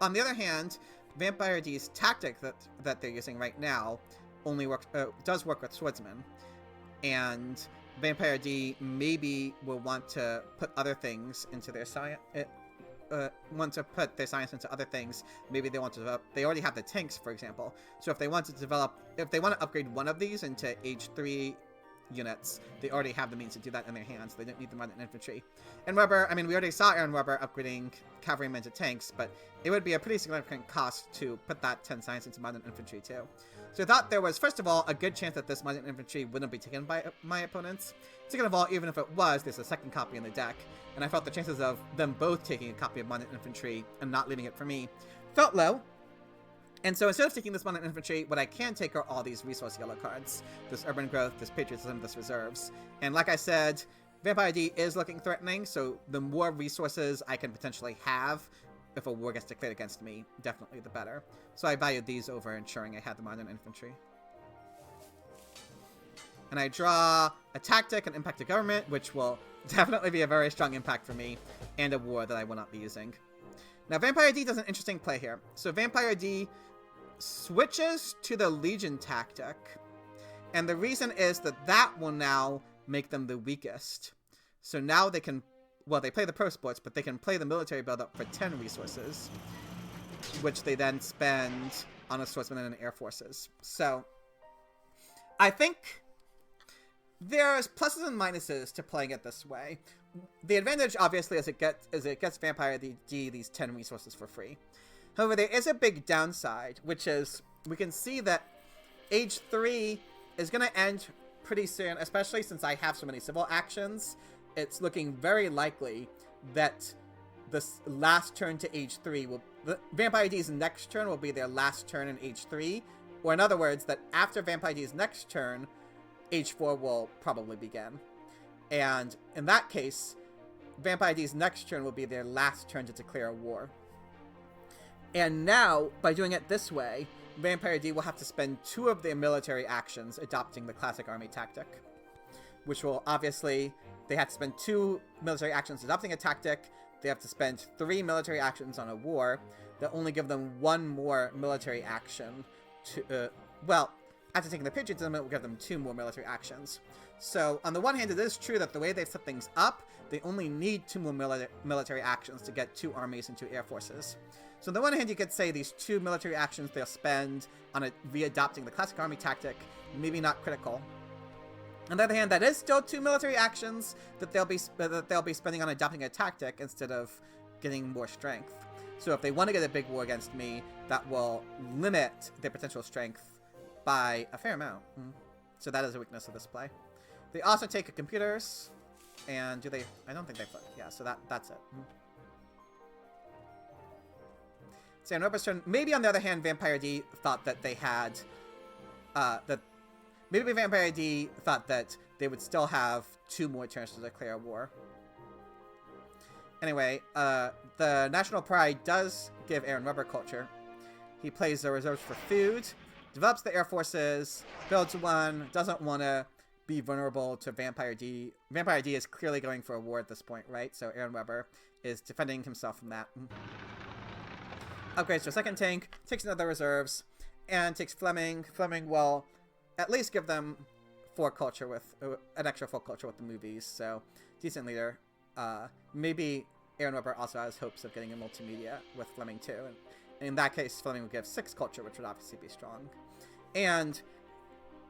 On the other hand, Vampire D's tactic that they're using right now only does work with swordsmen, and Vampire D maybe will want to put other things into their science. Want to put their science into other things. Maybe they want to develop. They already have the tanks, for example. So if they want to upgrade one of these into Age 3 units, they already have the means to do that in their hands. They don't need the modern infantry. And Aaronwebber, I mean, we already saw Aaronwebber upgrading cavalrymen to tanks, but it would be a pretty significant cost to put that 10 science into modern infantry too. So I thought there was, first of all, a good chance that this modern infantry wouldn't be taken by my opponents. Second of all, even if it was, there's a second copy in the deck, and I felt the chances of them both taking a copy of modern infantry and not leaving it for me felt low. And so instead of taking this modern infantry, what I can take are all these resource yellow cards. This urban growth, this patriotism, this reserves. And like I said, Vampire D is looking threatening, so the more resources I can potentially have if a war gets declared against me, definitely the better. So I valued these over ensuring I had the modern infantry. And I draw a tactic and impact to government, which will definitely be a very strong impact for me, and a war that I will not be using. Now Vampire D does an interesting play here. So Vampire D switches to the Legion tactic, and the reason is that that will now make them the weakest. So now they can well, they play the pro sports, but they can play the military buildup for 10 resources, which they then spend on a swordsman and an air forces. So I think there's pluses and minuses to playing it this way. The advantage, obviously, is it gets Vampire D these 10 resources for free. However, there is a big downside, which is we can see that Age 3 is going to end pretty soon, especially since I have so many civil actions. It's looking very likely that this last turn to Age 3 will... Vampire D's next turn will be their last turn in Age 3. Or in other words, that after Vampire D's next turn, Age 4 will probably begin. And in that case, Vampire D's next turn will be their last turn to declare a war. And now, by doing it this way, Vampire D will have to spend 2 of their military actions adopting the classic army tactic. Which will obviously... They have to spend 2 military actions adopting a tactic. They have to spend 3 military actions on a war. That only give them 1 more military action to... well, after taking the patriotism, it will give them 2 more military actions. So, on the one hand, it is true that the way they've set things up, they only need 2 more military actions to get 2 armies and 2 air forces. So on the one hand, you could say these 2 military actions they'll spend on re-adopting the classic army tactic, maybe not critical. On the other hand, that is still 2 military actions that they'll be spending on adopting a tactic instead of getting more strength. So if they want to get a big war against me, that will limit their potential strength by a fair amount. So that is a weakness of this play. They also take computers, and do they? I don't think they flip. Yeah, so that's it. So Aaronwebber's turn. Maybe on the other hand, Vampire D thought that they had maybe Vampire D thought that they would still have 2 more turns to declare war. Anyway, the National Pride does give Aaronwebber culture. He plays the reserves for food, develops the air forces, builds 1, doesn't want to be vulnerable to Vampire D. Vampire D is clearly going for a war at this point, right? So Aaronwebber is defending himself from that. Upgrades to a second tank, takes another reserves, and takes Fleming. Fleming will at least give them 4 culture with an extra 4 culture with the movies, so decent leader. Maybe Aaronwebber also has hopes of getting a multimedia with Fleming too, and in that case, Fleming would give 6 culture, which would obviously be strong. And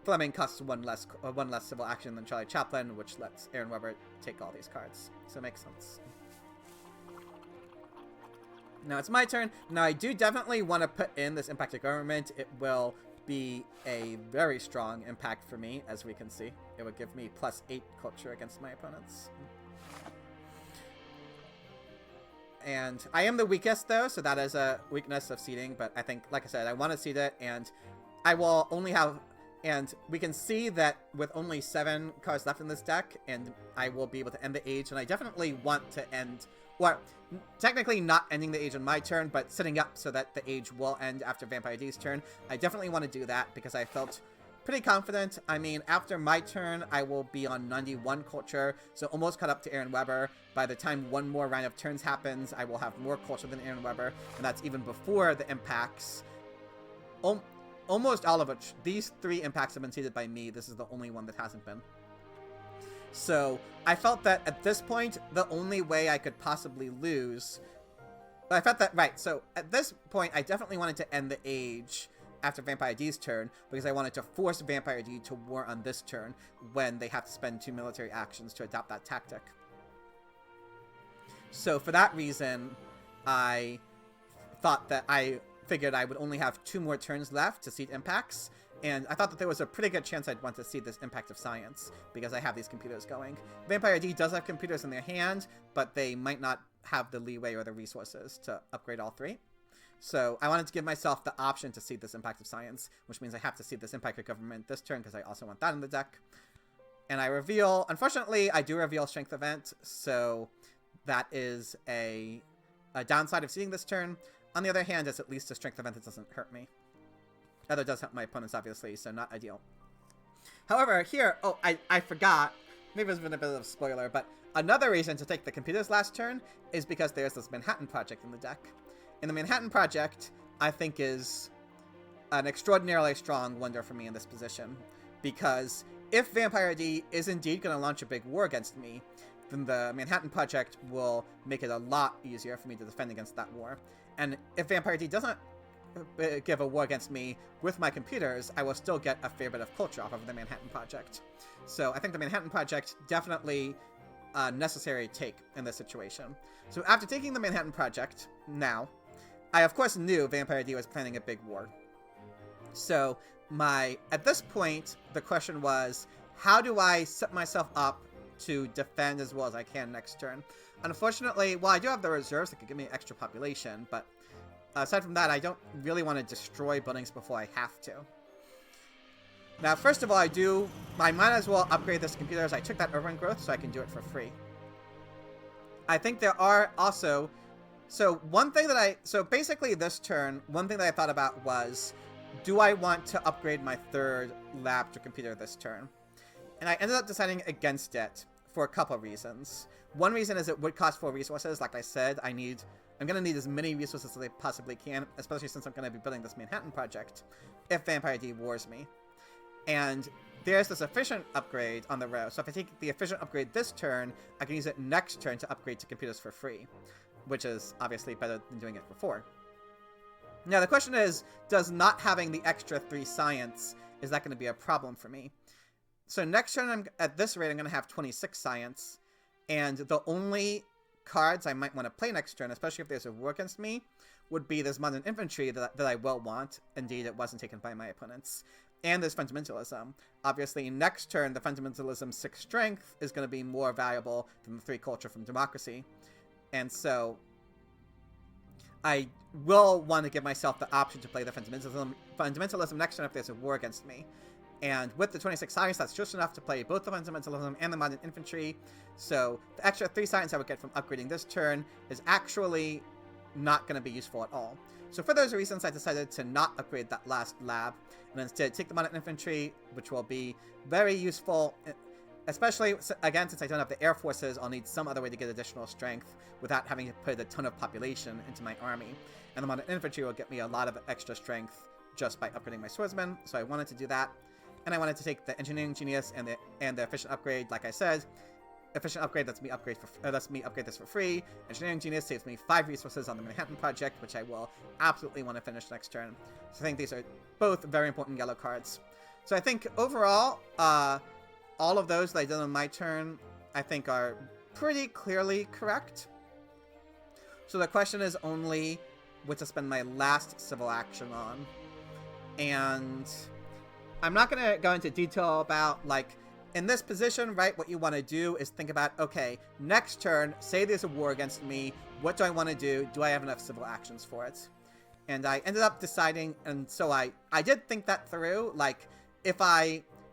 Fleming costs one less civil action than Charlie Chaplin, which lets Aaronwebber take all these cards, so it makes sense. Now it's my turn. Now I do definitely want to put in this impact of government. It will be a very strong impact for me, as we can see. It would give me +8 culture against my opponents. And I am the weakest, though, so that is a weakness of seeding. But I think, like I said, I want to seed it, and I will only have... And we can see that with only 7 cards left in this deck, and I will be able to end the age, and I definitely want to end... Well, technically not ending the age on my turn, but setting up so that the age will end after Vampire D's turn. I definitely want to do that because I felt pretty confident. I mean, after my turn, I will be on 91 culture, so almost caught up to Aaronwebber. By the time 1 more round of turns happens, I will have more culture than Aaronwebber, and that's even before the impacts. Almost all of which, these 3 impacts have been seeded by me. This is the only one that hasn't been. So I felt that at this point, the only way I could possibly lose... But I felt that, right, so at this point, I definitely wanted to end the age after Vampire D's turn, because I wanted to force Vampire D to war on this turn when they have to spend 2 military actions to adopt that tactic. So for that reason, I thought that I figured I would only have 2 more turns left to seed impacts, and I thought that there was a pretty good chance I'd want to see this impact of science, because I have these computers going. Vampire D does have computers in their hand, but they might not have the leeway or the resources to upgrade all 3. So I wanted to give myself the option to seed this impact of science, which means I have to seed this impact of government this turn, because I also want that in the deck. And I reveal... Unfortunately, I do reveal Strength Event, so that is a downside of seeding this turn. On the other hand, it's at least a Strength Event that doesn't hurt me. Although it does help my opponents, obviously, so not ideal. However, here... Oh, I forgot. Maybe it's been a bit of a spoiler, but another reason to take the computers last turn is because there's this Manhattan Project in the deck. And the Manhattan Project, I think, is an extraordinarily strong wonder for me in this position. Because if Vampire D is indeed going to launch a big war against me, then the Manhattan Project will make it a lot easier for me to defend against that war. And if Vampire D doesn't give a war against me with my computers, I will still get a fair bit of culture off of the Manhattan Project. So I think the Manhattan Project definitely necessary to take in this situation. So after taking the Manhattan Project, now, I of course knew Vampire D was planning a big war. So at this point, the question was, how do I set myself up to defend as well as I can next turn? Unfortunately, well, I do have the reserves that could give me extra population, but aside from that, I don't really want to destroy buildings before I have to. Now, first of all, I might as well upgrade this computer as I took that urban growth so I can do it for free. I think there are also, so basically this turn, one thing that I thought about was, do I want to upgrade my third lab to computer this turn? And I ended up deciding against it for a couple of reasons. One reason is it would cost 4 resources. Like I said, I'm going to need as many resources as I possibly can, especially since I'm going to be building this Manhattan Project, if Vampire D wars me. And there's this efficient upgrade on the row. So if I take the efficient upgrade this turn, I can use it next turn to upgrade to computers for free, which is obviously better than doing it before. Now, the question is, does not having the extra 3 science, is that going to be a problem for me? So next turn, at this rate, I'm going to have 26 science, and the only cards I might want to play next turn, especially if there's a war against me, would be this modern infantry that I will want. Indeed, it wasn't taken by my opponents. And there's fundamentalism. Obviously, next turn, the fundamentalism 6 strength is going to be more valuable than the 3 culture from democracy. And so I will want to give myself the option to play the fundamentalism next turn if there's a war against me. And with the 26 science, that's just enough to play both the fundamentalism and the modern infantry. So the extra 3 science I would get from upgrading this turn is actually not going to be useful at all. So for those reasons, I decided to not upgrade that last lab, and instead take the modern infantry, which will be very useful, especially, again, since I don't have the air forces, I'll need some other way to get additional strength without having to put a ton of population into my army. And the modern infantry will get me a lot of extra strength just by upgrading my swordsmen, so I wanted to do that. And I wanted to take the engineering genius and the efficient upgrade, like I said. Efficient upgrade lets me upgrade this for free. Engineering genius saves me 5 resources on the Manhattan Project, which I will absolutely want to finish next turn. So I think these are both very important yellow cards. So I think overall, all of those that I did on my turn, I think are pretty clearly correct. So the question is only what to spend my last civil action on. And I'm not going to go into detail about, like, in this position, right, what you want to do is think about, okay, next turn, say there's a war against me, what do I want to do? Do I have enough civil actions for it? And I ended up deciding, and so I did think that through, like,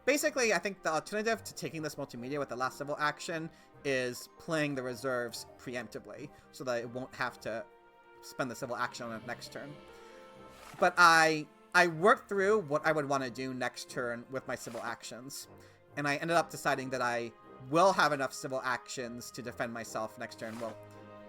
basically, I think the alternative to taking this multimedia with the last civil action is playing the reserves preemptively, so that it won't have to spend the civil action on it next turn. But I worked through what I would want to do next turn with my civil actions. And I ended up deciding that I will have enough civil actions to defend myself next turn. Well,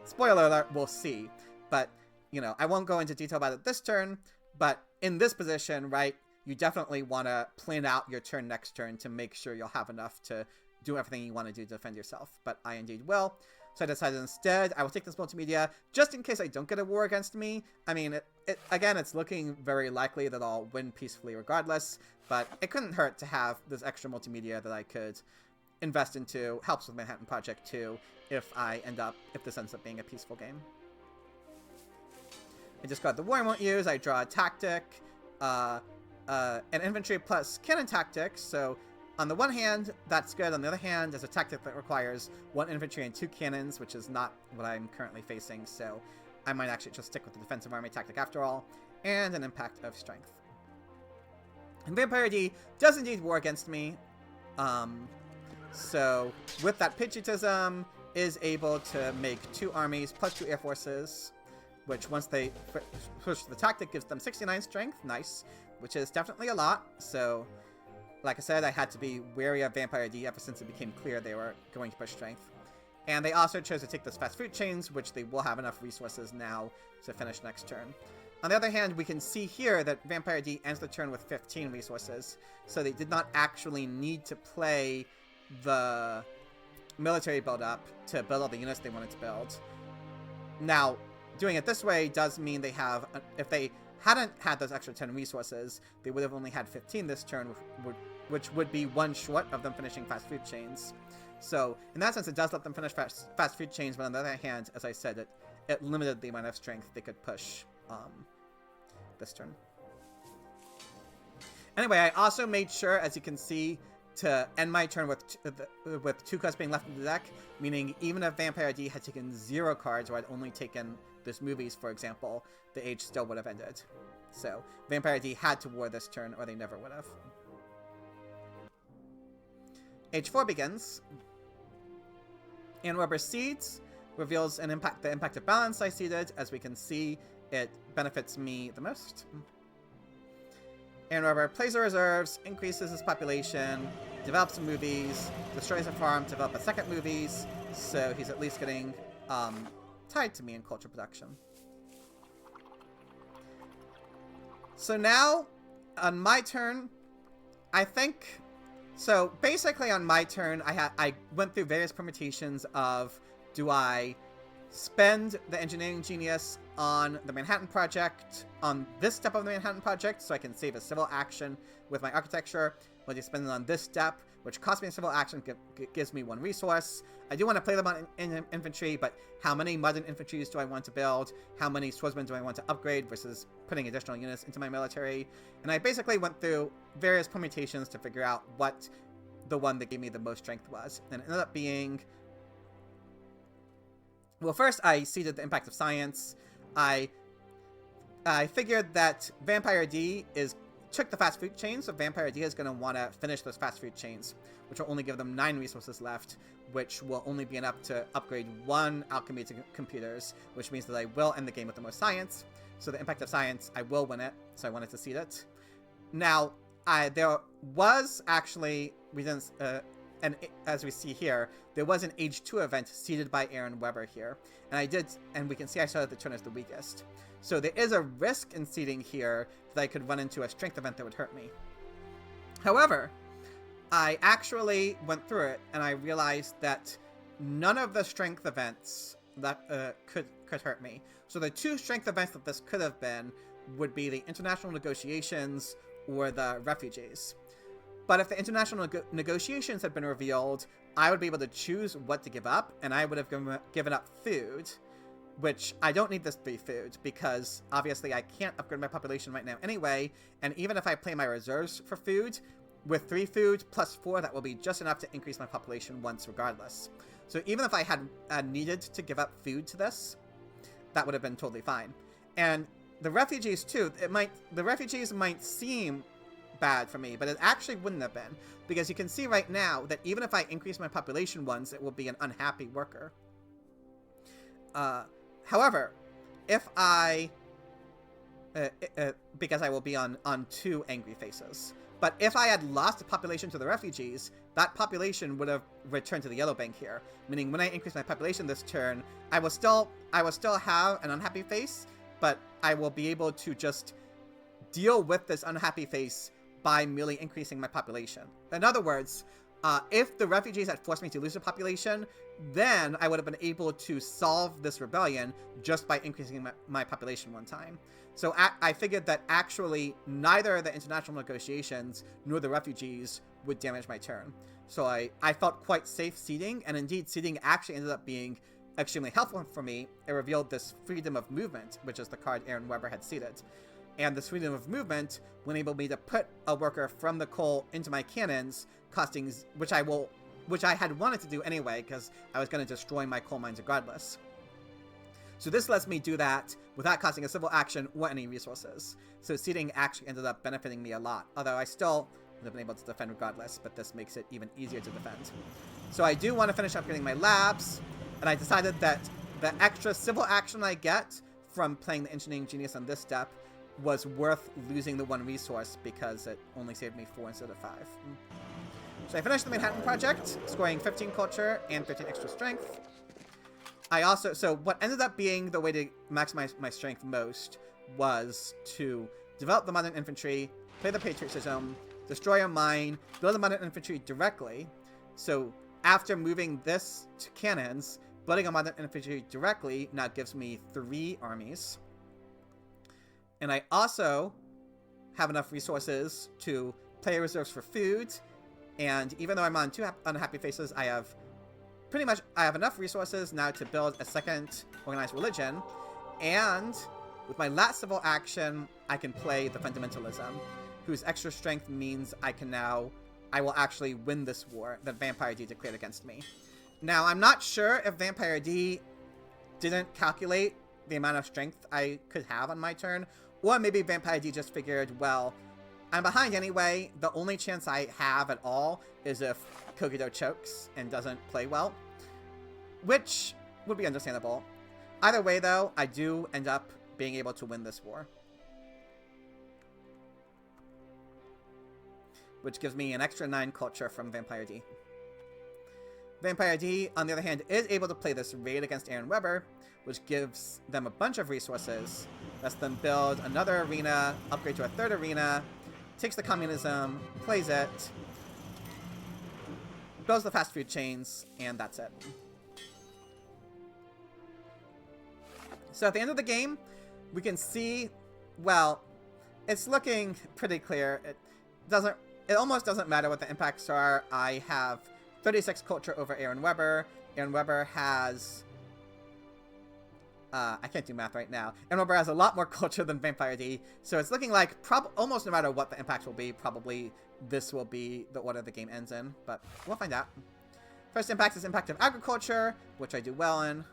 spoiler alert, we'll see. But, you know, I won't go into detail about it this turn. But in this position, right, you definitely want to plan out your turn next turn to make sure you'll have enough to do everything you want to do to defend yourself. But I indeed will. So I decided instead I will take this multimedia just in case I don't get a war against me. I mean, again, it's looking very likely that I'll win peacefully regardless, but it couldn't hurt to have this extra multimedia that I could invest into. Helps with Manhattan Project 2 if this ends up being a peaceful game. I discard the war I won't use. I draw a tactic, an infantry plus cannon tactics, so on the one hand, that's good. On the other hand, there's a tactic that requires 1 infantry and 2 cannons, which is not what I'm currently facing, so I might actually just stick with the defensive army tactic after all, and an impact of strength. And Vampire D does indeed war against me, so with that patriotism, is able to make 2 armies plus 2 air forces, which once they push the tactic gives them 69 strength, nice, which is definitely a lot, so like I said, I had to be wary of Vampire D ever since it became clear they were going to push strength. And they also chose to take those fast food chains, which they will have enough resources now to finish next turn. On the other hand, we can see here that Vampire D ends the turn with 15 resources, so they did not actually need to play the military build-up to build all the units they wanted to build. Now, doing it this way does mean they have, if they hadn't had those extra 10 resources, they would have only had 15 this turn, which would be one short of them finishing fast food chains. So, in that sense, it does let them finish fast food chains, but on the other hand, as I said, it limited the amount of strength they could push this turn. Anyway, I also made sure, as you can see, to end my turn with 2 cards being left in the deck, meaning even if Vampire ID had taken 0 cards, or had only taken those movies, for example, the age still would have ended. So, Vampire ID had to war this turn, or they never would have. Age 4 begins. Aaronwebber seeds reveals the impact of balance I seeded. As we can see, it benefits me the most. Aaronwebber plays the reserves, increases his population, develops some movies, destroys a farm to develop a second movies, so he's at least getting tied to me in culture production. So now, on my turn, I think... So, basically on my turn, I went through various permutations of, do I spend the engineering genius on the Manhattan Project, on this step of the Manhattan Project, so I can save a civil action with my architecture, or do I spend it on this step, which costs me a civil action, gives me 1 resource. I do want to play them on infantry, but how many modern infantries do I want to build? How many swordsmen do I want to upgrade versus putting additional units into my military? And I basically went through various permutations to figure out what the one that gave me the most strength was. And it ended up being... Well, first I seeded the impact of science. I figured that Vampire D took the fast food chain, so Vampire D is going to want to finish those fast food chains, which will only give them 9 resources left, which will only be enough to upgrade 1 alchemy to computers, which means that I will end the game with the most science. So the impact of science, I will win it, so I wanted to seed it. Now, there was actually, and as we see here, there was an Age 2 event seeded by Aaronwebber here. And we can see I started the turn as the weakest. So there is a risk in seeding here that I could run into a strength event that would hurt me. However, I actually went through it, and I realized that none of the strength events that could hurt me. So the 2 strength events that this could have been would be the international negotiations or the refugees. But if the international negotiations had been revealed, I would be able to choose what to give up, and I would have given up food, which I don't need this to be food, because obviously I can't upgrade my population right now anyway, and even if I play my reserves for food, with 3 food plus 4, that will be just enough to increase my population once regardless. So even if I had needed to give up food to this, that would have been totally fine. And the refugees too, the refugees might seem bad for me, but it actually wouldn't have been, because you can see right now that even if I increase my population once, it will be an unhappy worker. However, if I because I will be on 2 angry faces. But if I had lost a population to the refugees, that population would have returned to the yellow bank here, meaning when I increase my population this turn, I will still have an unhappy face, but I will be able to just deal with this unhappy face by merely increasing my population. In other words, if the refugees had forced me to lose a population, then I would have been able to solve this rebellion just by increasing my population 1 time. So I figured that actually neither the international negotiations nor the refugees would damage my turn. So I felt quite safe seeding, and indeed seeding actually ended up being extremely helpful for me. It revealed this freedom of movement, which is the card Aaronwebber had seeded. And this freedom of movement will enable me to put a worker from the coal into my cannons, costing, which I had wanted to do anyway, because I was going to destroy my coal mines regardless. So this lets me do that without costing a civil action or any resources. So seeding actually ended up benefiting me a lot, although I still would have been able to defend regardless, but this makes it even easier to defend. So I do want to finish upgrading my labs, and I decided that the extra civil action I get from playing the engineering genius on this step was worth losing the 1 resource, because it only saved me 4 instead of 5. So I finished the Manhattan Project, scoring 15 culture and 13 extra strength. So what ended up being the way to maximize my strength most was to develop the modern infantry, play the patriotism, destroy a mine, build the modern infantry directly. So after moving this to cannons, building a modern infantry directly now gives me 3 armies. And I also have enough resources to play reserves for food. And even though I'm on 2 unhappy faces, I have enough resources now to build a second organized religion. And with my last civil action, I can play the fundamentalism, whose extra strength means I will actually win this war that Vampire D declared against me. Now, I'm not sure if Vampire D didn't calculate the amount of strength I could have on my turn, or maybe Vampire D just figured, well, I'm behind anyway. The only chance I have at all is if Kogito chokes and doesn't play well, which would be understandable. Either way, though, I do end up being able to win this war, which gives me an extra 9 culture from Vampire D. Vampire D, on the other hand, is able to play this raid against Aaronwebber, which gives them a bunch of resources, lets them build another arena, upgrade to a 3rd arena, takes the communism, plays it, builds the fast food chains, and that's it. So at the end of the game, we can see, well, it's looking pretty clear. It almost doesn't matter what the impacts are. I have 36 culture over Aaronwebber. Aaronwebber has... I can't do math right now. Aaronwebber has a lot more culture than Vampire D, so it's looking like almost no matter what the impacts will be, probably this will be the order the game ends in, but we'll find out. First impact is impact of agriculture, which I do well in.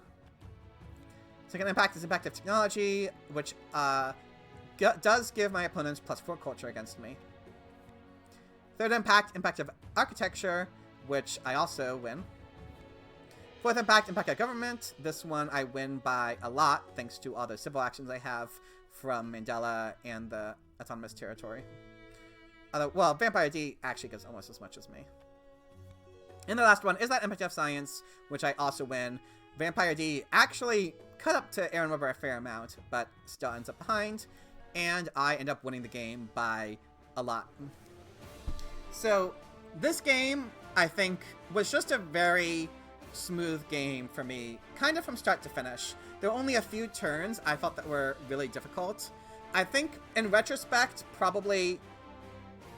Second impact is impact of technology, which does give my opponents +4 culture against me. Third impact, impact of architecture, which I also win. Fourth impact, impact of government. This one I win by a lot, thanks to all the civil actions I have from Mandela and the autonomous territory. Well, Vampire D actually gives almost as much as me. And the last one is that impact of science, which I also win. Vampire D actually cut up to Aaronwebber a fair amount, but still ends up behind, and I end up winning the game by a lot. So this game, I think, was just a very smooth game for me, kind of from start to finish. There were only a few turns I felt that were really difficult. I think, in retrospect, probably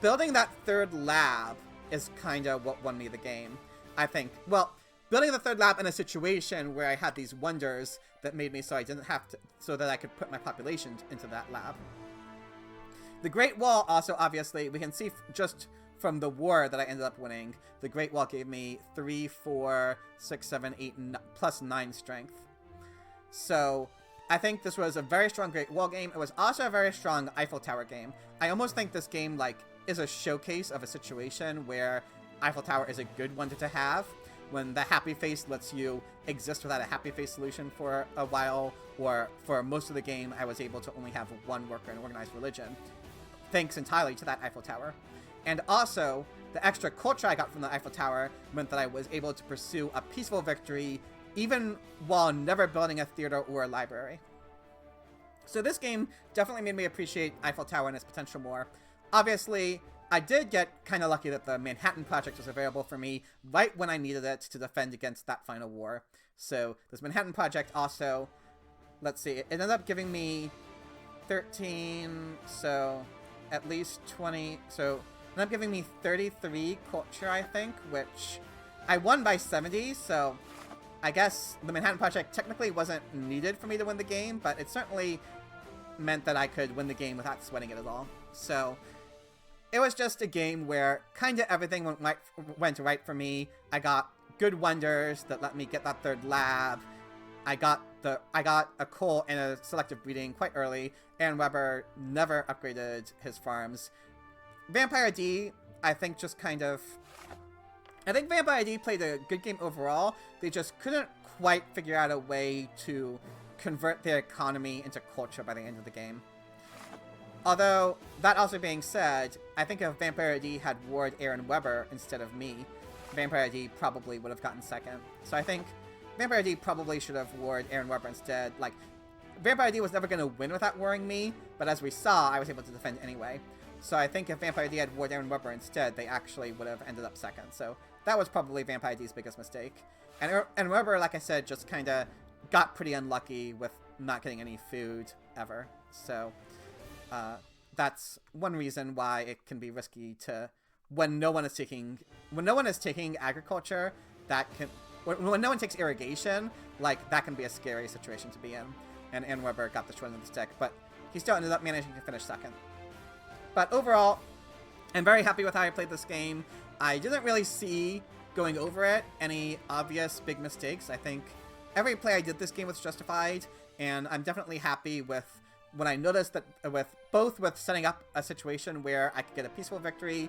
building that 3rd lab is kind of what won me the game. I think, well, building the 3rd lab in a situation where I had these wonders that made me so I didn't have to, so that I could put my population into that lab. The Great Wall also, obviously, we can see just from the war that I ended up winning, the Great Wall gave me 3, 4, 6, 7, 8, plus 9 strength. So I think this was a very strong Great Wall game. It was also a very strong Eiffel Tower game. I almost think this game, like, is a showcase of a situation where Eiffel Tower is a good one to have, when the happy face lets you exist without a happy face solution for a while, or for most of the game I was able to only have 1 worker in organized religion, thanks entirely to that Eiffel Tower. And also, the extra culture I got from the Eiffel Tower meant that I was able to pursue a peaceful victory, even while never building a theater or a library. So this game definitely made me appreciate Eiffel Tower and its potential more. Obviously, I did get kind of lucky that the Manhattan Project was available for me right when I needed it to defend against that final war. So this Manhattan Project also, let's see, it ended up giving me 13, so at least 20, so it ended up giving me 33 culture, I think, which I won by 70, so I guess the Manhattan Project technically wasn't needed for me to win the game, but it certainly meant that I could win the game without sweating it at all. So it was just a game where kind of everything went right for me. I got good wonders that let me get that 3rd lab. I got a coal and a selective breeding quite early. Aaronwebber never upgraded his farms. Vampire D, I think Vampire D played a good game overall. They just couldn't quite figure out a way to convert their economy into culture by the end of the game. Although, that also being said, I think if Vampire D had warred Aaronwebber instead of me, Vampire D probably would have gotten second. So I think Vampire D probably should have warred Aaronwebber instead. Like, Vampire D was never going to win without warring me, but as we saw, I was able to defend anyway. So I think if Vampire D had warred Aaronwebber instead, they actually would have ended up second. So that was probably Vampire D's biggest mistake. And Aaronwebber, like I said, just kind of got pretty unlucky with not getting any food ever. So that's one reason why it can be risky to when no one is taking agriculture. When no one takes irrigation, like that can be a scary situation to be in. And Aaronwebber got the short end of the stick, but he still ended up managing to finish second. But overall, I'm very happy with how I played this game. I didn't really see, going over it, any obvious big mistakes. I think every play I did this game was justified, and I'm definitely happy with when I noticed that with setting up a situation where I could get a peaceful victory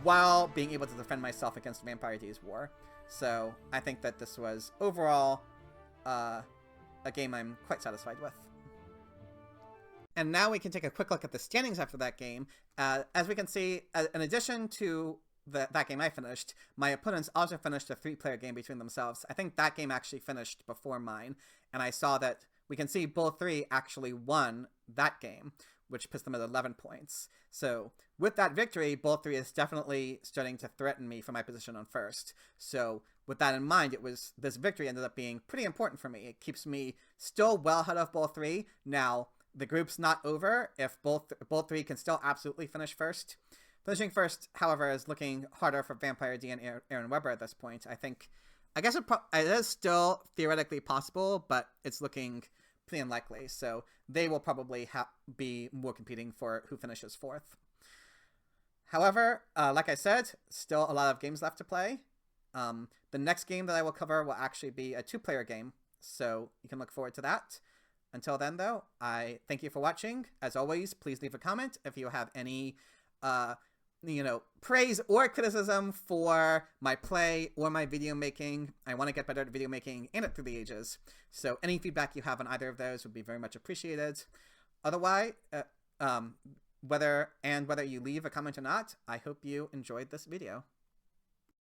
while being able to defend myself against Vampire D's war. So I think that this was overall a game I'm quite satisfied with. And now we can take a quick look at the standings after that game. As we can see, in addition to that game I finished, my opponents also finished a 3-player game between themselves. I think that game actually finished before mine, and I saw that we can see Bull 3 actually won that game, which puts them at 11 points. So with that victory, Bull 3 is definitely starting to threaten me for my position on first. So with that in mind, this victory ended up being pretty important for me. It keeps me still well ahead of Bull 3. Now, the group's not over if Bull 3 can still absolutely finish first. Finishing first, however, is looking harder for Vampire D and Aaronwebber at this point. I guess it is still theoretically possible, but it's looking pretty unlikely. So they will probably be more competing for who finishes fourth. However, like I said, still a lot of games left to play. The next game that I will cover will actually be a 2-player game, so you can look forward to that. Until then, though, I thank you for watching. As always, please leave a comment if you have any praise or criticism for my play or my video making. I want to get better at video making and at Through the Ages. So any feedback you have on either of those would be very much appreciated. Otherwise, whether you leave a comment or not, I hope you enjoyed this video.